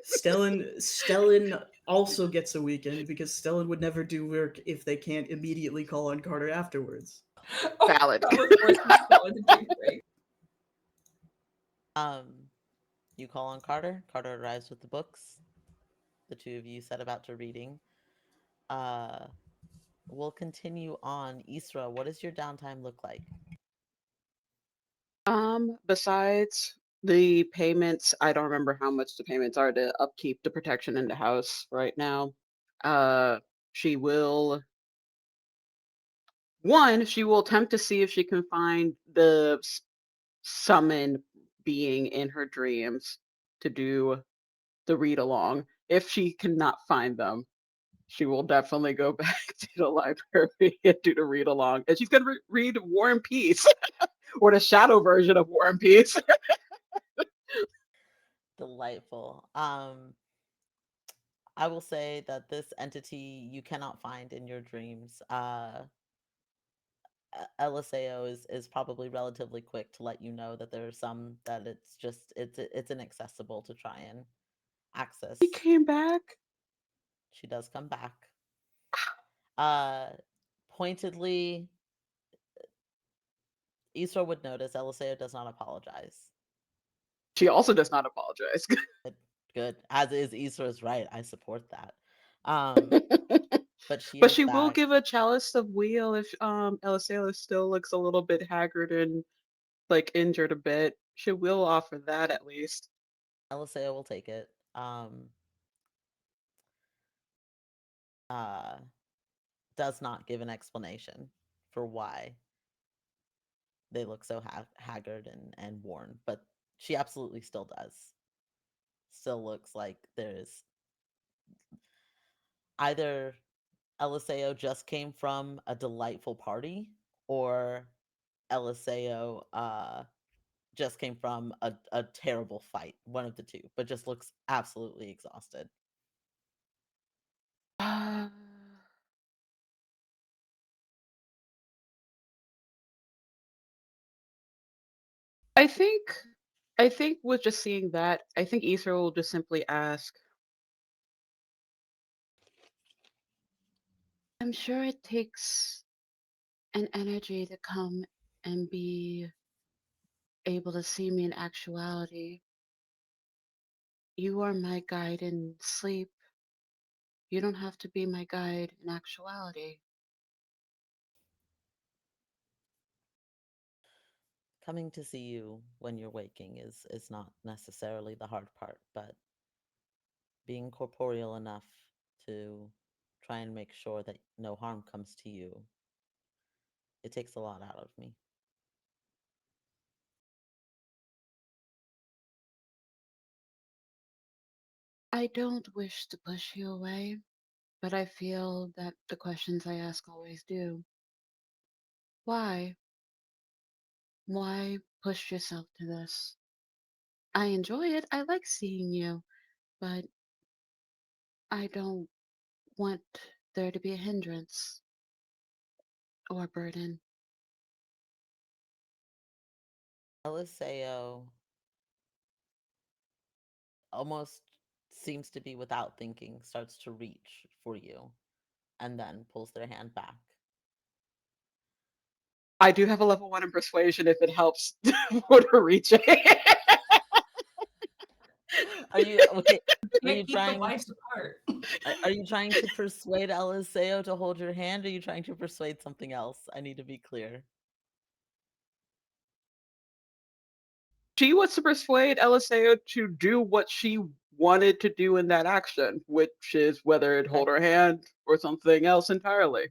Stellan also gets a weekend because Stellan would never do work if they can't immediately call on Carter afterwards. oh, Valid. that was forcing Stella to take a break. Um, you call on Carter. Carter arrives with the books. The two of you set about to reading. Uh, we'll continue on. Isra, what does your downtime look like? Besides the payments, I don't remember how much the payments are to upkeep the protection in the house right now. Uh, she will she will attempt to see if she can find the summon being in her dreams to do the read along. If she cannot find them, she will definitely go back to the library and do the read along. And she's gonna read War and Peace or the shadow version of War and Peace. Delightful. I will say that this entity you cannot find in your dreams. Eliseo is probably relatively quick to let you know that there are some that it's inaccessible to try and He access. came back. She does come back. Uh, Pointedly, Isra would notice Eliseo does not apologize. She also does not apologize. Good, good. As is Isra's right. I support that. Um, but she But is she will back. give a chalice of wheel if Elisela still looks a little bit haggard and like injured a bit. She will offer that at least. Eliseo will take it. Uh, does not give an explanation for why they look so haggard and worn, but she absolutely still does. Still looks like there's either Eliseo just came from a delightful party or Eliseo just came from a terrible fight, one of the two, but just looks absolutely exhausted. Uh, I think I think with just seeing that, I think Isra will just simply ask, I'm sure it takes an energy to come and be able to see me in actuality. You are my guide in sleep. You don't have to be my guide in actuality. Coming to see you when you're waking is not necessarily the hard part, but being corporeal enough to try and make sure that no harm comes to you, it takes a lot out of me. I don't wish to push you away, but I feel that the questions I ask always do. Why? Why push yourself to this? I enjoy it. I like seeing you, but I don't want there to be a hindrance or a burden. Eliseo almost seems to be without thinking, starts to reach for you, and then pulls their hand back. I do have a level 1 in persuasion if it helps for the reaching. Are you okay? Are Can't you keep the trying? lives apart. Are you trying to persuade Eliseo to hold your hand? Or are you trying to persuade something else? I need to be clear. She wants to persuade Eliseo to do what she wanted to do in that action, which is whether it Okay. hold her hand or something else entirely.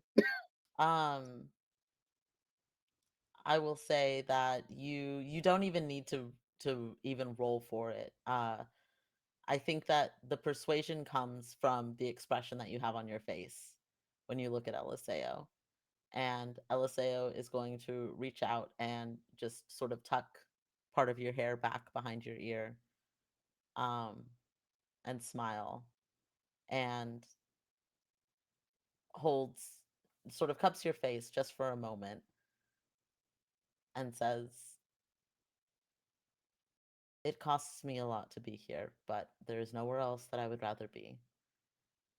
Um, I will say that you don't even need to even roll for it. I think that the persuasion comes from the expression that you have on your face when you look at Eliseo. And Eliseo is going to reach out and just sort of tuck part of your hair back behind your ear, um, and smile and holds sort of cups your face just for a moment and says, "It costs me a lot to be here, but there is nowhere else that I would rather be."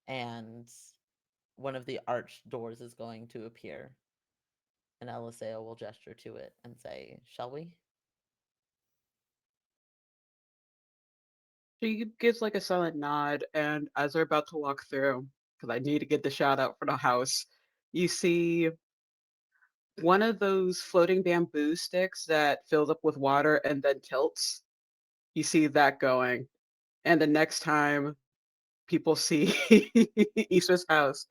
And one of the arched doors is going to appear, and Eliseo will gesture to it and say, "Shall we?" She gives like a silent nod, and as they're about to walk through, because I need to get the shout out for the house, you see one of those floating bamboo sticks that fills up with water and then tilts. You see that going. And the next time people see Issa's house,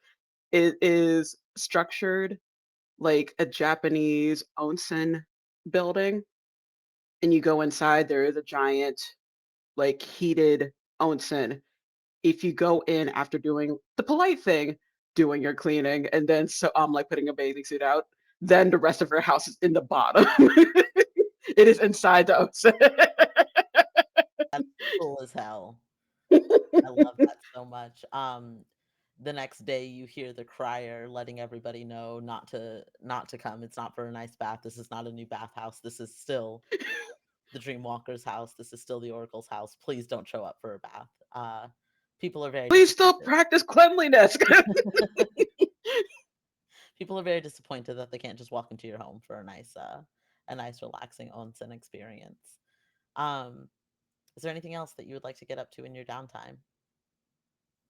it is structured like a Japanese onsen building. And you go inside, there is a giant, like heated onsen. If you go in after doing the polite thing, doing your cleaning, and then so I'm like putting a bathing suit out, then the rest of her house is in the bottom. It is inside the ocean. That's cool as hell. I love that so much. The next day you hear the crier letting everybody know not to come. It's not for a nice bath. This is not a new bathhouse. This is still the Dreamwalker's house. This is still the Oracle's house. Please don't show up for a bath. People are very Please still disappointed. practice cleanliness. People are very disappointed that they can't just walk into your home for a nice relaxing onsen experience. Um, is there anything else that you would like to get up to in your downtime?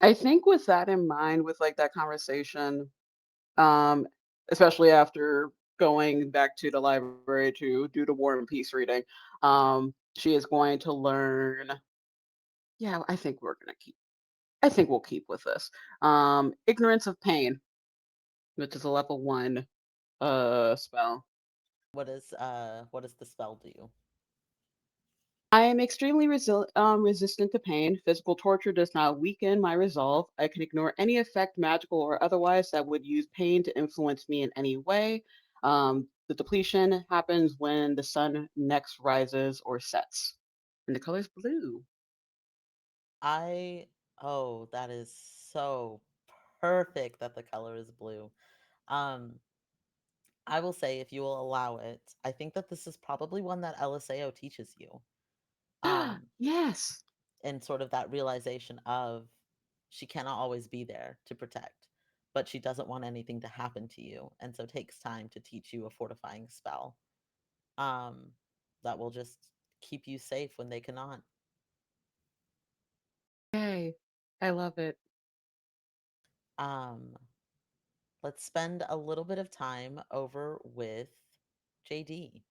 I think with that in mind, with like that conversation, um, especially after going back to the library to do the War and Peace reading, she is going to learn. Yeah, I think we're gonna keep. I think we'll keep with this. Ignorance of pain, which is a level 1 spell. What does the spell do? I am extremely resistant to pain. Physical torture does not weaken my resolve. I can ignore any effect, magical or otherwise, that would use pain to influence me in any way. The depletion happens when the sun next rises or sets. And the color is blue. I oh, that is so perfect that the color is blue. Um, I will say, if you will allow it, I think that this is probably one that Eliseo teaches you. Um, Yes. and sort of that realization of she cannot always be there to protect, but she doesn't want anything to happen to you, and so takes time to teach you a fortifying spell. Um, that will just keep you safe when they cannot. Yay. I love it. Um, let's spend a little bit of time over with JD.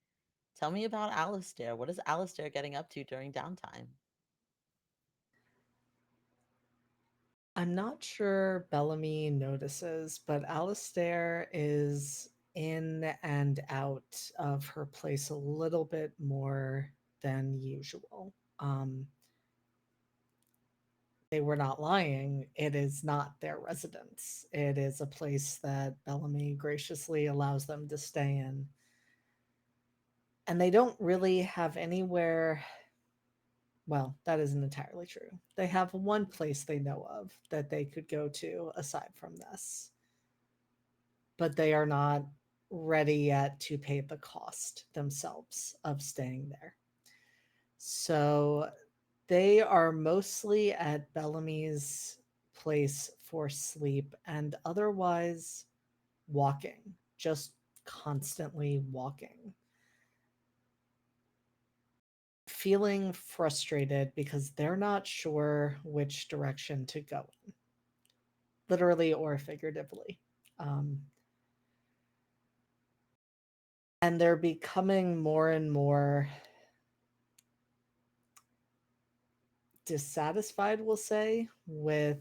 Tell me about Alistair. What is Alistair getting up to during downtime? I'm not sure Bellamy notices, but Alistair is in and out of her place a little bit more than usual. Um, they were not lying. It is not their residence. It is a place that Bellamy graciously allows them to stay in. And they don't really have anywhere. Well, that isn't entirely true. They have one place they know of that they could go to aside from this, but they are not ready yet to pay the cost themselves of staying there. So they are mostly at Bellamy's place for sleep and otherwise walking, just constantly walking. Feeling frustrated because they're not sure which direction to go in, literally or figuratively. Um, and they're becoming more and more dissatisfied, we'll say, with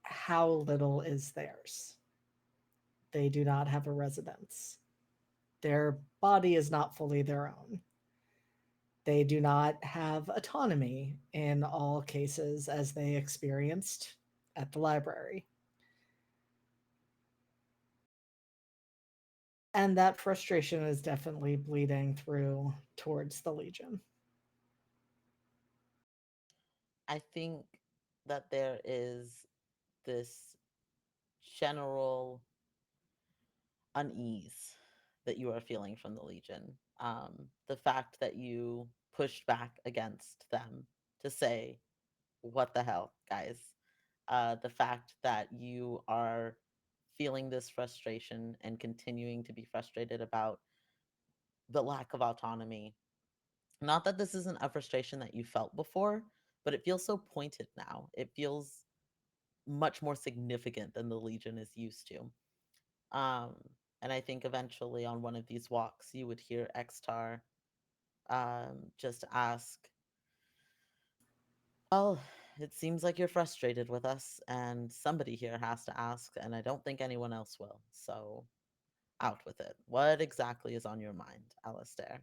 how little is theirs. They do not have a residence. Their body is not fully their own. They do not have autonomy in all cases, as they experienced at the library. And that frustration is definitely bleeding through towards the Legion. I think that there is this general unease that you are feeling from the Legion. The fact that you pushed back against them to say, what the hell, guys? The fact that you are feeling this frustration and continuing to be frustrated about the lack of autonomy. Not that this isn't a frustration that you felt before, but it feels so pointed now. It feels much more significant than the Legion is used to. Um, and I think eventually on one of these walks, you would hear Xtar just ask, well, it seems like you're frustrated with us, and somebody here has to ask, and I don't think anyone else will. So out with it. What exactly is on your mind, Alistair?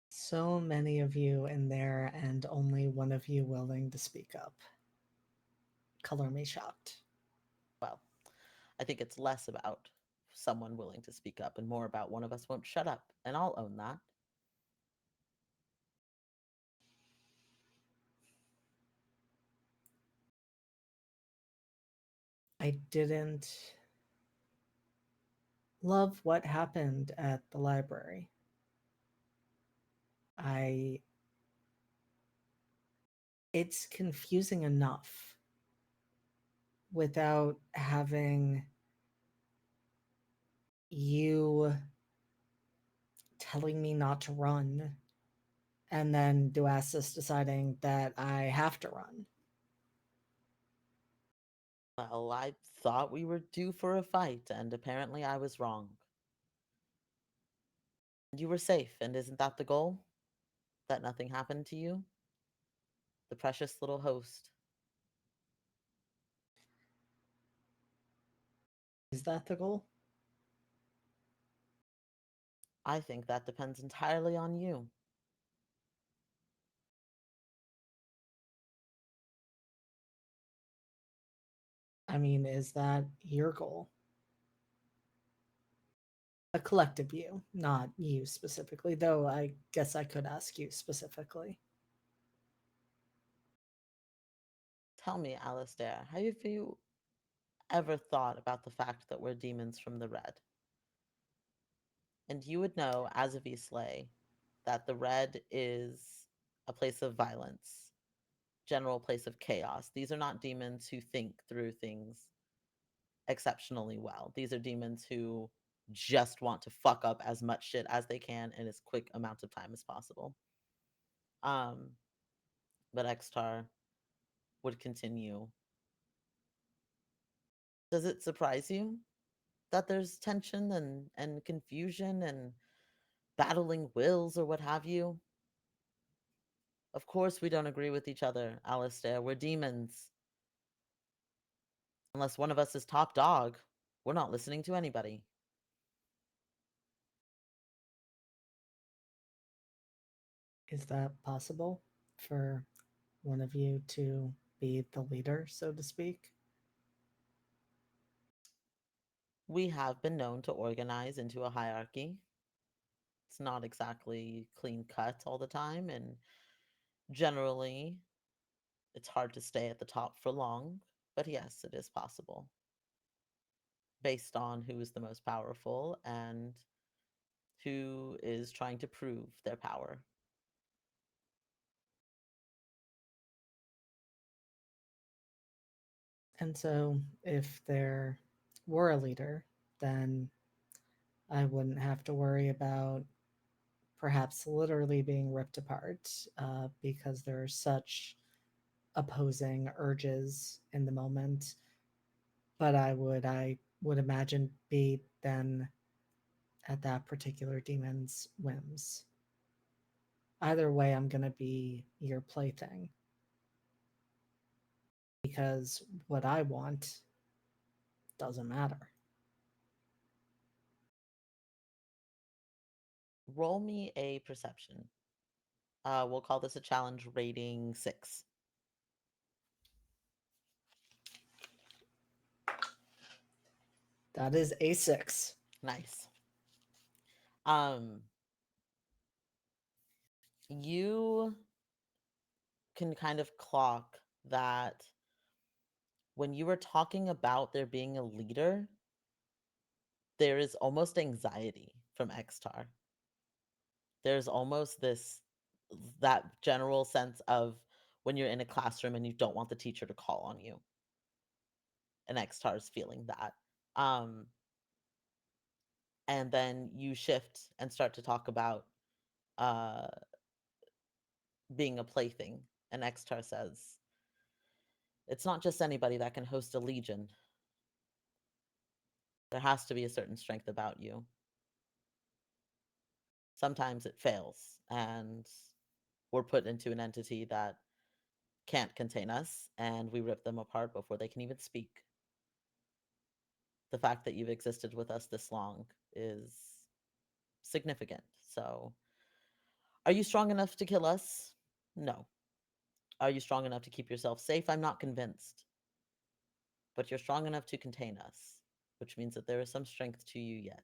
So many of you in there, and only one of you willing to speak up. Color me shocked. Well, I think it's less about someone willing to speak up and more about one of us won't shut up, and I'll own that. I didn't love what happened at the library. I It's confusing enough without having you telling me not to run and then Duasis deciding that I have to run. Well, I thought we were due for a fight, and apparently I was wrong. You were safe, and isn't that the goal? That nothing happened to you? The precious little host. Is that the goal? I think that depends entirely on you. I mean, is that your goal? A collective you, not you specifically, though I guess I could ask you specifically. Tell me, Alistair, have you ever thought about the fact that we're demons from the red? And you would know, as a Vislay, that the red is a place of violence, general place of chaos. These are not demons who think through things exceptionally well. These are demons who just want to fuck up as much shit as they can in as quick amount of time as possible. Um, but Xtar would continue. Does it surprise you that there's tension and confusion and battling wills or what have you? Of course we don't agree with each other, Alistair. We're demons. Unless one of us is top dog, we're not listening to anybody. Is that possible for one of you to be the leader, so to speak? We have been known to organize into a hierarchy. It's not exactly clean cut all the time, and generally, it's hard to stay at the top for long. But yes, it is possible based on who is the most powerful and who is trying to prove their power. And so, if there were a leader, then I wouldn't have to worry about perhaps literally being ripped apart because there are such opposing urges in the moment. But I would imagine be then at that particular demon's whims. Either way, I'm gonna be your plaything because what I want doesn't matter. Roll me a perception. We'll call this a challenge rating 6. That is a 6. Nice. Um, you can kind of clock that when you were talking about there being a leader, there is almost anxiety from Xtar. There's almost that general sense of when you're in a classroom and you don't want the teacher to call on you. And Xtar is feeling that. Um, and then you shift and start to talk about uh, being a plaything. And Xtar says, it's not just anybody that can host a legion. There has to be a certain strength about you. Sometimes it fails, and we're put into an entity that can't contain us, and we rip them apart before they can even speak. The fact that you've existed with us this long is significant. So, are you strong enough to kill us? No. Are you strong enough to keep yourself safe? I'm not convinced. But you're strong enough to contain us, which means that there is some strength to you yet.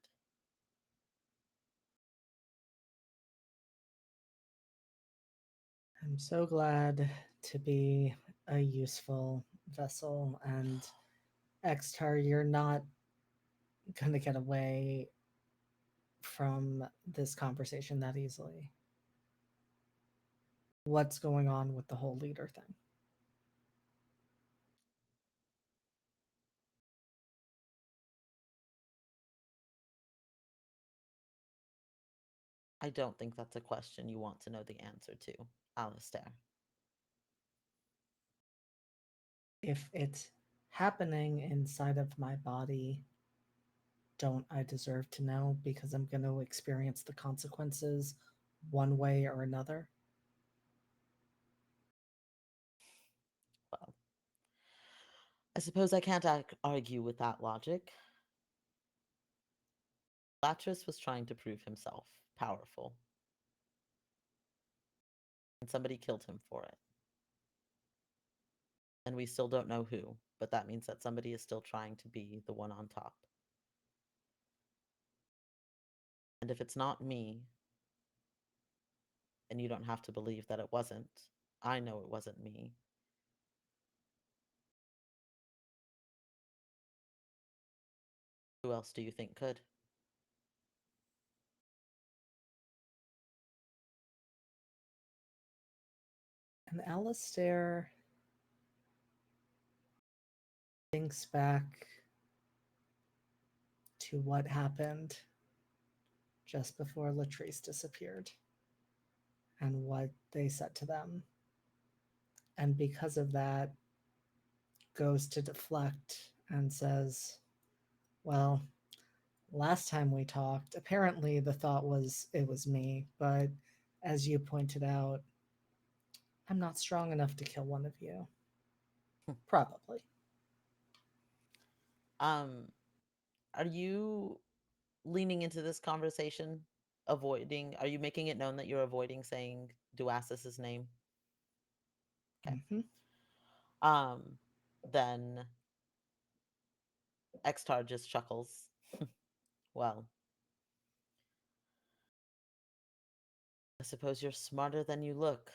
I'm so glad to be a useful vessel, and Xtar, you're not going to get away from this conversation that easily. What's going on with the whole leader thing? I don't think that's a question you want to know the answer to, Alistair. If it's happening inside of my body, don't I deserve to know because I'm going to experience the consequences one way or another? Well, I suppose I can't argue with that logic. Latris was trying to prove himself powerful, and somebody killed him for it. And we still don't know who, but that means that somebody is still trying to be the one on top. And if it's not me, and you don't have to believe that it wasn't, I know it wasn't me. Who else do you think could? And Alistair thinks back to what happened just before Latrice disappeared and what they said to them. And because of that, goes to deflect and says, well, last time we talked, apparently the thought was it was me, but as you pointed out, I'm not strong enough to kill one of you. Probably. Um, are you leaning into this conversation, are you making it known that you're avoiding saying Duasis's name? Okay. Mm-hmm. Um, then Xtar just chuckles. Well, I suppose you're smarter than you look.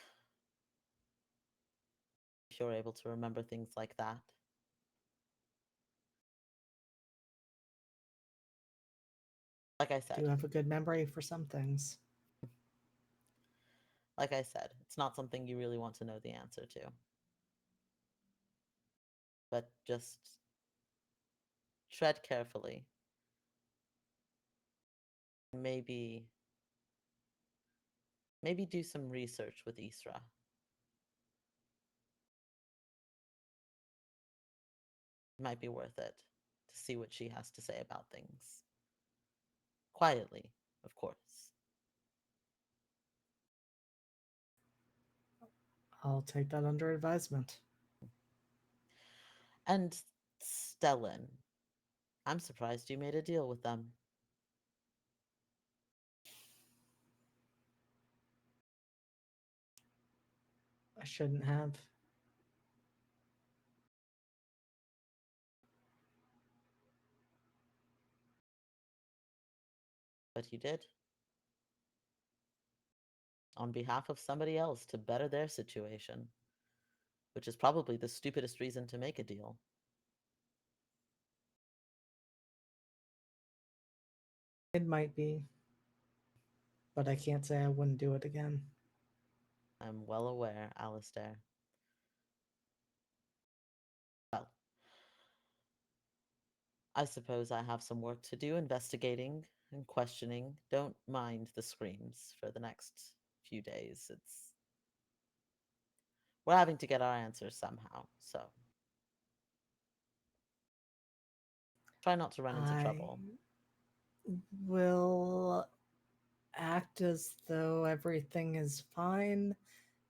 If you're able to remember things like that. Like I Do said, have a good memory for some things. it's not something you really want to know the answer to. But just tread carefully. Maybe do some research with Isra. It might be worth it to see what she has to say about things. Quietly, of course. I'll take that under advisement. And Stellan, I'm surprised you made a deal with them. I shouldn't have. But you did. On behalf of somebody else to better their situation. which is probably the stupidest reason to make a deal. It might be, but I can't say I wouldn't do it again. I'm well aware, Alistair. Well, I suppose I have some work to do investigating and questioning. Don't mind the screams for the next few days. We're having to get our answers somehow, so try not to run into I trouble. will act as though everything is fine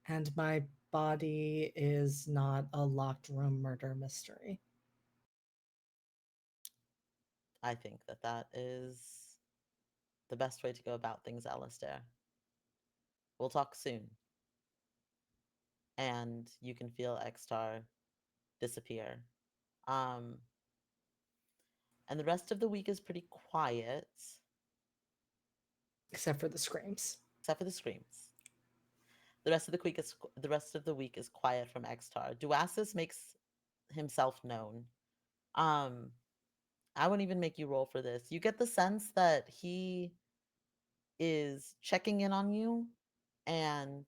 and my body is not a locked room murder mystery. I think that that is the best way to go about things, Alistair. We'll talk soon. And you can feel Xstar disappear. Um, and the rest of the week is pretty quiet, Except for the screams. except for the screams. The rest of the week is quiet from Xtar. Duasis makes himself known. Um, I wouldn't even make you roll for this. You get the sense that he is checking in on you and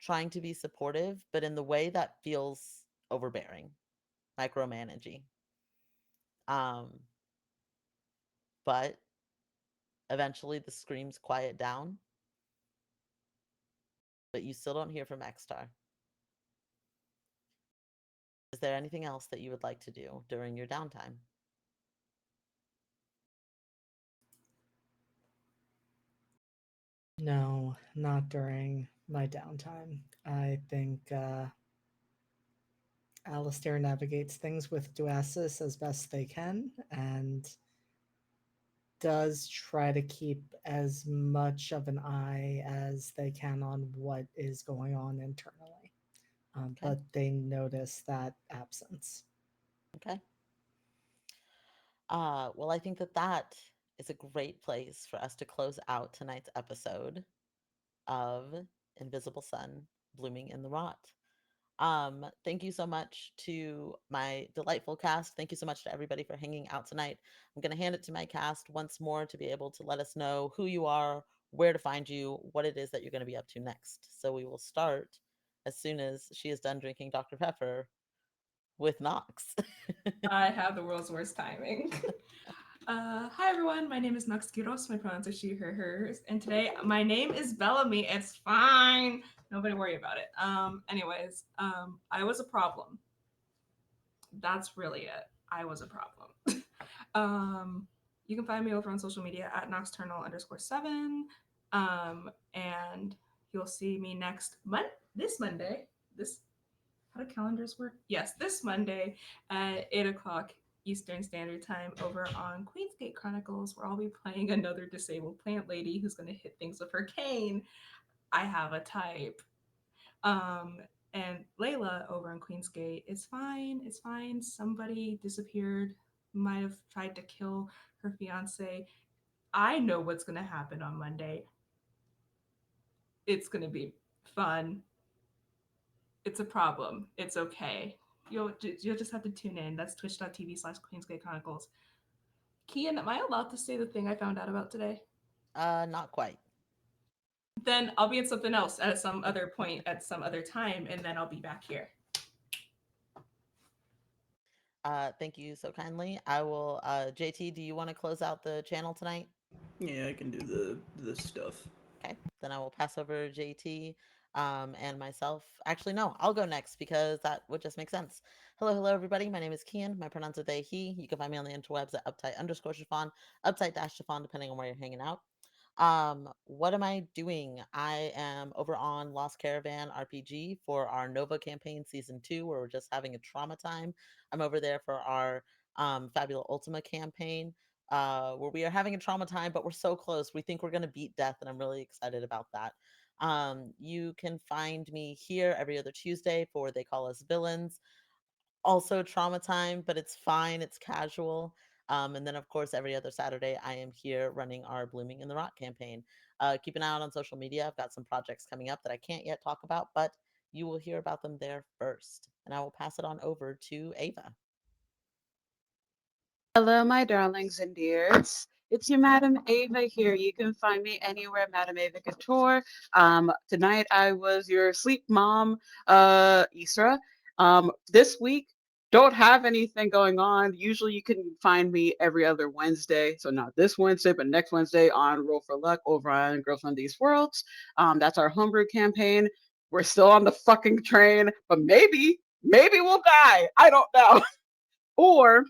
trying to be supportive, but in the way that feels overbearing, micromanaging. Um, but eventually the screams quiet down, but you still don't hear from Xstar. Is there anything else that you would like to do during your downtime? No, not during my downtime. I think Alistair navigates things with Duasis as best they can and does try to keep as much of an eye as they can on what is going on internally. Okay. But they notice that absence. Okay. Well, I think that that is a great place for us to close out tonight's episode of Invisible Sun Blooming in the Rot. Thank you so much to my delightful cast. Thank you so much to everybody for hanging out tonight. I'm going to hand it to my cast once more to be able to let us know who you are, where to find you, what it is that you're going to be up to next. So we will start as soon as she is done drinking Dr. Pepper with Knox. I have the world's worst timing. Hi everyone, my name is Nox Giros. My pronouns are she, her, hers, and today my name is Bellamy. It's fine. Nobody worry about it. Anyways, I was a problem. That's really it. I was a problem. You can find me over on social media at Noxternal_7. And you'll see me this Monday. This How do calendars work? Yes, this Monday at 8 o'clock Eastern Standard Time over on Queensgate Chronicles, where I'll be playing another disabled plant lady who's going to hit things with her cane. I have a type. Um, and Layla over in Queensgate, it's fine. It's fine. Somebody disappeared, might have tried to kill her fiance. I know what's going to happen on Monday. It's going to be fun. It's a problem. It's okay. You'll just have to tune in. That's twitch.tv/Queensgate Chronicles. Kian, am I allowed to say the thing I found out about today? Not quite. Then I'll be in something else at some other point at some other time, and then I'll be back here. Thank you so kindly. I will, JT, do you want to close out the channel tonight? Yeah, I can do the stuff. Okay, then I will pass over JT and myself. Actually, no, I'll go next because that would just make sense. Hello, everybody. My name is Kian. My pronouns are they, he. You can find me on the interwebs at uptight_Chiffon, uptight-Chiffon, depending on where you're hanging out. What am I doing? I am over on Lost Caravan RPG for our Nova campaign season 2, where we're just having a trauma time. I'm over there for our Fabula Ultima campaign, where we are having a trauma time, but we're so close. We think we're going to beat death, and I'm really excited about that. You can find me here every other Tuesday for They Call Us Villains. Also trauma time, but it's fine. It's casual. And then, of course, every other Saturday, I am here running our Blooming in the Rock campaign. Keep an eye out on social media. I've got some projects coming up that I can't yet talk about, but you will hear about them there first. And I will pass it on over to Ava. Hello, my darlings and dears. It's your Madam Ava here. You can find me anywhere, Madam Ava Couture. Tonight I was your sleep mom, Isra. This week, don't have anything going on. Usually you can find me every other Wednesday. So not this Wednesday, but next Wednesday on Roll for Luck over on Girls on These Worlds. That's our homebrew campaign. We're still on the fucking train, but maybe we'll die. I don't know. Or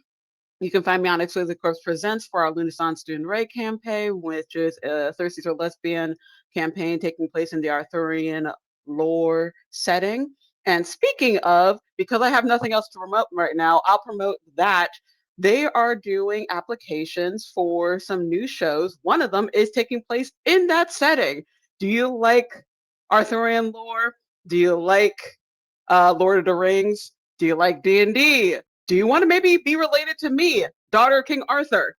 you can find me on Exquisite Corpse Presents for our Lunaissance Student Ray campaign, which is a Thirsty for Lesbian campaign taking place in the Arthurian lore setting. And speaking of, because I have nothing else to promote right now, I'll promote that. They are doing applications for some new shows. One of them is taking place in that setting. Do you like Arthurian lore? Do you like Lord of the Rings? Do you like D&D? Do you want to maybe be related to me, daughter of King Arthur?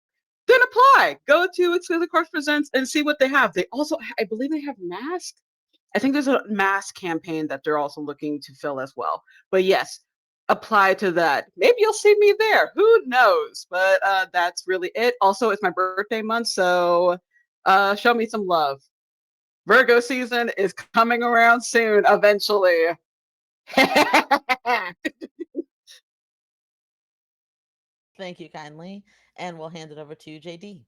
Then apply. Go to Exquisite Corpse Presents and see what they have. They also, I believe they have masks. I think there's a mask campaign that they're also looking to fill as well. But yes, apply to that. Maybe you'll see me there. Who knows? But that's really it. Also, it's my birthday month, so show me some love. Virgo season is coming around soon, eventually. Thank you kindly. And we'll hand it over to JD.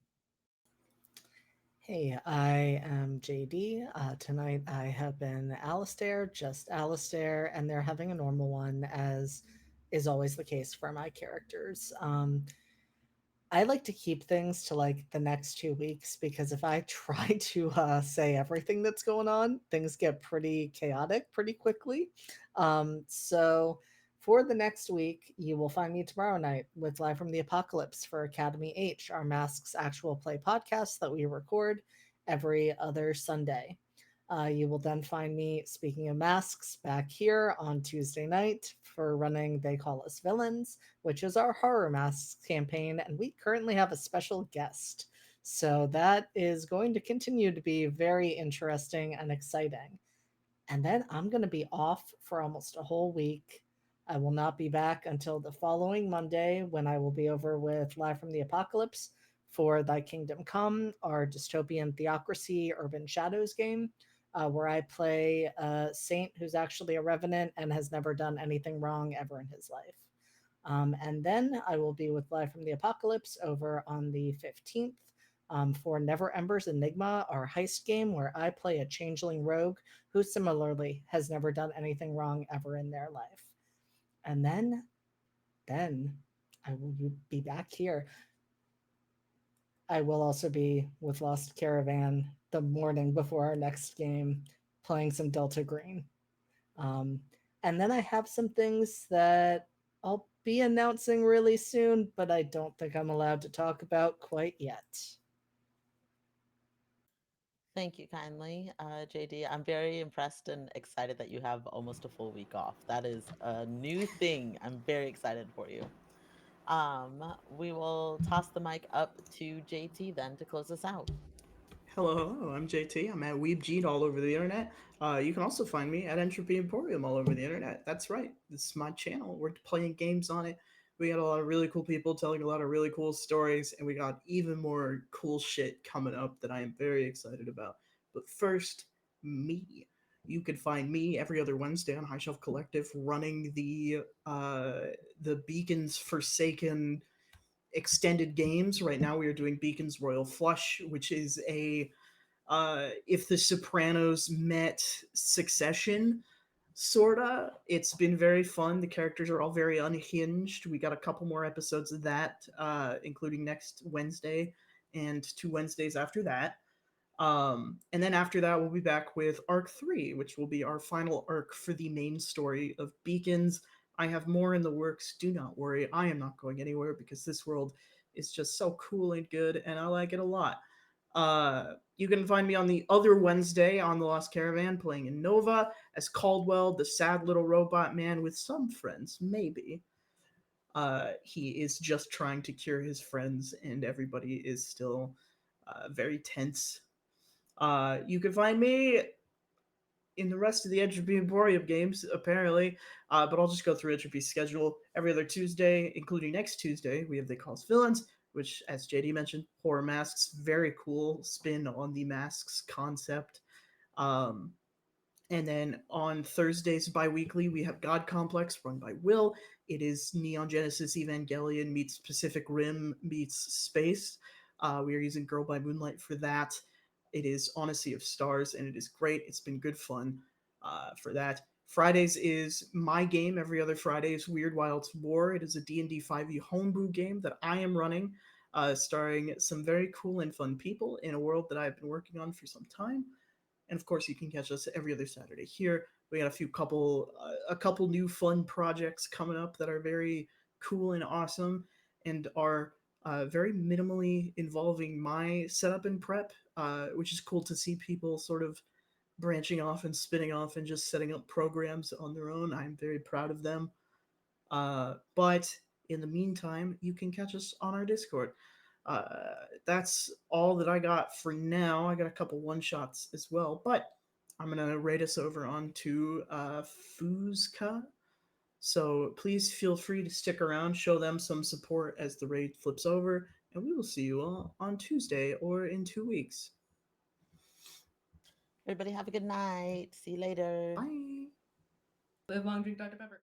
Hey, I am JD. Tonight I have been Alistair, just Alistair, and they're having a normal one, as is always the case for my characters. I like to keep things to like the next 2 weeks because if I try to say everything that's going on, things get pretty chaotic pretty quickly. So for the next week, you will find me tomorrow night with Live from the Apocalypse for Academy H, our Masks actual play podcast that we record every other Sunday. You will then find me, speaking of masks, back here on Tuesday night for running They Call Us Villains, which is our horror masks campaign, and we currently have a special guest. So that is going to continue to be very interesting and exciting. And then I'm going to be off for almost a whole week. I will not be back until the following Monday when I will be over with Live from the Apocalypse for Thy Kingdom Come, our dystopian theocracy urban shadows game, where I play a saint who's actually a revenant and has never done anything wrong ever in his life. And then I will be with Live from the Apocalypse over on the 15th for Never Ember's Enigma, our heist game, where I play a changeling rogue who similarly has never done anything wrong ever in their life. And then I will be back here. I will also be with Lost Caravan the morning before our next game, playing some Delta Green. Um, and then I have some things that I'll be announcing really soon, but I don't think I'm allowed to talk about quite yet. Thank you kindly, JD. I'm very impressed and excited that you have almost a full week off. That is a new thing. I'm very excited for you. We will toss the mic up to JT then to close us out. Hello, I'm JT. I'm at WeebGeet all over the internet. You can also find me at Entropy Emporium all over the internet. That's right. This is my channel. We're playing games on it. We got a lot of really cool people telling a lot of really cool stories, and we got even more cool shit coming up that I am very excited about. But first, me. You can find me every other Wednesday on High Shelf Collective running the Beacons Forsaken extended games. Right now, we are doing Beacons Royal Flush, which is a if the Sopranos met Succession, sorta. It's been very fun. The characters are all very unhinged. We got a couple more episodes of that, including next Wednesday and 2 Wednesdays after that. And then after that, we'll be back with Arc 3, which will be our final arc for the main story of Beacons. I have more in the works. Do not worry. I am not going anywhere because this world is just so cool and good, and I like it a lot. You can find me on the other Wednesday on the Lost Caravan playing in Nova as Caldwell, the sad little robot man with some friends, maybe. He is just trying to cure his friends, and everybody is still very tense. You can find me in the rest of the Entropy Emporium games, apparently. But I'll just go through Entropy's schedule. Every other Tuesday, including next Tuesday, we have They Call Us Villains, which, as JD mentioned, horror masks, very cool spin on the masks concept. Um, and then on Thursdays bi-weekly, we have God Complex run by Will. It is Neon Genesis Evangelion meets Pacific Rim meets Space. We are using Girl by Moonlight for that. It is Odyssey of Stars, and it is great. It's been good fun for that. Fridays is my game. Every other Friday is Weird Wilds War. It is a D&D 5e homebrew game that I am running, starring some very cool and fun people in a world that I've been working on for some time. And of course, you can catch us every other Saturday here. We got a couple new fun projects coming up that are very cool and awesome, and are very minimally involving my setup and prep, which is cool to see people sort of branching off and spinning off and just setting up programs on their own. I'm very proud of them. But in the meantime, you can catch us on our Discord. That's all that I got for now. I got a couple one shots as well, but I'm gonna rate us over onto Fuzka. So please feel free to stick around, show them some support as the raid flips over, and we will see you all on Tuesday or in 2 weeks. Everybody have a good night. See you later. Bye. Live long, drink Dr. Pepper.